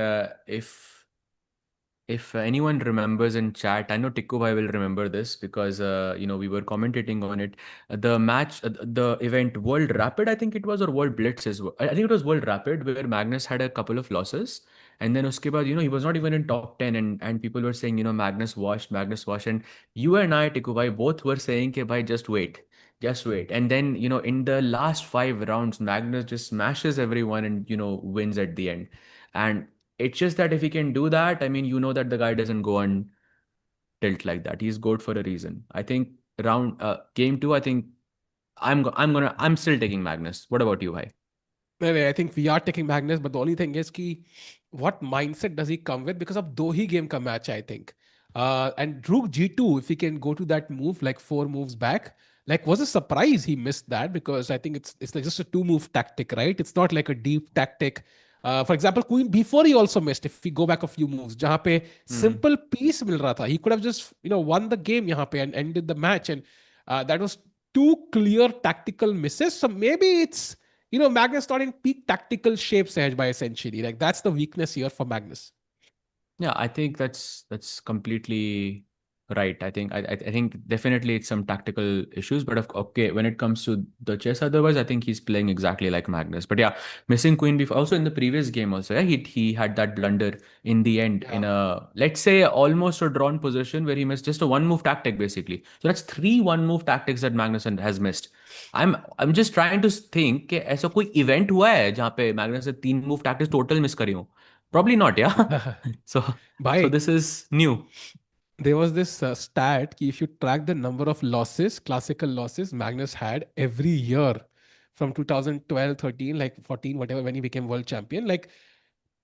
if anyone remembers in chat, I know Tikku Bhai will remember this because we were commentating on it. The match, the event World Rapid, I think it was, or World Blitz is. I think it was World Rapid where Magnus had a couple of losses, and then uske baad, he was not even in top 10, and people were saying, Magnus washed, and you and I, Tikku Bhai, both were saying, "Ke bhai, just wait." Just wait. And then, in the last five rounds, Magnus just smashes everyone and, wins at the end. And it's just that if he can do that, I mean, that the guy doesn't go on tilt like that. He's good for a reason. I think game two, I think I'm still taking Magnus. What about you, bhai? Anyway, I think we are taking Magnus, but the only thing is ki, what mindset does he come with? Because of do he game ka match, I think. And Rook G2, if he can go to that move, like 4 moves back, like was a surprise he missed that because I think it's like just a 2 move tactic, right? It's not like a deep tactic. For example, Queen before he also missed. If we go back a few moves, जहाँ पे Hmm. simple piece मिल रहा था, he could have just won the game यहाँ पे and ended the match, and that was two clear tactical misses. So maybe it's Magnus not in peak tactical shape, Sahaj, by essentially. Like that's the weakness here for Magnus. Yeah, I think that's completely right. I think definitely it's some tactical issues, but okay, when it comes to the chess, otherwise I think he's playing exactly like Magnus. But yeah, missing queen before also in the previous game also, yeah, he had that blunder in the end Yeah. in a, let's say, almost a drawn position where he missed just a one move tactic basically. So that's three one move tactics that Magnus has missed. I'm just trying to think कि ऐसा कोई event हुआ है जहाँ पे Magnus ने तीन move tactics total miss करी हो. Probably not, yeah. So, so Bhai, this is new. there was this stat ki if you track the number of losses, classical losses Magnus had every year from 2012, 13, like 14, whatever, when he became world champion, like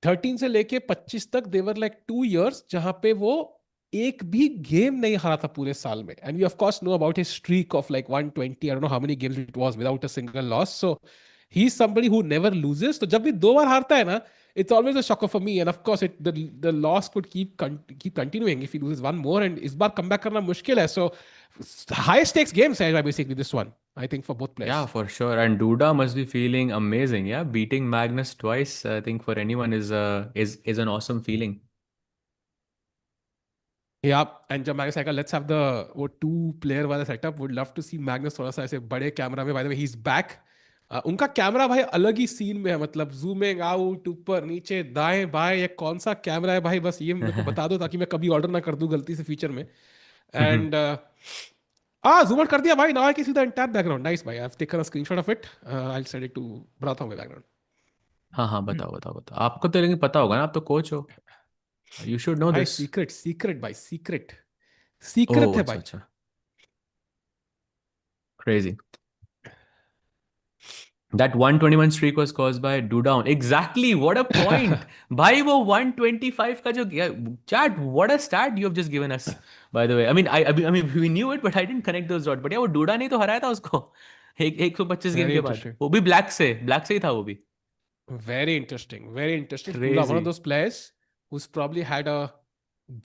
13 से लेके 25 तक देवर like 2 years जहां पे वो एक भी game नहीं हारा था पूरे साल में and we of course know about his streak of like 120 I don't know how many games it was without a single loss so he is somebody who never loses तो जब भी 2 बार हारता है ना it's always a shocker for me and of course the loss could keep continuing if he loses one more and इस बार comeback करना मुश्किल है so high stakes games है basically this one I think for both players. Yeah, for sure. And Duda must be feeling amazing. Yeah, beating Magnus twice, I think for anyone is an awesome feeling. Yeah, and जब Magnus आएगा, let's have the वो 2 player वाला setup. Would love to see Magnus थोड़ा सा ऐसे बड़े camera में. By the way, he's back. उनका कैमरा भाई अलग ही सीन में है मतलब जूमिंग आउट ऊपर नीचे दाएं बाएं ये कौन सा कैमरा है भाई बस ये मेरे को बता दो ताकि मैं कभी ऑर्डर ना कर दूं गलती से फ्यूचर में एंड जूम आउट कर दिया भाई now I can see the entire background nice भाई I have taken a screenshot of it I will send it to बनाता हूं मैं बैकग्राउंड हाँ हाँ, बताओ बताओ बताओ, आपको तो लेकिन पता होगा ना, आप तो कोच हो. You should know भाई this. सीक्रेट सीक्रेट भाई सीक्रेट सीक्रेट Oh, है अच्छा भाई अच्छा. Crazy. That 121 streak was caused by do down. Exactly. What a point. भाई वो 125 का जो chat, what a stat you have just given us. By the way, I mean we knew it, but I didn't connect those dots. But yeah, वो DUDA नहीं तो हराया था उसको. 125 गेम वेरी के बाद. इंटरेस्टिंग वो भी ब्लैक से ही था वो भी. Very interesting. Very interesting. Dula, one of Crazy. those players who's probably had a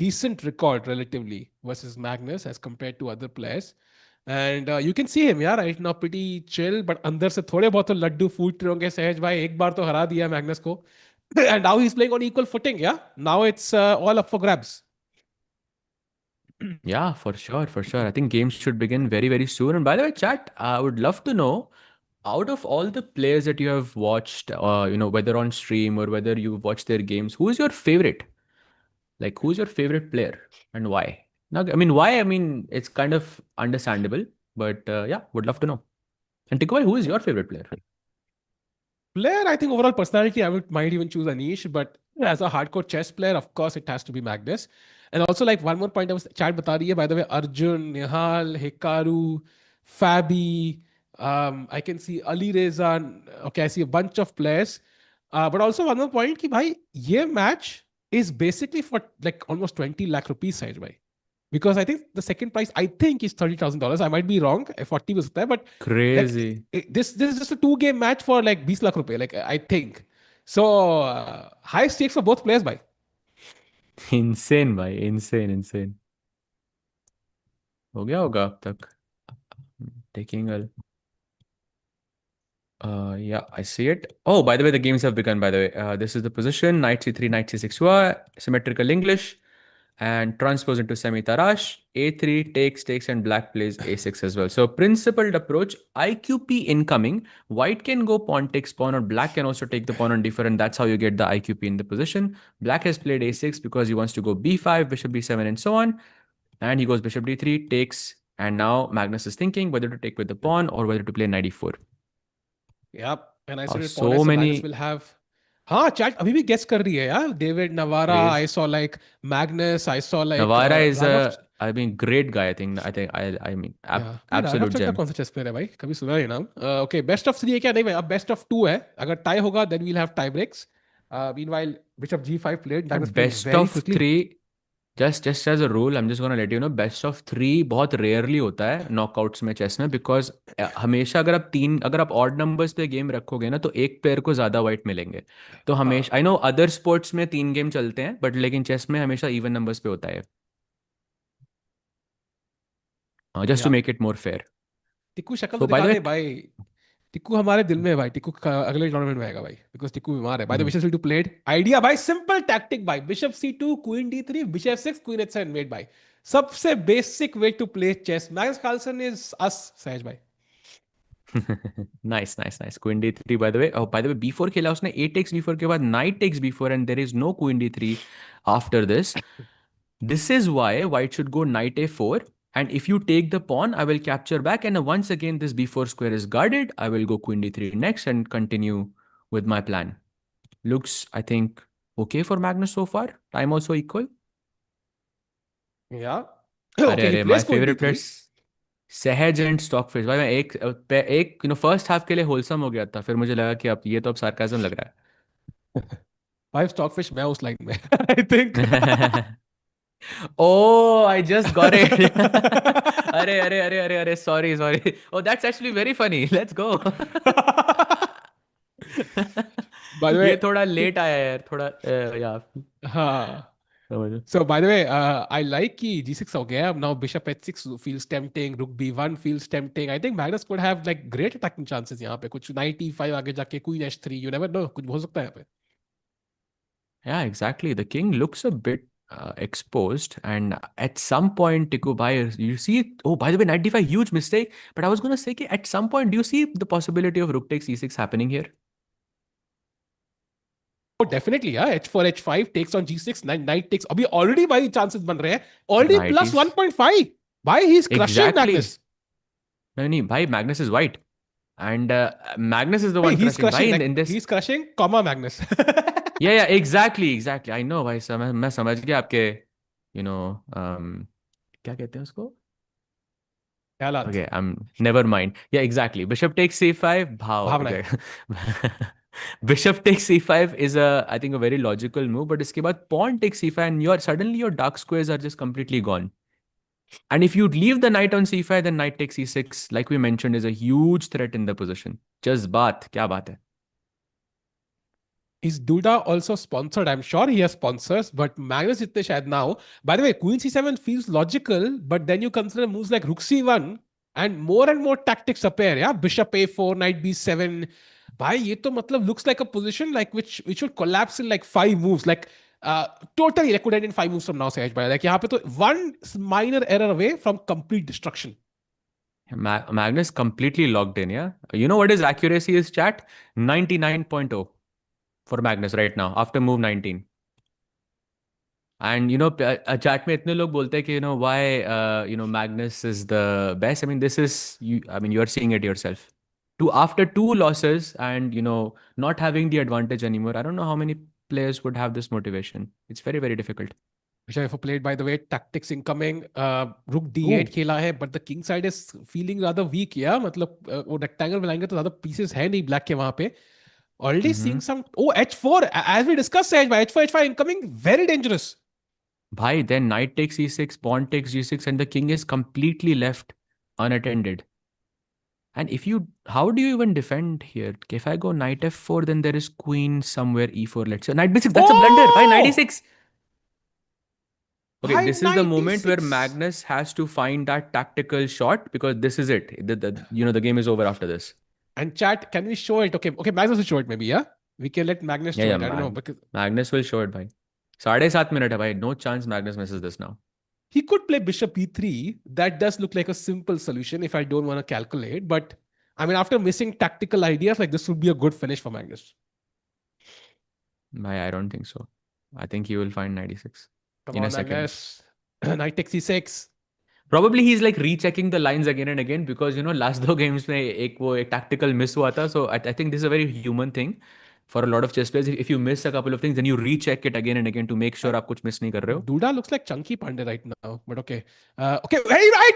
decent record relatively versus Magnus as compared to other players. And you can see him, yeah, right now pretty chill, but अंदर से थोड़े बहुत तो लड्डू फूट रहे होंगे सहज भाई एक बार तो हरा दिया मैग्नस को and now he's playing on equal footing, yeah. Now it's all up for grabs. Yeah, for sure, for sure. I think games should begin very, very soon. And by the way, chat, I would love to know, out of all the players that you have watched, whether on stream or whether you've watched their games, who is your favorite? Like, who's your favorite player and why? Now, I mean, why? I mean, it's kind of understandable, but yeah, would love to know. And Tikubai, who is your favorite player? Player, I think overall personality, might even choose Anish, but as a hardcore chess player, of course, it has to be Magnus. And also, like one more point, I was chat bata rahi hai, by the way, Arjun, Nihal, Hikaru, Fabi, I can see Ali Reza, okay, I see a bunch of players. But also one more point, ki bhai, ye match is basically for like almost 20 lakh rupees size, bhai. Because I think the second price, I think, is $30,000. I might be wrong. 40 was there, but Crazy. like, this is just a 2 game match for like 20 lakh rupees, like I think. So high stakes for both players, bhai. Insane, bhai. Insane. हो गया होगा अब तक. Taking a yeah, I see it. Oh, by the way, the games have begun, by the way. This is the position, knight c3, knight c6, symmetrical English, and transpose into semi-Tarash. a3 takes, and black plays a6 as well. So principled approach, IQP incoming. White can go pawn takes pawn, or black can also take the pawn on d4, and that's how you get the IQP in the position. Black has played a6 because he wants to go b5, bishop b7, and so on. And he goes bishop d3, takes, and now Magnus is thinking whether to take with the pawn or whether to play knight e4. Yep. And I Oh, said so Magnus many- will have. हाँ chat अभी भी guess कर रही है यार. David Navara, Craze. I saw like Magnus, I saw like Navara is Raghav. I mean, great guy. I mean, Yeah. absolute Raghav Chadha gem. कौन सा chess player है भाई? कभी सुना नहीं नाम. Okay, best of 3 है क्या? नहीं भाई, अब best of 2 है. अगर tie होगा then we'll have tie breaks. Meanwhile, bishop g5 played. Magnus played Best very of quickly. 3, just as a rule, I'm just gonna let you know, best of 3 बहुत rarely होता है knockouts में chess में, because हमेशा अगर आप odd numbers पे game रखोगे ना, तो एक प्लेयर को ज्यादा white मिलेंगे. तो हमेशा, I know other sports में 3 गेम चलते हैं, but लेकिन chess में हमेशा even numbers पे होता है. Just to Yeah. make it more fair. Tikku शक्ल So तो by दिखा the दे way, भाई. टिक्कू हमारे दिल में है भाई. टिक्कू अगले टूर्नामेंट में आएगा भाई, बिकॉज टिक्कू बीमार है. By the bishop c2 played. Idea भाई, सिंपल टैक्टिक भाई. Bishop c2, queen d3, bishop 6, queen h7 mate भाई. सबसे basic way to play chess. Magnus Carlsen is अस, सहज भाई. nice. Queen d3, by the way. Oh, by the way, b4 खेला उसने. A takes b4 के बाद knight takes b4, and there is no queen d3 after this. This is why white should go knight a4. And if you take the pawn, I will capture back. And once again, this b4 square is guarded. I will go queen d3 next and continue with my plan. Looks, I think, okay for Magnus so far. Time also equal. Yeah. अरे my favorite players, सहज and Stockfish. भाई मैं एक first half के लिए wholesome हो गया था, फिर मुझे लगा कि अब ये तो अब सार्काज्म लग रहा भाई स्टॉकफिश मैं उस लाइन में. I think. है. Oh, I just got it. अरे, sorry. Oh, that's actually very funny. Let's go. By the way, ये थोड़ा लेट आया यार, थोड़ा यार. हाँ. समझो. So by the way, I like कि g6 हो गया. Now bishop h6 feels tempting. Rook b1 feels tempting. I think Magnus could have like great attacking chances यहाँ पे. कुछ knight e5 आगे जाके queen h3. You never know. कुछ हो सकता है यहाँ पे. Yeah, exactly. The king looks a bit exposed, and at some point, Tiku bhai, you see. Oh, by the way, knight d5, huge mistake. But I was gonna say, at some point, do you see the possibility of rook takes e6 happening here? Oh, definitely. Yeah. h4 h5 takes on g6. Knight takes. अभी already भाई chances बन रहे हैं. Already Knight plus is- 1.5. भाई he's crushing Exactly. Magnus. No, bhai, Magnus is white, and Magnus is the one He's crushing. Bhai, crushing. Like, in this. he's crushing, comma Magnus. Yeah, exactly. I know, भाई. मैं समझ गया आपके, क्या कहते हैं उसको? हालात. Okay, never mind. Yeah, exactly. Bishop takes c5. भावना है. Okay. Bishop takes c5 is I think a very logical move, but इसके बाद pawn takes c5, and suddenly your dark squares are just completely gone. And if you leave the knight on c5, then knight takes c6, like we mentioned, is a huge threat in the position. Jazbaat, क्या बात है? Is Duda also sponsored? I'm sure he has sponsors, but Magnus itne shayad now. By the way, Queen c7 feels logical, but then you consider moves like Rook c1 and more tactics appear. Yeah, Bishop a4, Knight b7. Bhai, ye to matlab looks like a position like which should collapse in like 5 moves. Like totally could end in 5 moves from now, Sahaj bhai. Like yahan pe to one minor error away from complete destruction. Magnus completely logged in, yeah? You know what his accuracy is, chat? 99.0 for Magnus right now, after move 19. And chat में इतने लोग बोलते हैं कि why Magnus is the best. I mean, this is you. I mean, you are seeing it yourself. After two losses and not having the advantage anymore. I don't know how many players would have this motivation. It's very, very difficult. Which I have played, by the way. Tactics incoming. Rook d8 Ooh. खेला है, but the king side is feeling rather weak. Yeah, मतलब वो rectangle बनाएंगे तो ज़्यादा pieces है नहीं black के वहाँ पे. Already seeing some. Oh, h4. As we discussed, h4, h5 incoming. Very dangerous. Bhai, then knight takes e6, pawn takes g6, and the king is completely left unattended. And how do you even defend here? If I go knight f4, then there is queen somewhere e4, let's say. Knight b6, that's a blunder. Why knight e6? Okay, Why this is the moment where knight e6? Magnus has to find that tactical shot because this is it. The game is over after this. And chat, can we show it? Okay, Magnus will show it maybe, yeah? We can let Magnus show it. I don't know. Because Magnus will show it, bhai. 7.5 minutes, bhai. No chance Magnus misses this now. he could play bishop e3. That does look like a simple solution if I don't want to calculate. But I mean, after missing tactical ideas, like this would be a good finish for Magnus. I don't think so. I think he will find 96 Come in on, a second. Magnus. Knight takes e6. Probably he's like rechecking the lines again and again because last two games में एक tactical miss हुआ था. So I think this is a very human thing for a lot of chess players. If you miss a couple of things, then you recheck it again and again to make sure आप कुछ miss नहीं कर रहे हो. Duda looks like Chunky Pandey right now, but okay. I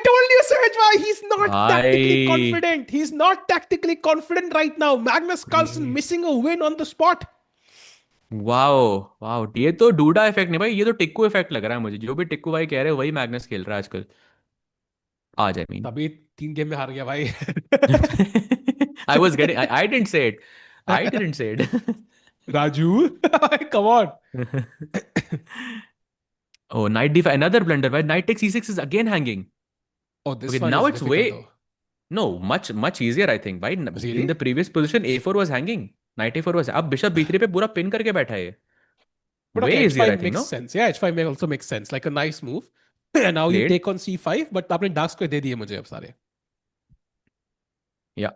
told you, Sahajbhai, he's not tactically confident. He's not tactically confident right now. Magnus Carlsen missing a win on the spot. Wow ये तो DUDA effect नहीं भाई, ये तो Tikku effect लग रहा है मुझे. जो भी टिक्कू भाई कह रहे हैं वही मैग्नस खेल रहा है आजकल. आज आई मीन तभी 3 गेम में हार गया भाई. I didn't say it. Raju, come on. Oh, knight d5, another blunder. Right? Knight takes e6 is again hanging. Oh, this Okay, one now is it's difficult, though. No, much easier I think. Right? Really? In the previous position, a4 was hanging. Knight a4 was. अब bishop b3 पे पूरा pin करके बैठा है. But Way okay, easier I h5 think, makes no? sense. Yeah, h5 also makes sense. Like a nice move. And now you Played. take on c5, but आपने dark square दे दिए मुझे अब सारे. Yeah.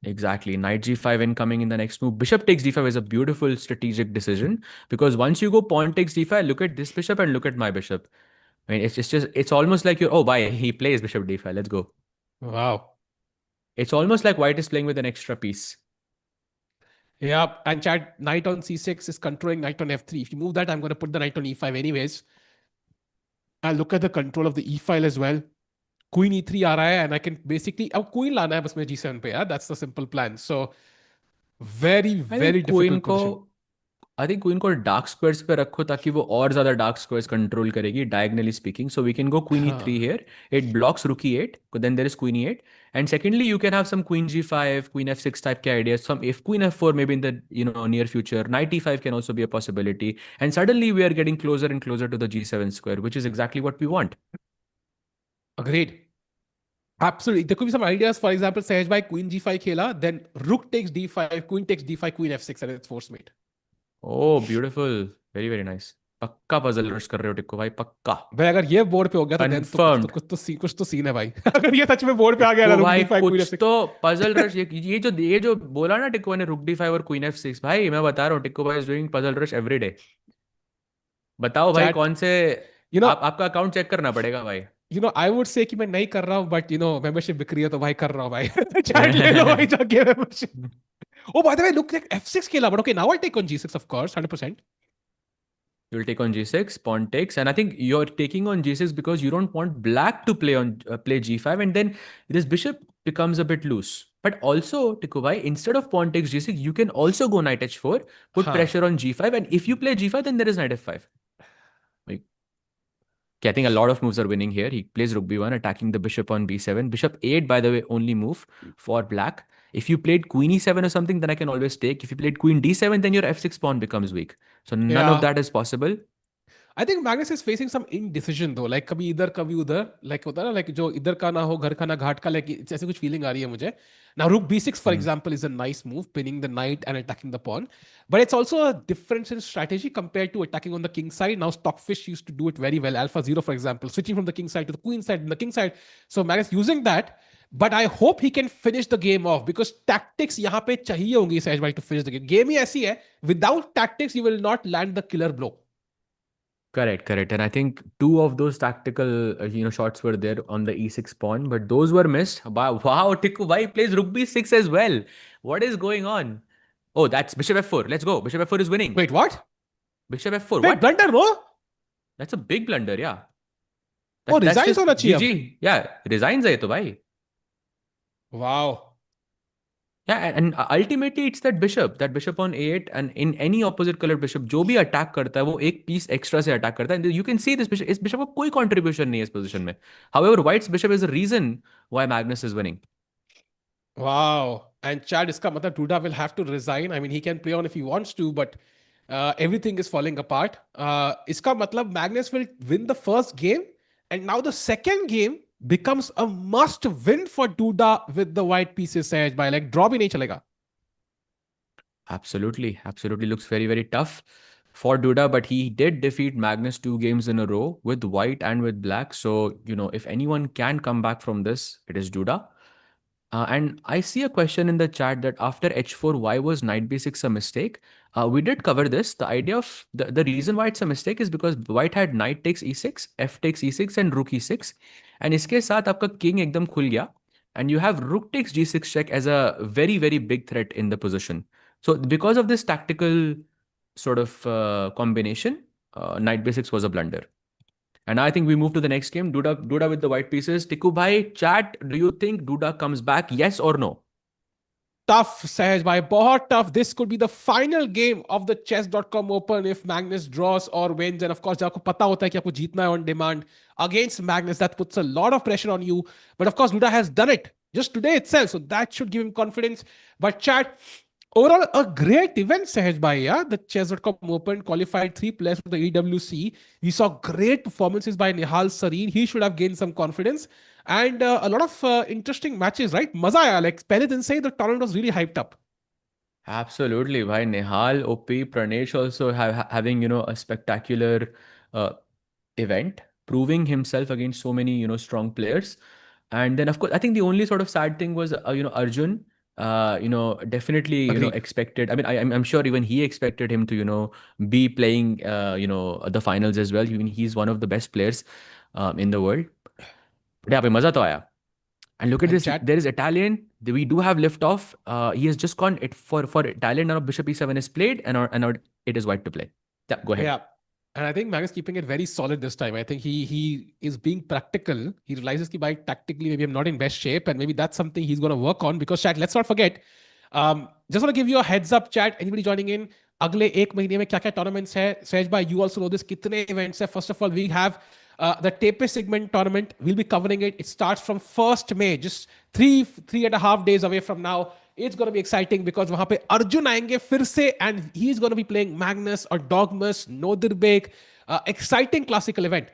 Exactly. Knight g5 incoming in the next move. Bishop takes d5 is a beautiful strategic decision because once you go pawn takes d5, look at this bishop and look at my bishop. I mean, it's almost like he plays bishop d5. Let's go. Wow. It's almost like white is playing with an extra piece. Yeah, and chat, knight on c6 is controlling knight on f3. If you move that, I'm going to put the knight on e5 anyways. I'll look at the control of the e file as well. Queen e3 aa raha hai, and I can basically queen lana hai bas mein g7 pe. Yeah, that's the simple plan. So very difficult position. I think queen को dark squares पे रखो ताकि वो और ज़्यादा dark squares control करेगी diagonally speaking. So we can go queen e3 here. It blocks rook e8. Then there is queen e8. And secondly, you can have some queen g5, queen f6 type के ideas. Some if queen f4 maybe in the near future. Knight e5 can also be a possibility. And suddenly we are getting closer and closer to the g7 square, which is exactly what we want. Agreed. Absolutely. There could be some ideas. For example, Sahajbhai queen g5 खेला, then rook takes d5, queen takes d5, queen f6, and it's force mate. Oh, beautiful. Very, very nice. पक्का puzzle rush कर रहे हो टिक्को भाई, पक्का. भाई अगर ये बोर्ड पे हो गया तो Confirmed. कुछ तो सीन है भाई. अगर ये सच में बोर्ड पे आ गया ना, भाई rook d5, queen कुछ f6. तो पजल रश ये जो बोला ना टिक्को ने रुक d5 और क्वीन f6, भाई मैं बता रहा हूँ टिक्को भाई is doing puzzle rush every day. बताओ भाई कौन से आपका अकाउंट चेक करना पड़ेगा भाई. I would say कि मैं नहीं कर रहा हूँ, but membership बिक रही है तो भाई कर रहा हूँ भाई. Chat ले लो भाई जाके membership. Oh, by the way, look like f6 खेला, but okay, now I'll take on g6 of course, 100%. You'll take on g6, pawn takes, and I think you're taking on g6 because you don't want black to play g5, and then this bishop becomes a bit loose. But also, Tikku bhai, instead of pawn takes g6, you can also go knight h4, put pressure on g5, and if you play g5, then there is knight f5. I think a lot of moves are winning here. He plays rook b1, attacking the bishop on b7. Bishop 8, by the way, only move for black. If you played queen e7 or something, then I can always take. If you played queen d7, then your f6 pawn becomes weak. So none of that is possible. I think Magnus is facing some indecision though. Like कभी इधर कभी उधर. Like होता है ना, like जो इधर का ना हो घर का ना घाट का. Like ऐसे कुछ feeling आ रही है मुझे. Now rook b6 for example is a nice move, pinning the knight and attacking the pawn. But it's also a difference in strategy compared to attacking on the king side. Now Stockfish used to do it very well. Alpha 0 for example, switching from the king side to the queen side and the king side. So Magnus using that. But I hope he can finish the game off because tactics यहाँ पे चाहिए होंगी Sahajbhai to finish the game. Game ही ऐसी है, without tactics you will not land the killer blow. Correct. And I think two of those tactical, shots were there on the e6 pawn, but those were missed. Wow, Tikku Bhai plays rook b6 as well. What is going on? Oh, that's bishop f4. Let's go. Bishop f4 is winning. Wait, what? Bishop f4. Big What? blunder, no? That's a big blunder. Yeah. Oh, That's resigns just होना चाहिए अब. GG. Yeah, resigns है ये तो भाई. Wow. Yeah, and ultimately it's that bishop on a8, and in any opposite colored bishop जो भी attack करता है वो एक piece extra से attack करता है. And you can see this bishop, इस bishop का कोई contribution नहीं है इस position में. However, white's bishop is the reason why Magnus is winning. Wow. And Chad, iska matlab Duda will have to resign. I mean, he can play on if he wants to, but everything is falling apart. Iska matlab Magnus will win the first game, and now the second game becomes a must win for Duda with the white pieces edge by like draw bhi nahi chalega. Absolutely looks very, very tough for Duda, but he did defeat Magnus 2 games in a row with white and with black. So, if anyone can come back from this, it is Duda. And I see a question in the chat that after h4, why was knight b6 a mistake? We did cover this. The idea of the reason why it's a mistake is because white had knight takes e6, f takes e6, and rook e6. And iske saath aapka king ekdam khul gaya. And you have rook takes g6 check as a very, very big threat in the position. So because of this tactical sort of combination, knight b6 was a blunder. And I think we move to the next game. Duda with the white pieces. Tikku bhai, chat, do you think Duda comes back? Yes or no? Tough, Sahaj bhai. Bahut tough. This could be the final game of the chess.com Open if Magnus draws or wins. And of course, aapko pata hota hai ki aapko jeetna hai on demand against Magnus. That puts a lot of pressure on you. But of course, Duda has done it just today itself. So that should give him confidence. But chat, overall, a great event, Sahaj bhai. Yeah? The chess.com Open qualified 3 players for the EWC. We saw great performances by Nihal Sarin. He should have gained some confidence. And a lot of interesting matches, right? Maza aaya. Like, pehle din se hi the tournament was really hyped up. Absolutely, bhai. Nihal, OP, Pranesh also having, a spectacular event, proving himself against so many, strong players. And then, of course, I think the only sort of sad thing was, Arjun, definitely, Agreed. expected. I mean, I'm sure even he expected him to, be playing, the finals as well. I mean, he's one of the best players in the world. But yeah, maza to aaya. And look at And this. chat- There is Italian. We do have liftoff. He has just gone it for Italian. Now bishop e7 is played, and now it is white to play. Yeah, go ahead. Yeah. And I think Magnus keeping it very solid this time. I think he is being practical. He realizes that by tactically, maybe I'm not in best shape, and maybe that's something he's going to work on. Because chat, let's not forget. Just want to give you a heads up, chat. Anybody joining in? अगले एक महीने में क्या क्या tournaments है? Sahaj bhai, you also know this. कितने events है? First of all, we have the Tape segment tournament. We'll be covering it. It starts from 1st May, just three and a half days away from now. It's going to be exciting because वहां पे अर्जुन आएंगे फिर से, and he's going to be playing Magnus or Dogmas, Nodirbek. Exciting classical event.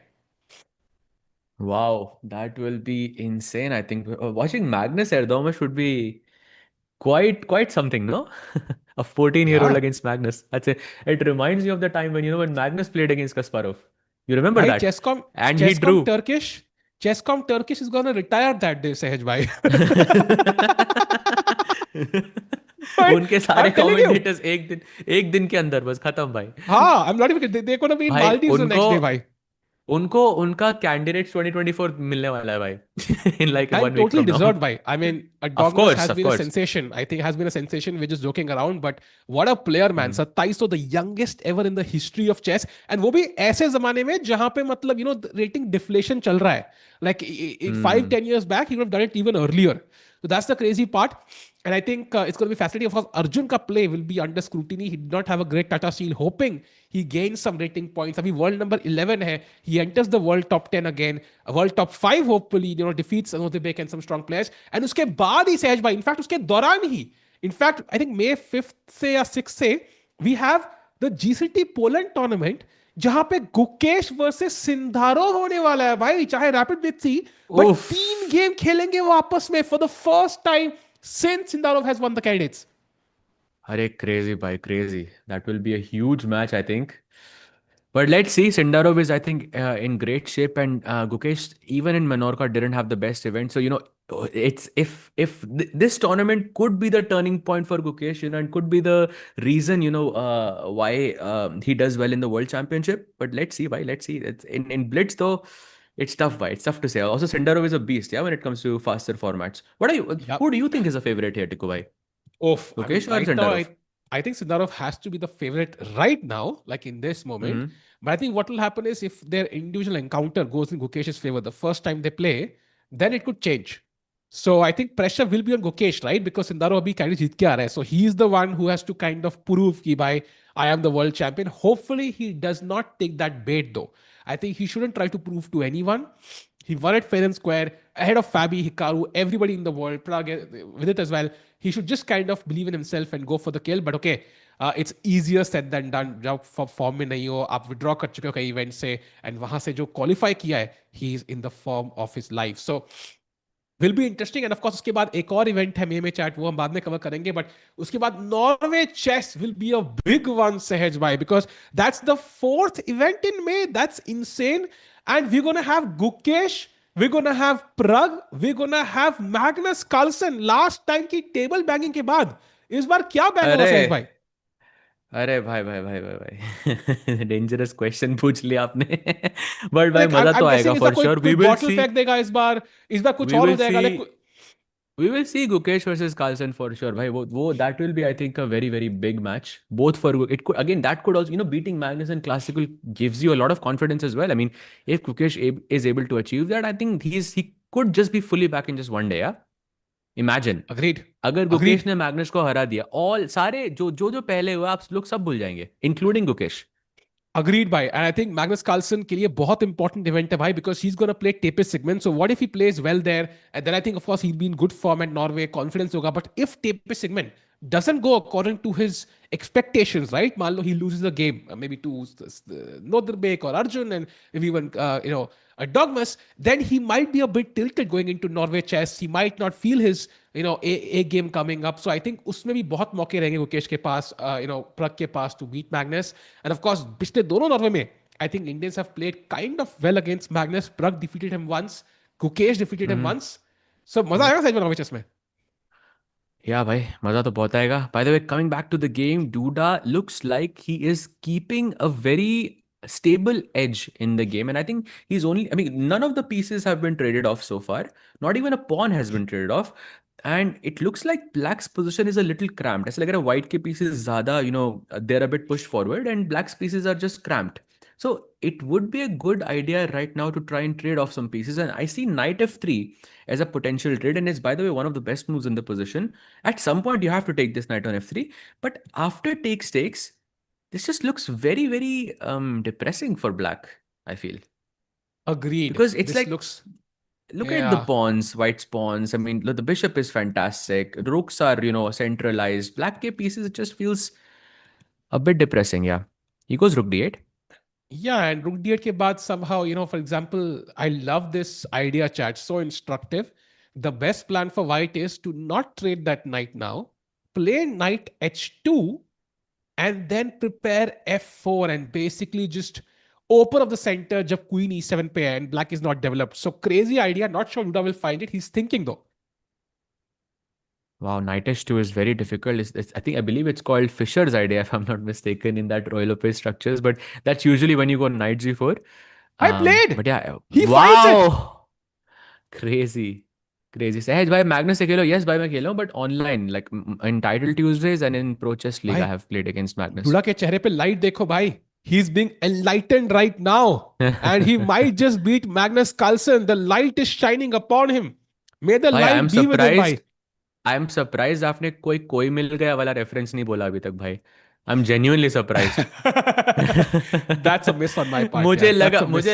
Wow, that will be insane. I think watching Magnus Erdogan should be quite something, no? A 14-year-old Yeah. against Magnus. That's it. It reminds me of the time when Magnus played against Kasparov. You remember Bhai, that? Chesscom, And he drew. Chesscom Turkish is going to retire that day, Sahaj bhai. उनके सारे I'm telling you. commentators एक दिन के अंदर बस खत्म भाई. हाँ, I'm not even kidding. They're going to be in भाई Maldives the next day, bhai. उनका कैंडिडेट 2024 मिलने वाला है भाई. In like And 1 week totally from now. deserved, bhai. I mean, a Dogmas course, has of been a course. sensation. I think has been a sensation. We're just joking around, but what a player, man. 27, so the youngest ever in the history of chess. And वो भी ऐसे जमाने में जहाँ पे मतलब, rating deflation चल रहा है. Like 5-10 years back, he would have done it even earlier. So that's the crazy part. And I think it's going to be fascinating. Of course, Arjun ka play will be under scrutiny. He did not have a great Tata Steel. Hoping he gains some rating points. Abhi world number 11 hai. He enters the world top 10 again. World top 5 hopefully, defeats Nodirbek and some strong players. And uske baad hi Sahaj bhai. In fact, uske dauran hi. In fact, I think May 5th se ya 6th se, we have the GCT Poland tournament. जहां पे Gukesh versus सिंधारो होने वाला है भाई, चाहे rapid with C, but 3 game खेलेंगे वो आपस में for the first time since Sindarov has won the candidates. Arey, crazy, bhai, crazy. That will be a huge match, I think. But let's see. Sindarov is, I think, in great shape, and Gukesh, even in Menorca, didn't have the best event. So it's if this tournament could be the turning point for Gukesh, and could be the reason, why he does well in the World Championship. But let's see, why? Let's see. It's in Blitz though. It's tough, why? It's tough to say. Also, Sindarov is a beast, yeah, when it comes to faster formats. What are you? Yep. Who do you think is a favorite here, Tiku bhai? I mean, Gukesh or right now, Sindarov? I think Sindarov has to be the favorite right now, like in this moment. Mhm. But I think what will happen is if their individual encounter goes in Gukesh's favor the first time they play, then it could change. So I think pressure will be on Gukesh, right? Because Sindarov abhi kind of jeet ke aa raha hai. So he's the one who has to kind of prove ki bhai, I am the world champion. Hopefully he does not take that bait though. I think he shouldn't try to prove to anyone. He won it fair and square ahead of Fabi, Hikaru, everybody in the world, Prague with it as well. He should just kind of believe in himself and go for the kill. But okay, it's easier said than done. जब form में नहीं हो, आप withdraw कर चुके हो कई event से, and वहां से जो qualify किया है, he is in the form of his life. So will be interesting. And of course उसके बाद एक और इवेंट है मे चैट, वो हम बाद में कवर करेंगे. बट उसके बाद Norway chess will be a big one, Sahaj bhai, because that's the 4th event in May. That's insane. And we're gonna have Gukesh, we're gonna have Prag, we're gonna have Magnus Carlsen. Last time की table banging के बाद इस बार क्या bang होगा सहज भाई? अरे भाई डेंजरस क्वेश्चन पूछ लिया आपने. बट भाई Like मजा तो I'm आएगा guessing इस फॉर बार श्योर. कोई बॉटल फेंक देगा इस बार कुछ we और हो will जाएगा. see we will see Gukesh versus Carlsen for sure. भाई वो that will be, I think, a very very big match. Both for it could, again, that could also, beating Magnus in classical gives you a lot of confidence as well. I mean, if Gukesh is able to achieve that, I think he could just be fully back in just one day. Yeah. Imagine. Agreed. अगर गुकेश ने Magnus को हरा दिया, all सारे जो पहले हुआ आप लोग सब भूल जाएंगे, including Gukesh. Agreed, bhai. And I think Magnus Carlsen के लिए बहुत important event है, bhai, because he's going to play Tape segment. So what if he plays well there? And then I think, of course, he'll be in good form at Norway, confidence होगा. But if Tape segment doesn't go according to his expectations, right? मान लो he loses the game, maybe to Nodirbek or Arjun, and if even, a Dogmas, then he might be a bit tilted going into Norway chess. He might not feel his, a game coming up. So I think उसमें भी बहुत मौके रहेंगे गुकेश के पास, Prag के पास to beat Magnus. And of course, पिछले दोनों Norway में, I think Indians have played kind of well against Magnus. Prag defeated him once. Gukesh defeated him once. So मजा आएगा सच में Norway chess में. Yeah, bhai, मजा तो बहुत आएगा. By the way, coming back to the game, Duda looks like he is keeping a very stable edge in the game, and I think none of the pieces have been traded off so far. Not even a pawn has been traded off, and it looks like Black's position is a little cramped. ऐसा लग रहा है white के pieces ज़्यादा, they're a bit pushed forward, and Black's pieces are just cramped. So it would be a good idea right now to try and trade off some pieces. And I see knight f3 as a potential trade. And it's, by the way, one of the best moves in the position. At some point, you have to take this knight on f3. But after takes, this just looks very, very depressing for Black, I feel. Agreed. Because it's this like, looks... look at the pawns, white's pawns. I mean, look, the bishop is fantastic. Rooks are, centralized. Black K pieces, it just feels a bit depressing, yeah. He goes rook d8. Yeah, and rook d8 के बाद somehow, for example, I love this idea chat, so instructive. The best plan for white is to not trade that knight now, play knight h2, and then prepare f4 and basically just open up the center जब queen e7 पे है and black is not developed. So crazy idea, not sure Duda will find it. He's thinking though. Wow, knight h2 is very difficult. I believe it's called Fisher's idea, if I'm not mistaken, in that Royal Lopez structures. But that's usually when you go knight g4. I played. But yeah, He finds it. Crazy. Sahaj bhai, Magnus se khelo. Yes, bhai, मैं खेला हूँ, but online, like in Title Tuesdays and in Pro Chess League, I have played against Magnus. Duda के चेहरे पे light देखो भाई. He's being enlightened right now, and he might just beat Magnus Carlsen. The light is shining upon him. May the light be with him, bhai. I am surprised आपने कोई मिल गया वाला reference नहीं बोला अभी तक भाई. I'm genuinely surprised. That's a miss on my part. मुझे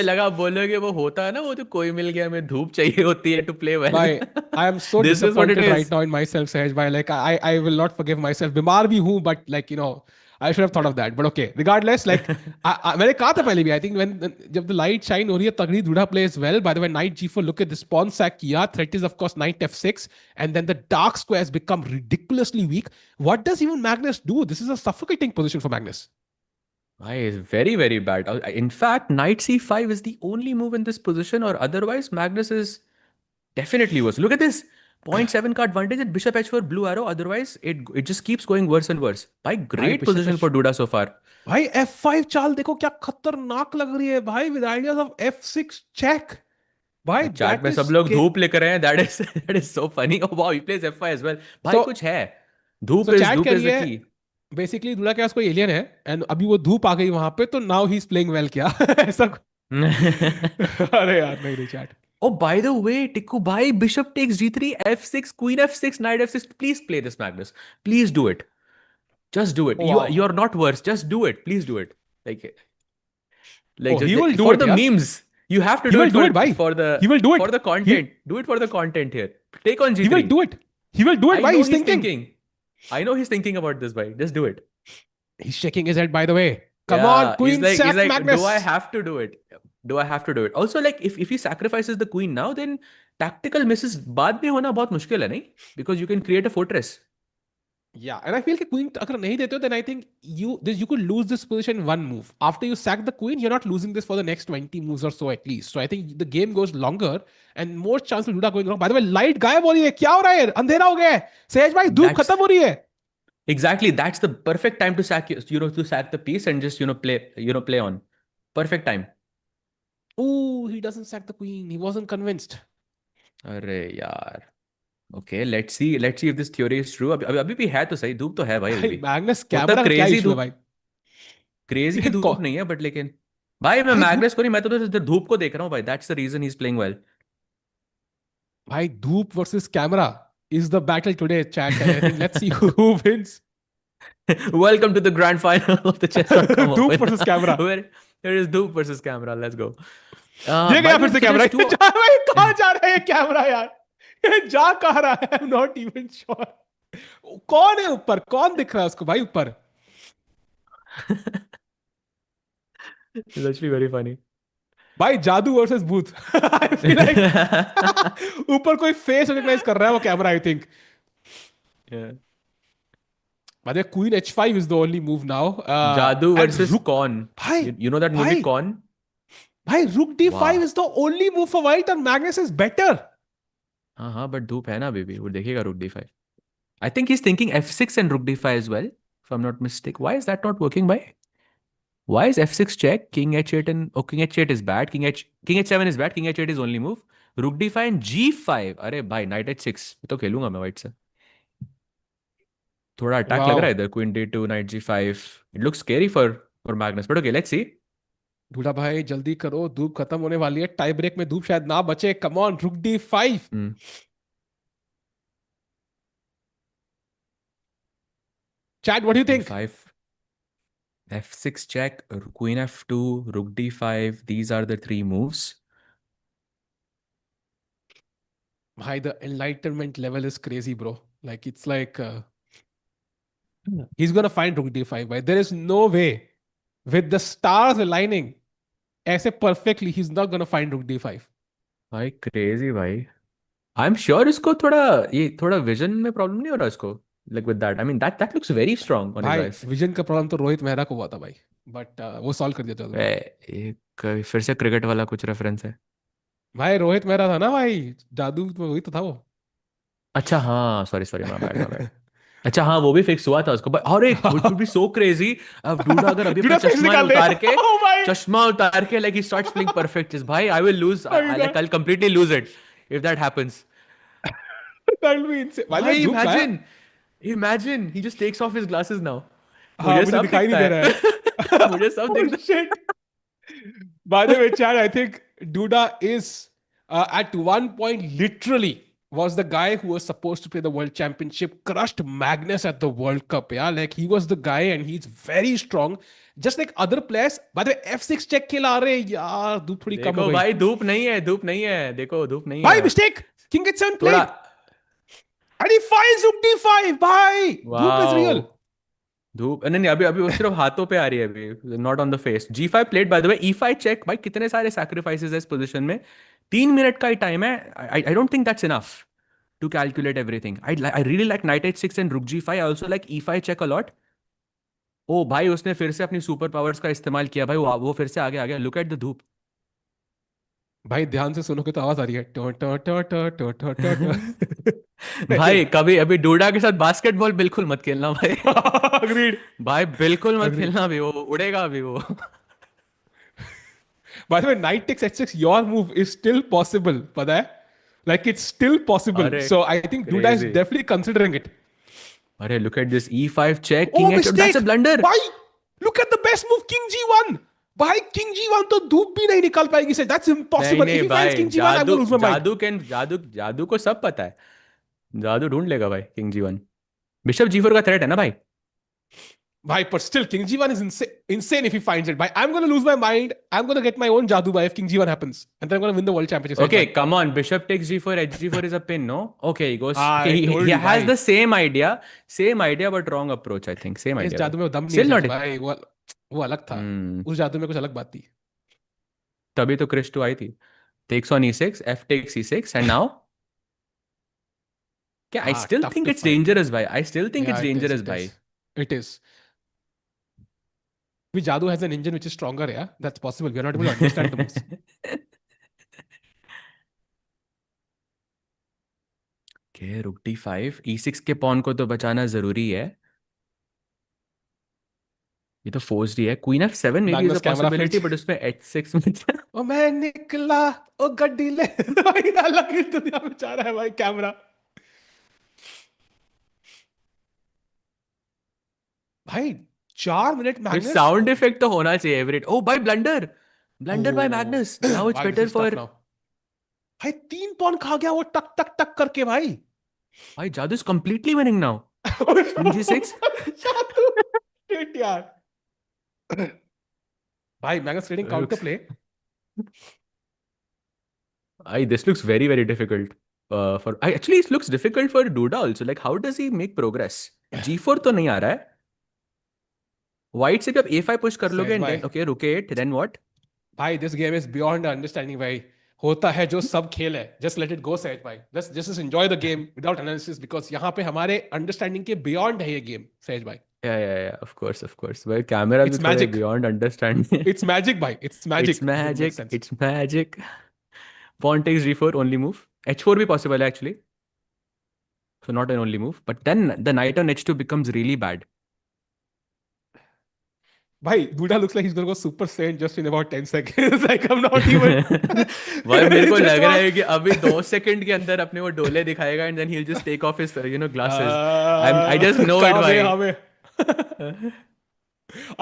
लगा बोलोगे वो होता है ना, वो जो कोई मिल गया में धूप चाहिए होती है to play well. Bhai, I am so disappointed right now in myself, Sahaj bhai. Like I will not forgive myself. बीमार भी हूँ, but like I should have thought of that. But okay, regardless, like मैंने कहा था पहले भी. I think जब the light shine हो रही है तगड़ी, Duda plays well. By the way, knight g4. Look at this pawn sack किया. Threat is of course knight f6, and then the dark squares become ridiculously weak. What does even Magnus do? This is a suffocating position for Magnus. Is very, very bad. In fact, knight c5 is the only move in this position, or otherwise, Magnus is definitely worse. Look at this. 0.7 का advantage at bishop h4 blue arrow. Otherwise, it just keeps going worse and worse. By भाई great bishop position for Duda so far. भाई F5 चाल देखो क्या खतरनाक लग रही है भाई, with ideas of F6 check भाई, चैट दैट में इज सब लोग धूप लिख रहे हैं. That is so funny. Oh wow, he plays f5 as well. भाई सो कुछ है. सो चैट धूप कह is रही the है key. बेसिकली दूल्हा के पास कोई एलियन है एंड अभी वो धूप आ गई वहां पे, तो now he is playing well क्या ऐसा अरे यार नहीं नहीं chat. Oh, by the way, Tikku bhai, bishop takes g3, f6, queen f6, knight f6. Please play this, Magnus. Please do it. Just do it. Wow. You're not worse. Just do it. Please do it. Like Oh, he will do for it the यार. memes. You have to He do will it do it भाई. for the He will do it. for the content. Do it for the content here. Take on He will g3. do it. He will do it I भाई. know He's thinking. I know he's thinking about this, bhai. Just do it. He's shaking his head by the way. Come Yeah, on, queen he's sack like, Magnus. do I have to do it? Do I have to do it? Also, like, if he sacrifices the queen now, then tactical misses बाद में होना बहुत मुश्किल है नहीं? Because you can create a fortress. Yeah, and I feel कि queen अगर नहीं देते हो, then I think you could lose this position in one move. After you sack the queen, you're not losing this for the next 20 moves or so at least. So I think the game goes longer and more chance of Duda going wrong. By the way, light गायब हो रही है, क्या हो रहा है? अंधेरा हो गया है. सहज भाई धूप खत्म हो रही है. Exactly. That's the perfect time to sack, to sack the piece and just, play on. Perfect time. Oh, he doesn't sack the queen. He wasn't convinced. अरे यार. Okay, let's see if this theory is true. अभी भी है तो सही. धूप तो है भाई अभी भाई भी. मैग्नस उतना कैमरा का क्या crazy इशू है धूप. भाई? क्रेजी की धूप नहीं है, बट लेकिन भाई मैं भाई मैग्नस को नहीं, मैं तो धूप को देख रहा हूँ भाई. That's the reason he is playing well. भाई धूप versus camera is the battle today, chat. And I think let's see who wins. Welcome to the grand final of the Chess.com धूप Open. Versus camera. Where there is Dhoop versus camera. Let's go. ये गया By the फिर way, से so camera. there's two. भाई कहाँ जा रहा है ये कैमरा यार? ये जा कहाँ रहा है? I'm not even sure. कौन है ऊपर? कौन दिख रहा है उसको भाई ऊपर? It's actually very funny. भाई जादू वर्सेस भूत. I feel like ऊपर कोई फेस रिकॉग्नाइज कर रहा है वो camera, I think. Yeah. By the way, Queen H5 is the only move now. Jadoo and versus Rook. Con. भाई You know that movie भाई. Con? भाई Rook D5 Wow. is the only move for white and Magnus is better. हाँ, but धूप है ना अभी भी. वो देखेगा Rook D5. I think he's thinking F6 and Rook D5 as well, if I'm not mistaken. Why is that not working, bhai? Why is F6 check, King H8 and King H8 is bad, King H7 is bad, King H8 is only move, Rook D5 and G5. अरे भाई Knight H6 तो खेलूंगा मैं white से. थोड़ा attack लग रहा है इधर. Queen D2, Knight G5. It looks scary for Magnus, but okay, let's see. दूल्हा भाई जल्दी करो, धूप खत्म होने वाली है. टाई ब्रेक में धूप शायद ना बचे. Come on, Rook D5. Chad, what do you think? D5, F6 check, Queen F2, Rook D5. These are the three moves. Bhai, the enlightenment level is crazy, bro. Like, it's like he's gonna find Rook D5, bhai. There is no way with the stars aligning ऐसे perfectly, he's not gonna find Rook D5. भाई crazy भाई. I'm sure इसको थोड़ा vision में problem नहीं हो रहा इसको. Like with that, I mean that looks very strong on his भाई eyes. विजन का प्रॉब्लम तो रोहित मेहरा को हुआ था भाई, बट वो सॉल्व कर दिया था. एक फिर से क्रिकेट वाला कुछ रेफरेंस है. भाई रोहित मेहरा था ना भाई, जादू तो वही तो था वो. अच्छा हाँ, सॉरी my bad. अच्छा हाँ, वो भी फिक्स हुआ था उसको. अरे it would be so crazy. अब डूडा अगर अभी अपना Duda fix चश्मा निकाल दे. उतार के like he starts playing perfect chess. भाई I will lose. Like I'll completely lose it if that happens. That'll be insane. भाई imagine he just takes off his glasses now. हाँ, मुझे मुझे सब दिखाई नहीं दिखता दे रहा है. है. मुझे सब दिखता है. Shit. By the way, Chad, I think Duda is at one point literally was the guy who was supposed to play the World Championship, crushed Magnus at the World Cup. Yeah, like he was the guy and he's very strong. Just like other players. By the way, F6 check खेला रहे यार, धूप थोड़ी कम हो देखो गई. भाई धूप नहीं है. देखो धूप नहीं भाई है. mistake. King H7 थोड़ा played. And he finds Rook D5. भाई धूप is real. धूप नहीं अभी वो सिर्फ हाथों पे आ रही है अभी, not on the face. G5 played by the way. E5 check. भाई कितने सारे सैक्रिफाइसेस है इस पोजीशन में. 3 मिनट का ही टाइम है. I don't think that's enough to calculate everything. I really like Knight H6 and Rook G5. I also like E5 check a lot. ओ भाई उसने फिर से अपनी सुपर पावर्स का इस्तेमाल किया भाई, वो फिर से आगे आ गया। लुक एट द धूप। भाई ध्यान से सुनो कि तो आवाज आ रही है, टो टो टो टो टो टो टो टो। भाई कभी अभी डूडा के साथ बास्केटबॉल बिल्कुल मत खेलना भाई। अग्रीड। भाई बिल्कुल मत अग्रीड। खेलना, अभी वो उड़ेगा अभी वो। By the way, knight takes h6, your move is still possible. पता है? Like it's still possible. अरे So I think Duda is crazy. definitely considering it. अरे look at this E5 check, Oh, king H, that's mistake! A blunder. भाई, look at the best move, King G1. भाई King G1 तो धूप भी नहीं निकाल पाएगी से. That's नहीं impossible. If नहीं he finds भाई, King G1, I'm जादू gonna lose my mind. जादू के जादू जादू को सब पता है। जादू ढूंढ लेगा भाई किंग G1। बिशप G4 का थ्रेट है ना भाई। Bhai, but still, King G1 is insane if he finds it. Bhai, I'm gonna lose my mind. I'm gonna get my own Jadu bhai if King G1 happens. And then I'm gonna win the world championship. Okay, come on. Bishop takes G4, H4 is a pin, no? Okay, he goes. I Okay, told he you, has bhai. the same idea, but wrong approach, I think. Same इस idea. जादू में वो दम नहीं Still है not. भाई, वो अलग था. उस जादू में कुछ अलग बात थी. तभी तो Krish 2 आई थी. Takes on E6, F takes E6, and now? Yeah, I still Tough think to it's find. dangerous, bhai. I still think Yeah, it's it is, dangerous, it bhai. is. It is. We Jadu has an engine which is stronger, yeah? That's possible. We are not able to understand the moves. Okay, rook D5, E6 के pawn को तो बचाना जरूरी है. ये तो forced ही है. Queen F7 maybe is Magnus a camera possibility, flinch. but उसमें H6 में ओ मैं निकला, ओ गड्डी ले. भाई अलग ही दुनिया में जा रहा है भाई कैमरा. भाई 4 minute But Magnus. sound effect तो होना चाहिए every. Oh, by blunder by Oh, Magnus. Now it's भाई, this better is tough for. now. भाई 3 पॉन खा गया वो टक टक टक करके भाई. Bhai, Jadu is completely winning now. Queen G6. जादू. Shit यार. भाई Magnus trading counter play. This looks very very difficult. Actually it looks difficult for Duda also. Like how does he make progress? G4 तो नहीं आ रहा है. White से भी आप A5 push कर लोगे and then okay rook 8 then what? भाई this game is beyond understanding भाई. होता है जो सब खेल है. जस्ट लेट इट गो सहज भाई. Just enjoy the game without analysis because यहाँ पे हमारे अंडरस्टैंडिंग के बियॉन्ड है ये गेम सहज भाई. Yeah, of course. But camera It's भी थोड़ा magic. beyond understanding. It's magic भाई. It's magic. It's magic. It makes sense. It's magic. Pawn takes G4 only move. H4 भी possible है actually. So not an only move. But then the knight on H2 becomes really bad. भाई Duda looks like he's gonna go super saiyan just in about 10 seconds. Like I'm not even. भाई मेरे को लग रहा है कि अभी 2 second के अंदर अपने वो डोले दिखाएगा and then he'll just take off his glasses. I just know it भाई.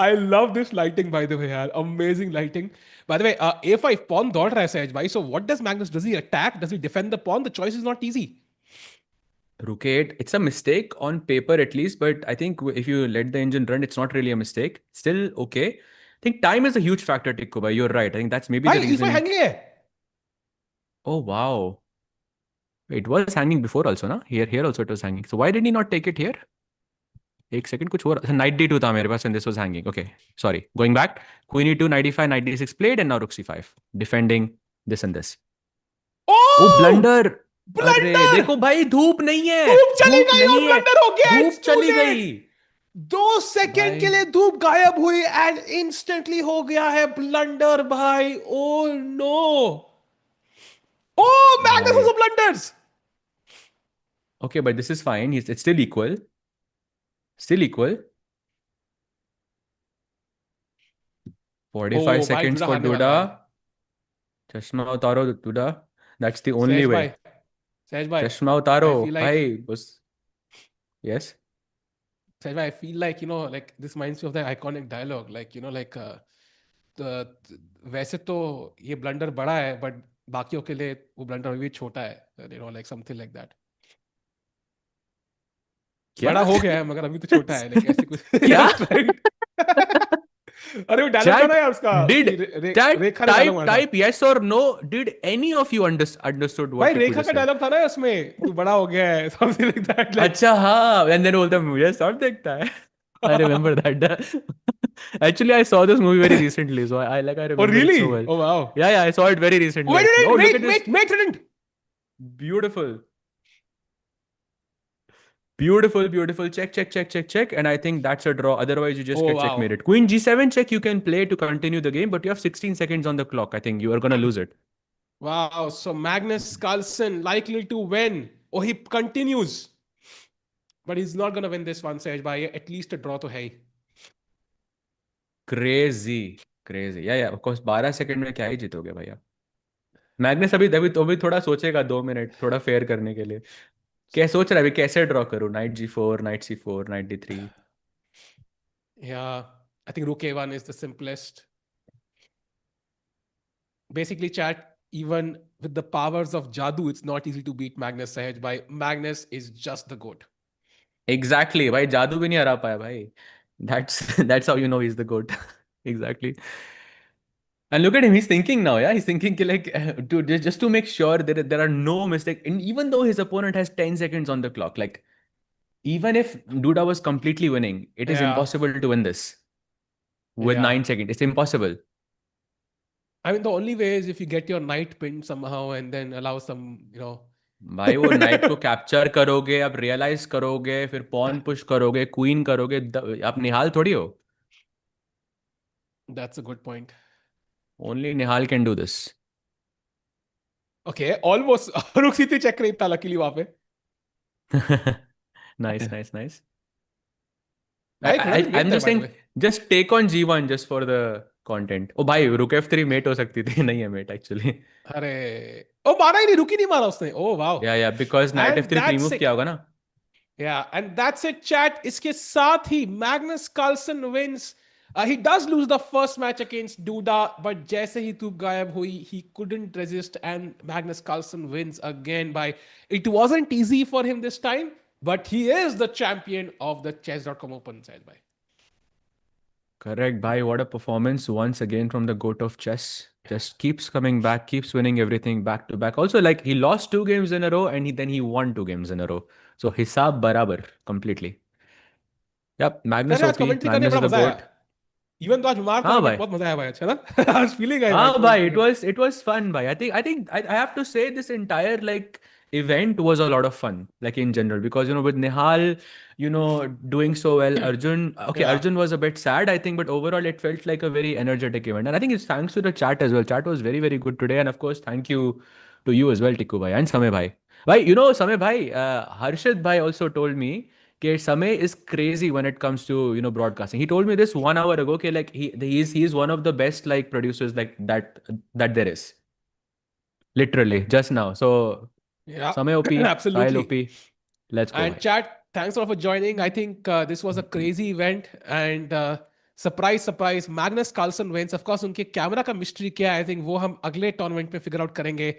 I love this lighting by the way यार. Amazing lighting. By the way, A5 pawn दौड़ रहा है सहज भाई. So what does Magnus? Does he attack? Does he defend the pawn? The choice is not easy. Rook 8, it's a mistake on paper at least, but I think if you let the engine run, it's not really a mistake. Still okay. I think time is a huge factor, Tikku bhai. You're right. I think that's maybe the reason. hanging है. Oh wow. It was hanging before also, na? Here also it was hanging. So why did he not take it here? एक second कुछ और. Knight D2 था मेरे पास and this was hanging. Okay, sorry. Going back. Queen E2, Knight D5, Knight D6 played and now Rook C5. Defending this and this. Oh, blunder. अरे देखो भाई धूप नहीं है. धूप चली गई और ब्लंडर हो गया. धूप चली गई. 2 सेकंड के लिए धूप गायब हुई एंड इंस्टेंटली हो गया है ब्लंडर भाई. Oh no. Oh Magnus also blunders. Okay, but this is fine. It's still equal. Still equal. 45 seconds for Duda. चश्मा उतारो Duda. That's the only way. सहज भाई. चश्मा उतारो भाई. Yes. सहज भाई, I feel like like this reminds me of the iconic dialogue. Like like वैसे तो ये ब्लंडर बड़ा है बट बाकियों के लिए वो ब्लंडर अभी भी छोटा है. Like something like that. बड़ा हो गया है मगर अभी तो छोटा है. Like ऐसे कुछ. क्या? अरे वो डायलॉग था ना यार उसका. Did type yes or no. Did any of you understood what? भाई रेखा का डायलॉग था ना उसमें. तू बड़ा हो गया है. Something like that. अच्छा हाँ. And then बोलता मुझे सब देखता है. I remember that. Actually, I saw this movie very recently, so I remember. Oh really? It so well. Oh wow. Yeah, I saw it very recently. Wait, mate, Beautiful. Beautiful, beautiful. Check, check, check, check, check. And I think that's a draw. Otherwise, you just Oh, get wow. checkmated. Queen G7 check, you can play to continue the game, but you have 16 seconds on the clock. I think you are going to lose it. Wow. So Magnus Carlsen likely to win. Oh, he continues. But he's not going to win this one, Sahej by at least a draw to hai. Crazy. Crazy. Yeah, of course. 12 second में क्या ही जीतोगे भैया. Magnus अभी थोड़ा सोचेगा 2 minute थोड़ा fair करने के लिए. क्या सोच रहा है अभी कैसे ड्रॉ करूं? Night G4, night C4, night D3. Yeah, I think Rook A1 is the simplest. Basically, chat, even with the powers of Jadoo, it's not easy to beat Magnus Sahej by. Magnus is just the GOAT. Exactly. भाई जादू भी नहीं हरा पाया भाई. That's how you know he's the GOAT. Exactly. And look at him, he's thinking now, yeah? He's thinking like, just to make sure that there are no mistakes. And even though his opponent has 10 seconds on the clock, like, even if Duda was completely winning, it is Yeah. impossible to win this with Yeah. 9 seconds. It's impossible. I mean, the only way is if you get your knight pinned somehow and then allow some, भाई वो night को capture करोगे, आप realise करोगे, फिर pawn push करोगे, queen करोगे, आप निहाल थोड़ी हो. That's a good point. Only Nihal can do this. Okay, almost. Rook C3 check नहीं था luckily वहाँ पे. Nice. भाई थोड़ा भी I'm mate just था, by saying, the way. just take on G1 just for the content. Oh भाई, Rook F3 mate हो सकती थी, नहीं है mate actually. अरे ओ मारा ही नहीं, रुक ही नहीं मारा उसने. Oh wow. Yeah, because Knight And F3 that's remove it. किया होगा ना. Yeah, and that's it, chat. इसके साथ ही Magnus Carlsen wins. He does lose the first match against Duda, but जैसे ही धूप गायब हुई, he couldn't resist, and Magnus Carlsen wins again by. It wasn't easy for him this time, but he is the champion of the Chess.com Open, said by. Correct, bhai. What a performance once again from the GOAT of chess. Just keeps coming back, keeps winning everything back to back. Also, like he lost 2 games in a row and then he won 2 games in a row. So hisab barabar completely. Yep, Magnus अरे आज OP, commentary करने Magnus बड़ा is the मजा आया. GOAT. Even तो आज बीमार था, हाँ but भाई. बहुत मजा आया भाई. अच्छा ना? I was feeling I Ah, bhai, it was fun, bhai. I have to say this entire like event was a lot of fun, like in general, because with Nihal, doing so well, Yeah. Arjun was a bit sad, I think, but overall it felt like a very energetic event, and I think it's thanks to the chat as well. Chat was very, very good today, and of course, thank you to you as well, Tikku bhai and Samay bhai. Bhai, Samay bhai, Harshit bhai also told me that Samay is crazy when it comes to broadcasting. He told me this 1 hour ago. Okay, like he's one of the best like producers like that there is. Literally just now. So Yeah, Samay OP, absolutely. Kyle OP. Let's go. And bhai. chat, thanks a lot for joining. I think this was a crazy event, and surprise, Magnus Carlsen wins. Of course, उनके camera का mystery क्या है, I think वो हम अगले tournament में figure out करेंगे.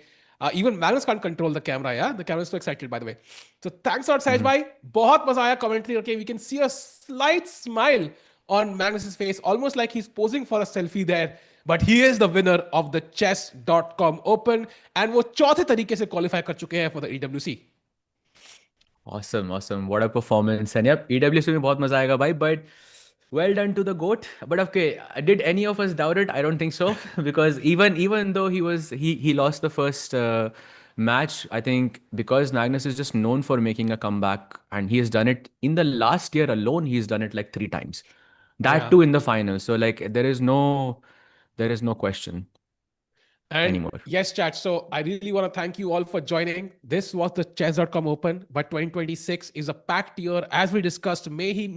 Even Magnus can't control the camera, yeah? The camera is so excited, by the way. So thanks a lot, Sahej bhai. बहुत मजा आया commentary. Okay, we can see a slight smile on Magnus's face, almost like he's posing for a selfie there. But he is the winner of the chess.com Open, and वो चौथे तरीके से qualify कर चुके हैं for the EWC. Awesome. What a performance. And yep, EWC में बहुत मजा आएगा भाई. But well done to the GOAT. But okay, did any of us doubt it? I don't think so. Because even though he lost the first match, I think because Magnus is just known for making a comeback, and he has done it in the last year alone, he's done it like 3 times. That Yeah. too in the finals. So like there is no question And anymore. yes, chat. So I really want to thank you all for joining. This was the chess.com Open, but 2026 is a packed year. As we discussed, मई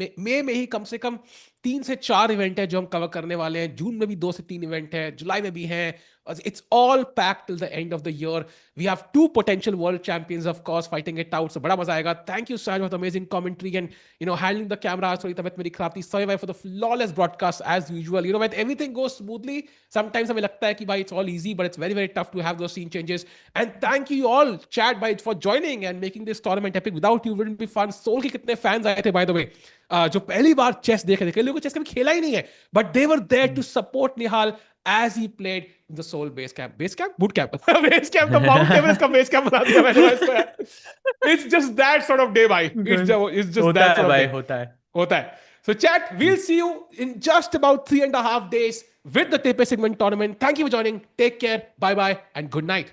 में ही कम से कम 3 से 4 event है जो हम cover करने वाले हैं. जून में भी 2 से 3 इवेंट है, जुलाई में भी हैं. It's all packed till the end of the year. We have 2 potential world champions, of course, fighting it out. So बड़ा मजा आएगा. Thank you, Saj, for the amazing commentary and handling the camera. थोड़ी तबीयत मेरी खराब थी. Sorry भाई for the flawless broadcast as usual. When everything goes smoothly, sometimes हमें लगता है कि भाई it's all easy, but it's very, very tough to have those scene changes. And thank you all, chat, by for joining and making this tournament epic. Without you, wouldn't be fun. Soul के कितने fans आए थे, by the way, जो पहली बार chess देखे थे. कई लोगों को चेस कभी खेला ही नहीं है, but they were there to support Nihal as he played in the Seoul base camp, boot camp, base camp. The Mount Everest का base camp बना दिया मैंने इसको. It's just that sort of day, bhai. It's just that sort of day. होता है. So chat, we'll see you in just about 3.5 days with the Tepe segment tournament. Thank you for joining. Take care. Bye bye and good night.